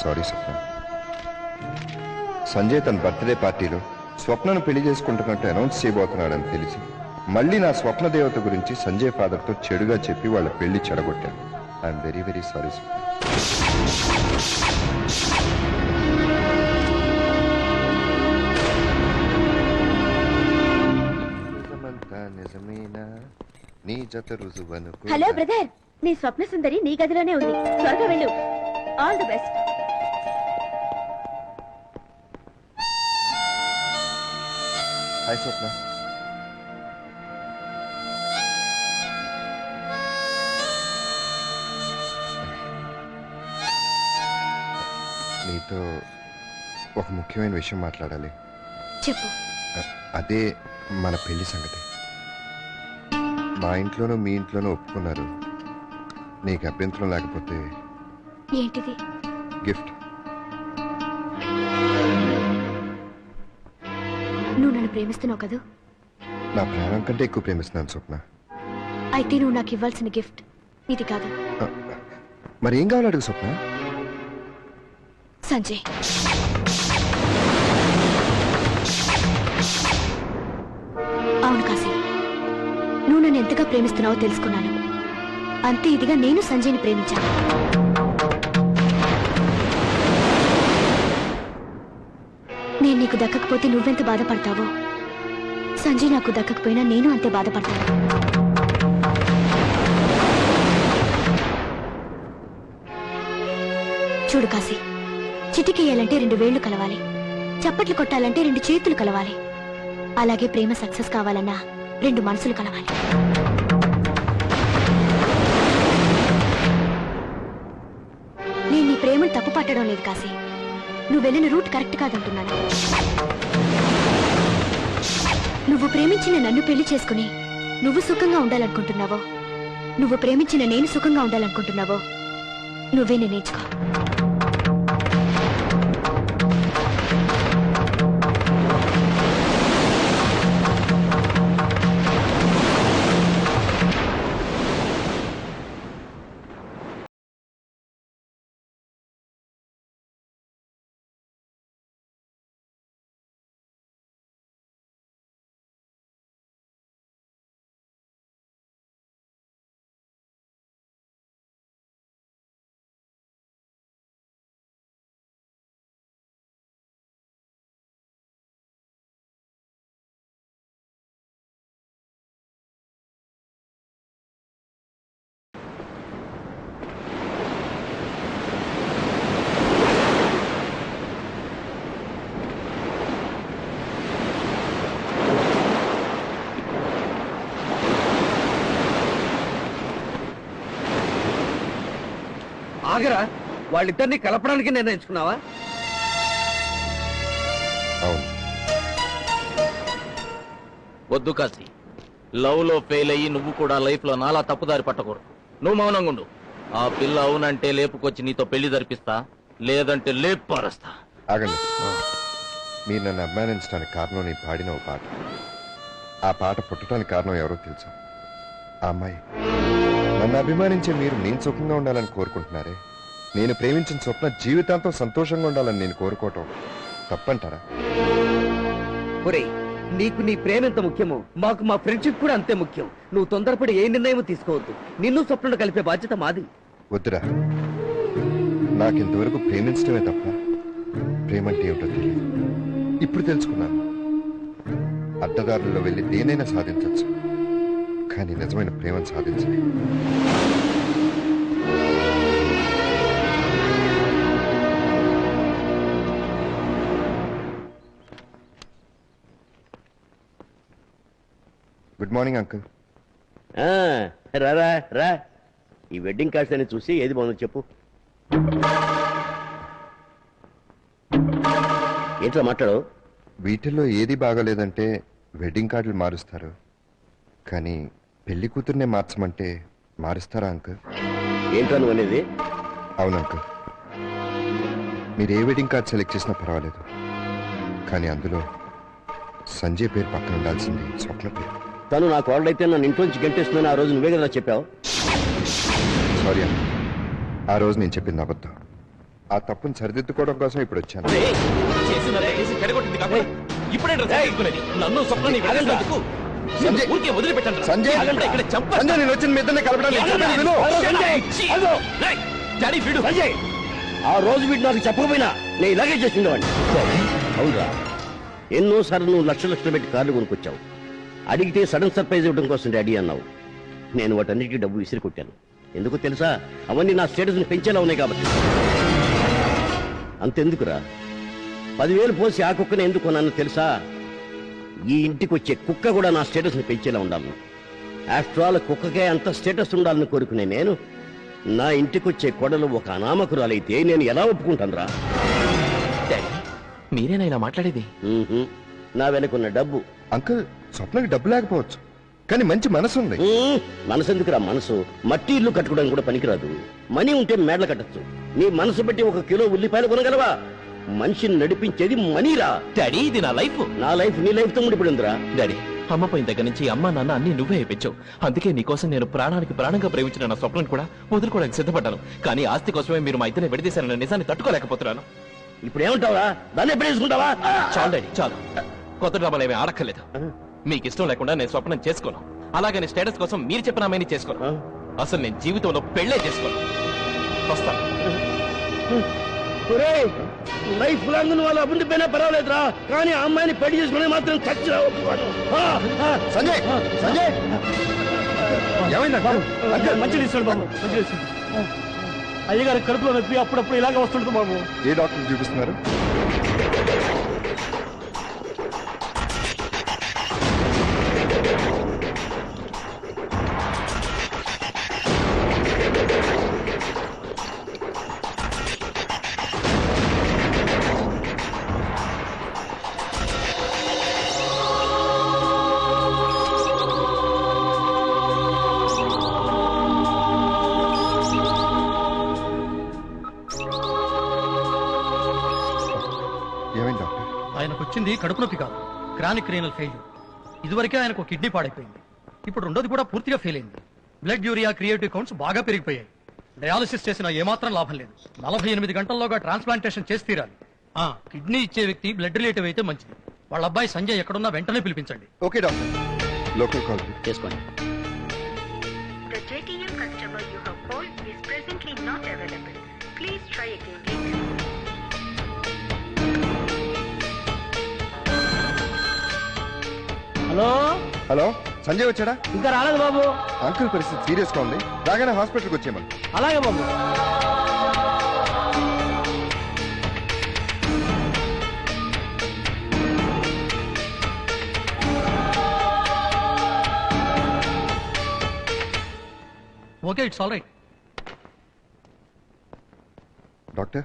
సారీ స్వప్న. సంజయ్ తన బర్త్డే పార్టీలో స్వప్నను పెళ్లి చేసుకుంటున్నట్టు అనౌన్స్ చేయబోతున్నాడని తెలిసి మళ్ళీ నా స్వప్న దేవత గురించి సంజయ్ ఫాదర్తో చెడుగా చెప్పి వాళ్ళ పెళ్లి చెడగొట్టాను. I'm very very sorry Swapna. Hello brother, నీ స్వప్న సుందరి నీ గదిలోనే ఉంది. త్వరగా వెళ్ళు. All the best. Hi Swapna. నీతో ఒక ముఖ్యమైన విషయం మాట్లాడాలి. చెప్పు. అదే మన పెళ్లి సంగతి. మా ఇంట్లోనూ మీ ఇంట్లోనూ ఒప్పుకున్నారు. నీకు అభ్యంతరం లేకపోతే. ఏంటిది? గిఫ్ట్. నువ్వు నన్ను ప్రేమిస్తున్నావు కదా? నా ప్రాణం కంటే ఎక్కువ ప్రేమిస్తున్నాను స్వప్న. అయితే నువ్వు నాకు ఇవ్వాల్సిన గిఫ్ట్ ఇది కాదు. మరి ఏం కావాలి అడుగు స్వప్న. సంజయ్. అవును కాశీ, నువ్వు నన్ను ఎంతగా ప్రేమిస్తున్నావో తెలుసుకున్నాను. అంతే ఇదిగా నేను సంజయ్ని ప్రేమించాను. నేను నీకు దక్కకపోతే నువ్వెంత బాధపడతావో, సంజయ్ నాకు దక్కకపోయినా నేను అంతే బాధపడతాను. చూడు కాశీ, చిటికేయాలంటే 2 వేళ్లు కలవాలి, చప్పట్లు కొట్టాలంటే 2 చేతులు కలవాలి. అలాగే ప్రేమ సక్సెస్ కావాలన్నా 2 మనసులు కలవాలి. నేను నీ ప్రేమను తప్పు పట్టడం లేదు కాశీ, నువ్వు వెళ్ళిన రూట్ కరెక్ట్ కాదంటున్నాను. నువ్వు ప్రేమించిన నన్ను పెళ్లి చేసుకుని నువ్వు సుఖంగా ఉండాలనుకుంటున్నావో, నువ్వు ప్రేమించిన నేను సుఖంగా ఉండాలనుకుంటున్నావో నువ్వే నిర్ణయించుకో. ఆగరా, వాళ్ళిద్దరిని కలపడానికి నిర్ణయించుకున్నావా? అవును. వద్దు కాశీ, లవ్ లో ఫెయిల్ అయ్యి నువ్వు కూడా లైఫ్ లో నాలా తప్పుదారి పట్టకూడదు. నువ్వు మౌనంగా ఉండు. ఆ పిల్ల అవునంటే లేపుకొచ్చి నీతో పెళ్లి జరిపిస్తా, లేదంటే లేపు పారేస్తా. ఆగండి. మీరు నన్ను అభిమానించడానికి కారణం నేను పాడిన ఓ పాట. ఆ పాట పుట్టడానికి కారణం ఎవరో తెలుసా? ఆ అమ్మాయి. నన్ను అభిమానించే మీరు నేను సుఖంగా ఉండాలని కోరుకుంటున్నారే, నేను ప్రేమించిన స్వప్న జీవితాంతం సంతోషంగా ఉండాలని నేను కోరుకోవటం తప్పంటారా? ఒరేయ్, నీకు నీ ప్రేమ ఎంత ముఖ్యమో మాకు మా ఫ్రెండ్షిప్ కూడా అంతే ముఖ్యం. నువ్వు తొందరపడి ఏ నిర్ణయం తీసుకోవద్దు. నిన్ను స్వప్న కలిపే బాధ్యత మాది. వద్దురా, నాకింతవరకు ప్రేమించడమే తప్ప ప్రేమంటే ఏమిటో తెలియదు. ఇప్పుడు తెలుసుకున్నాను. అడ్డదారుల్లో వెళ్ళి దేనైనా సాధించవచ్చు, కానీ నిజమైన ప్రేమను సాధించలే. Good morning uncle. రారా రా, ఈ వెడ్డింగ్ కార్డ్స్ అని చూసి ఏది బాగుందో చెప్పు. ఏంట్రా మాట్లాడు? వీటిల్లో ఏది బాగాలేదంటే వెడ్డింగ్ కార్డులు మారుస్తారు, కానీ పెళ్లి కూతుర్నే మార్చమంటే మారుస్తారా అంకుల్? ఏంట్రా నువ్వు అనేది? అవును అంకుల్, మీరు ఏ వెడ్డింగ్ కార్డ్ సెలెక్ట్ చేసినా పర్వాలేదు, కానీ అందులో సంజయ్ పేరు పక్కన ఉండాల్సింది స్వప్న పేరు. తను నా కోడలైతే నన్ను ఇంట్లోంచి గంటేస్తుందని ఆ రోజు నువ్వే కదా చెప్పావు. సారీ అంకుల్, ఆ రోజు నేను చెప్పింది అబద్ధం. ఆ తప్పును సరిదిద్దుకోవడం కోసం ఇప్పుడు వచ్చాను. నన్ను స్వప్నని వదిలిపెట్టండి. సంజయ్, నేను వచ్చిన మీ ఇద్దరిని కలపడానికి. ఆ రోజు వీడు నాకు చెప్పకపోయినా నేను ఇలాగే చేసిండేవాడిని. అవునా? ఎన్నోసార్లు నువ్వు లక్షలు పెట్టి కార్లు కొనుక్కొచ్చావు. అడిగితే సడన్ సర్ప్రైజ్ ఇవ్వడం కోసం డాడీ అన్నావు. నేను వాటన్నిటికీ డబ్బు విసిరి కొట్టాను. ఎందుకు తెలుసా? అవన్నీ నా స్టేటస్ని పెంచేలా ఉన్నాయి కాబట్టి. అంతెందుకురా, 10,000 పోసి ఆ కుక్కని ఎందుకు కొన్నాను తెలుసా? ఈ ఇంటికి వచ్చే కుక్క కూడా నా స్టేటస్ని పెంచేలా ఉండాలి. ఆఫ్టర్ ఆల్ కుక్కకే అంత స్టేటస్ ఉండాలని కోరుకునే నేను, నా ఇంటికి వచ్చే కొడలు ఒక అనామకురాలైతే నేను ఎలా ఒప్పుకుంటాను రా? మీరేనా ఇలా మాట్లాడేది? నా వెనకున్న డబ్బు. అంకుల్, స్వప్నకి డబ్బు లేకపోవచ్చు, కానీ మంచి మనసు ఉంది. మనసు ఎందుకురా? మనసు మట్టి ఇల్లు కట్టుకోవడానికి కూడా పనికిరాదు. మనీ ఉంటే మేడలు కట్టచ్చు. నీ మనసు బట్టి 1 కిలో ఉల్లిపాయలు కొనగలవా? మనిషిని నడిపించేది మనీరా. డాడీ, ఇది నా లైఫ్. నా లైఫ్ నీ లైఫ్ తో ముడిపడిందిరా. డాడీ, అమ్మ పోయిన దగ్గర నుంచి అమ్మ నాన్న అన్ని నువ్వే ఇప్పించావు. అందుకే నీకోసం నేను ప్రాణానికి ప్రాణంగా ప్రేమించిన నా స్వప్నం కూడా వదులుకోవడానికి సిద్ధపడ్డాను. కానీ ఆస్తి కోసమే మీరు మా ఇద్దరిని విడదీశారన్న నిజాన్ని తట్టుకోలేకపోతున్నాను. ఇప్పుడు ఏమంటావా? దాన్ని ఎప్పుడు వేసుకుంటావా? చాలు డాడీ, చాలు. కొత్త డ్రామాలు ఏమీ ఆడక్కర్లేదు. మీకు ఇష్టం లేకుండా నేను స్వప్నం చేసుకోను. అలాగని స్టేటస్ కోసం మీరు చెప్పిన అమ్మాయిని చేసుకోను. అసలు నేను జీవితంలో పెళ్లే చేసుకోను. వస్తాను. లైఫ్ లాంగ్ నువ్వు అలా ఉండిపోయినా పర్వాలేదురా, కానీ ఆ అమ్మాయిని పెళ్లి చేసుకుని మాత్రం చచ్చిరా ఒప్పుకోను. సంజయ్ సంజయ్ ఏమైంది మంచి తీసుకోండి బాబు, మంచి తీసుకోండి. అయ్యగారి కడుపులో నొప్పి అప్పుడప్పుడు ఇలాగ వస్తుంటుంది బాబు. ఏ డాక్టర్ చూపిస్తున్నారు? ఆయనకు వచ్చింది కడుపు నొప్పి కాదు, క్రానిక్ రీనల్ ఫెయిల్యూర్. ఇదివరకే ఆయనకు కిడ్నీ పాడైపోయింది, ఇప్పుడు రెండోది కూడా పూర్తిగా ఫెయిల్ అయింది. బ్లడ్ యూరియా క్రియేటివ్ కౌంట్స్ బాగా పెరిగిపోయాయి. డయాలసిస్ చేసినా ఏమాత్రం లాభం లేదు. 48 గంటల్లోగా ట్రాన్స్ప్లాంటేషన్ చేసి తీరాలి. కిడ్నీ ఇచ్చే వ్యక్తి బ్లడ్ రిలేటివ్ అయితే మంచిది. వాళ్ళ అబ్బాయి సంజయ్ ఎక్కడున్నా వెంటనే పిలిపించండి. ఓకే డాక్టర్, లోకల్ కాల్ చేసుకోండి. The JTM customer you have called is presently not available. Please try again later. Hello hello, Sanjay వచ్చాడా? ఇంకా రాలేదు బాబు. అంకుల్ పరిస్థితి సీరియస్ గా ఉంది, రాగానే హాస్పిటల్కి వచ్చేయమని. అలాగే బాబు. Okay, it's all right. Doctor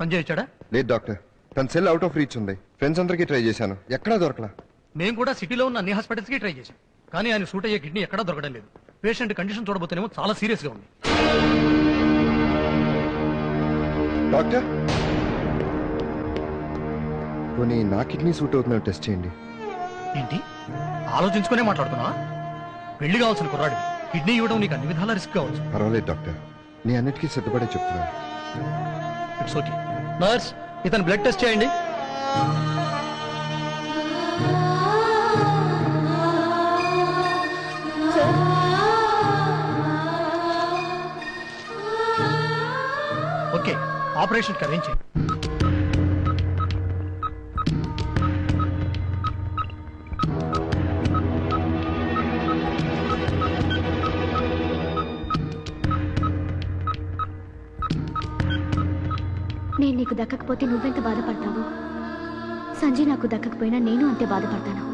Sanjay వచ్చాడా? లేదు డాక్టర్, తన సెల్ అవుట్ ఆఫ్ రీచ్ ఉంది. ఫ్రెండ్స్ అందరికీ ట్రై చేశాను, ఎక్కడా దొరకలా. మేము కూడా సిటీలో ఉన్న అన్ని హాస్పిటల్స్ కి ట్రై చేశాం, కానీ ఆయన సూట్ అయ్యే కిడ్నీ ఎక్కడా దొరకడం లేదు. పేషెంట్ కండిషన్ చూడబోతేనేమో చాలా సీరియస్ గా ఉంది. డాక్టర్, పోనీ నా కిడ్నీ సూట్ అవుతుందని టెస్ట్ చేయండి. ఏంటి ఆలోచించుకునే మాట్లాడుతున్నా? పెళ్లి కావాల్సిన కుర్రాడివి, కిడ్నీ ఇవ్వడం నీకు అన్ని విధాలా రిస్క్ కావచ్చు. పర్వాలేదు డాక్టర్, నీ అన్నిటికీ సిద్ధపడే చెప్తున్నాను. It's okay. నర్స్, ఇతను బ్లడ్ టెస్ట్ చేయండి. ఓకే, ఆపరేషన్ అరేంజ్ చేయండి. నేను నీకు దక్కకపోతే నువ్వెంత బాధపడతావు, సంజయ్ నాకు దక్కకపోయినా నేను అంతే బాధపడతాను.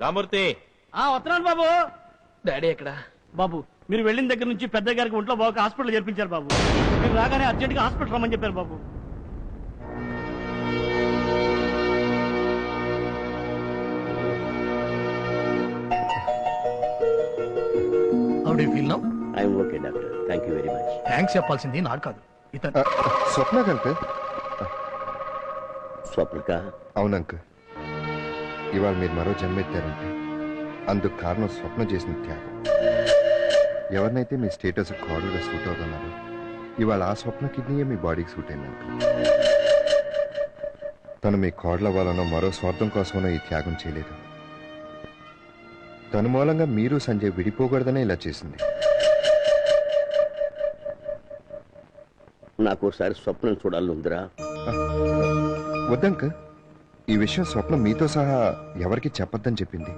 రామూర్తి, వస్తున్నాను బాబు. డాడీ ఎక్కడ? బాబు, మీరు వెళ్ళిన దగ్గర నుంచి పెద్ద గారికి ఒంట్లో బాగా హాస్పిటల్ చేర్పించారు బాబు. మీరు రాగానే అర్జెంట్ గా హాస్పిటల్ రమ్మని చెప్పారు బాబు. How do you feel now? I'm okay doctor, thank you very much. Thanks చెప్పాల్సింది నాకు కాదు, ఇతను. స్వప్న అంకుల్. స్వప్నక? అవును అంకుల్, ఇవాళ మీరు మరో జన్మెత్తారంటే అందుకు కారణం స్వప్న చేసిన త్యాగం. ఎవరినైతే మీ స్టేటస్ కోడలుగా సూట్ అవుతున్నారో ఇవాళ ఆ స్వప్న కిడ్నీయే మీ బాడీకి సూట్ అయింది అంకుల్. తను మీ కోడల వాళ్ళనో మరో స్వార్థం కోసమనో ఈ త్యాగం చేయలేదు. తను మూలంగా మీరు సంజయ్ విడిపోకూడదనే ఇలా చేసింది. నాకు ఒకసారి స్వప్నం చూడాలని ఉందిరా. వద్దంక, ఈ విషయం స్వప్న మీతో సహా ఎవరికి చెప్పొద్దని చెప్పింది.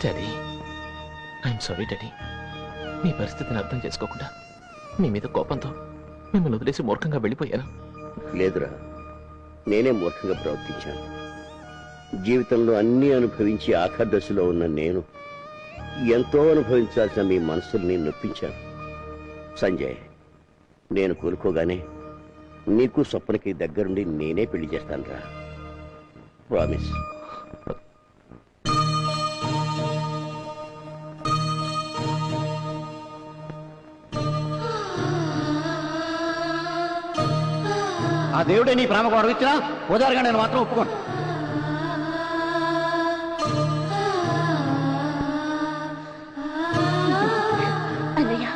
Daddy, I'm sorry daddy. మీ పరిస్థితిని అర్థం చేసుకోకుండా మీ మీద కోపంతో మిమ్మల్ని వదిలేసి మూర్ఖంగా వెళ్ళిపోయాను. లేదురా, నేనే మూర్ఖంగా ప్రవర్తించాను. జీవితంలో అన్నీ అనుభవించి ఆఖరి దశలో ఉన్న నేను ఎంతో అనుభవించాల్సిన మీ మనసుల్ని నొప్పించాను. సంజయ్, నేను కోలుకోగానే నీకు స్వప్నకి దగ్గరుండి నేనే పెళ్లి చేస్తాను రా. ప్రామిస్. ఆ దేవుడే నీ ప్రేమ గౌరవించినా ఓదారుగా నేను మాత్రం ఒప్పుకోను. అన్నయ్య,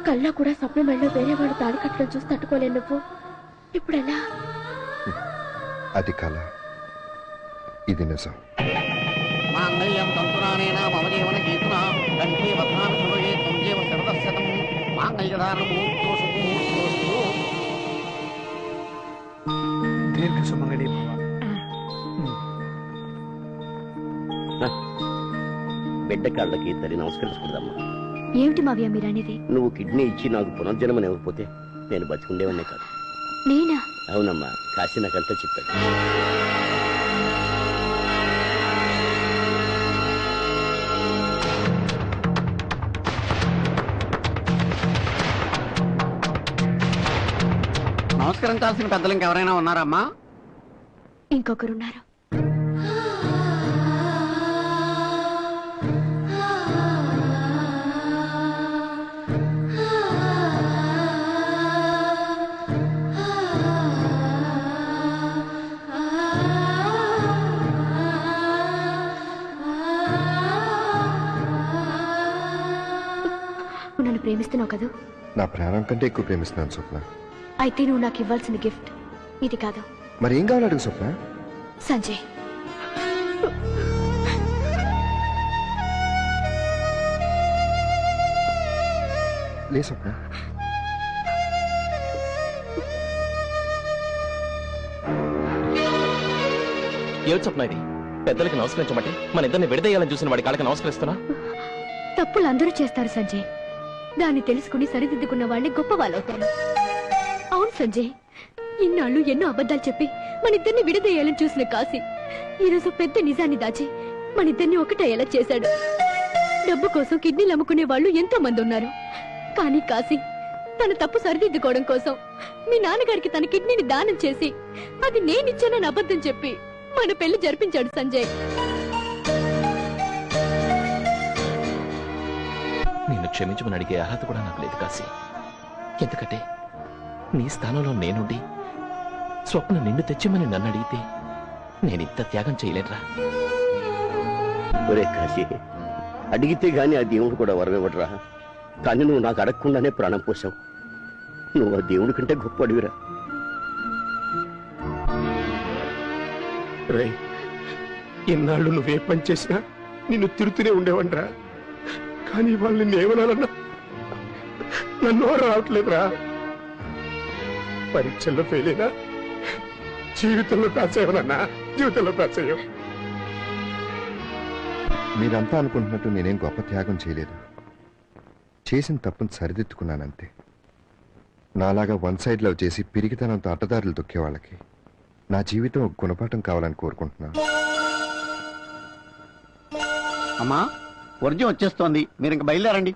కళ్ళ కూడా స్వప్నం వెళ్ళి వేరే వాడు తాళి కట్టడం చూసి తట్టుకోలేను. నువ్వు ఇప్పుడెలా? అది కళ, ఇది నిజం. మాంగళ్యం తంతురానేనా మమ జీవన గీతునా కంఠే వధాన శుభగే త్వం జీవ శరదశతం మాంగళ్యధారణము దీర్ఘ సుమంగళి భవ. బిడ్డ కాళ్ళకి తల్లి నమస్కరించుకుందామా. ఏమిటి మావయ్య మీరనేది? నువ్వు కిడ్నీ ఇచ్చి నాకు పునర్జన్మని ఇవ్వకపోతే నేను బతికుండేవన్నే కాదు. నేనా? అవునమ్మా, కాశీ నాకంతా చెప్పాడు. నమస్కరించాల్సిన పెద్దలు ఇంకెవరైనా ఉన్నారమ్మా? ఇంకొకరున్నారు. నన్ను ప్రేమిస్తున్నావు కదూ? నా ప్రాణం కంటే ఎక్కువ ప్రేమిస్తున్నాను స్వప్న. అయితే నువ్వు నాకు ఇవ్వాల్సిన గిఫ్ట్ ఇది కాదు. మరి ఏం కావాలి అడుగు స్వప్న. సంజయ్, లే స్వప్న. ఏమిటి స్వప్న ఇది? పెద్దలకి నమస్కరించమంటే మన ఇద్దరిని విడదయ్యాలని చూసిన వాడి కాళ్ళకి నమస్కరిస్తున్నా? తప్పులు అందరూ చేస్తారు సంజయ్. దాన్ని తెలుసుకుని సరిదిద్దుకున్న వాళ్ళే గొప్ప వాళ్ళవుతారు. అవును సంజయ్, ఇన్నాళ్ళు ఎన్నో అబద్ధాలు చెప్పి మన ఇద్దరిని విడదయ్యాలని చూసిన కాశీ ఈరోజు పెద్ద నిజాన్ని దాచి మన ఇద్దరిని ఒకటయ్యేలా చేశాడు. డబ్బు కోసం కిడ్నీలు అమ్ముకునే వాళ్ళు ఎంతో మంది ఉన్నారు. కానీ కాశీ తన తప్పు సరిదిద్దుకోవడం కోసం మీ నాన్నగారికి తన కిడ్నీని దానం చేసి అది నేనిచ్చానని అబద్ధం చెప్పి మన పెళ్లి జరిపించాడు సంజయ్. నిన్ను క్షమించమని అడిగే అర్హత కూడా నాకు లేదు కాశీ. ఎందుకంటే నీ స్థానంలో నేనుండి స్వప్న నిన్ను తెచ్చమని నన్ను అడిగితే నేనింత త్యాగం చేయలేనురా. ఒరే కాశీ, అడిగితే గాని ఆ దేవుడు కూడా వరమివ్వడరా. కానీ నువ్వు నాకు అడగకుండానే ప్రాణం పోసావు. నువ్వు ఆ దేవుడి కంటే గొప్ప అడివిరా. రేయ్, ఇన్నాళ్ళు నువ్వే పని చేసినా నిన్ను తిరుగుతూనే ఉండేవండ్రా. కానీ వాళ్ళు నిన్నేమనాలన్నా నన్ను రావట్లేదురా. పరీక్షల్లో ఫెయిల్ అయినా జీవితంలో పాస్ అయ్యవనన్నా, జీవితంలో పాస్ అయ్యావు. మీరంతా అనుకుంటున్నట్టు నేనేం గొప్ప త్యాగం చేయలేదు. చేసిన తప్పును సరిదిద్దుకున్నానంతే. నాలాగా వన్ సైడ్ లవ్ చేసి పిరిగితనంతో అడ్డదారులు దొక్కే వాళ్ళకి నా జీవితం ఒక గుణపాఠం కావాలని కోరుకుంటున్నాను. అమ్మా, వర్జం వచ్చేస్తోంది, మీరు ఇంక బయలుదేరండి.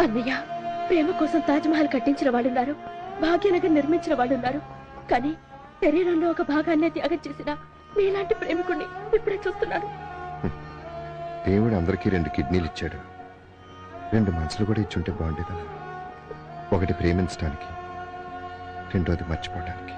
అన్నయ్య, ప్రేమ కోసం తాజ్మహల్ కట్టించిన వాళ్ళున్నారు, భాగ్యనగర్ నిర్మించిన వాళ్ళున్నారు. కానీ శరీరంలో ఒక భాగాన్నే త్యాగం చేసిన మీలాంటి ప్రేమికుణ్ణి ఇప్పుడే చూస్తున్నాను. దేవుడు అందరికీ 2 కిడ్నీలు ఇచ్చాడు. 2 మనసులు కూడా ఇచ్చుంటే బాగుండేదా. ఒకటి ప్రేమించడానికి, రెండోది మర్చిపోవడానికి.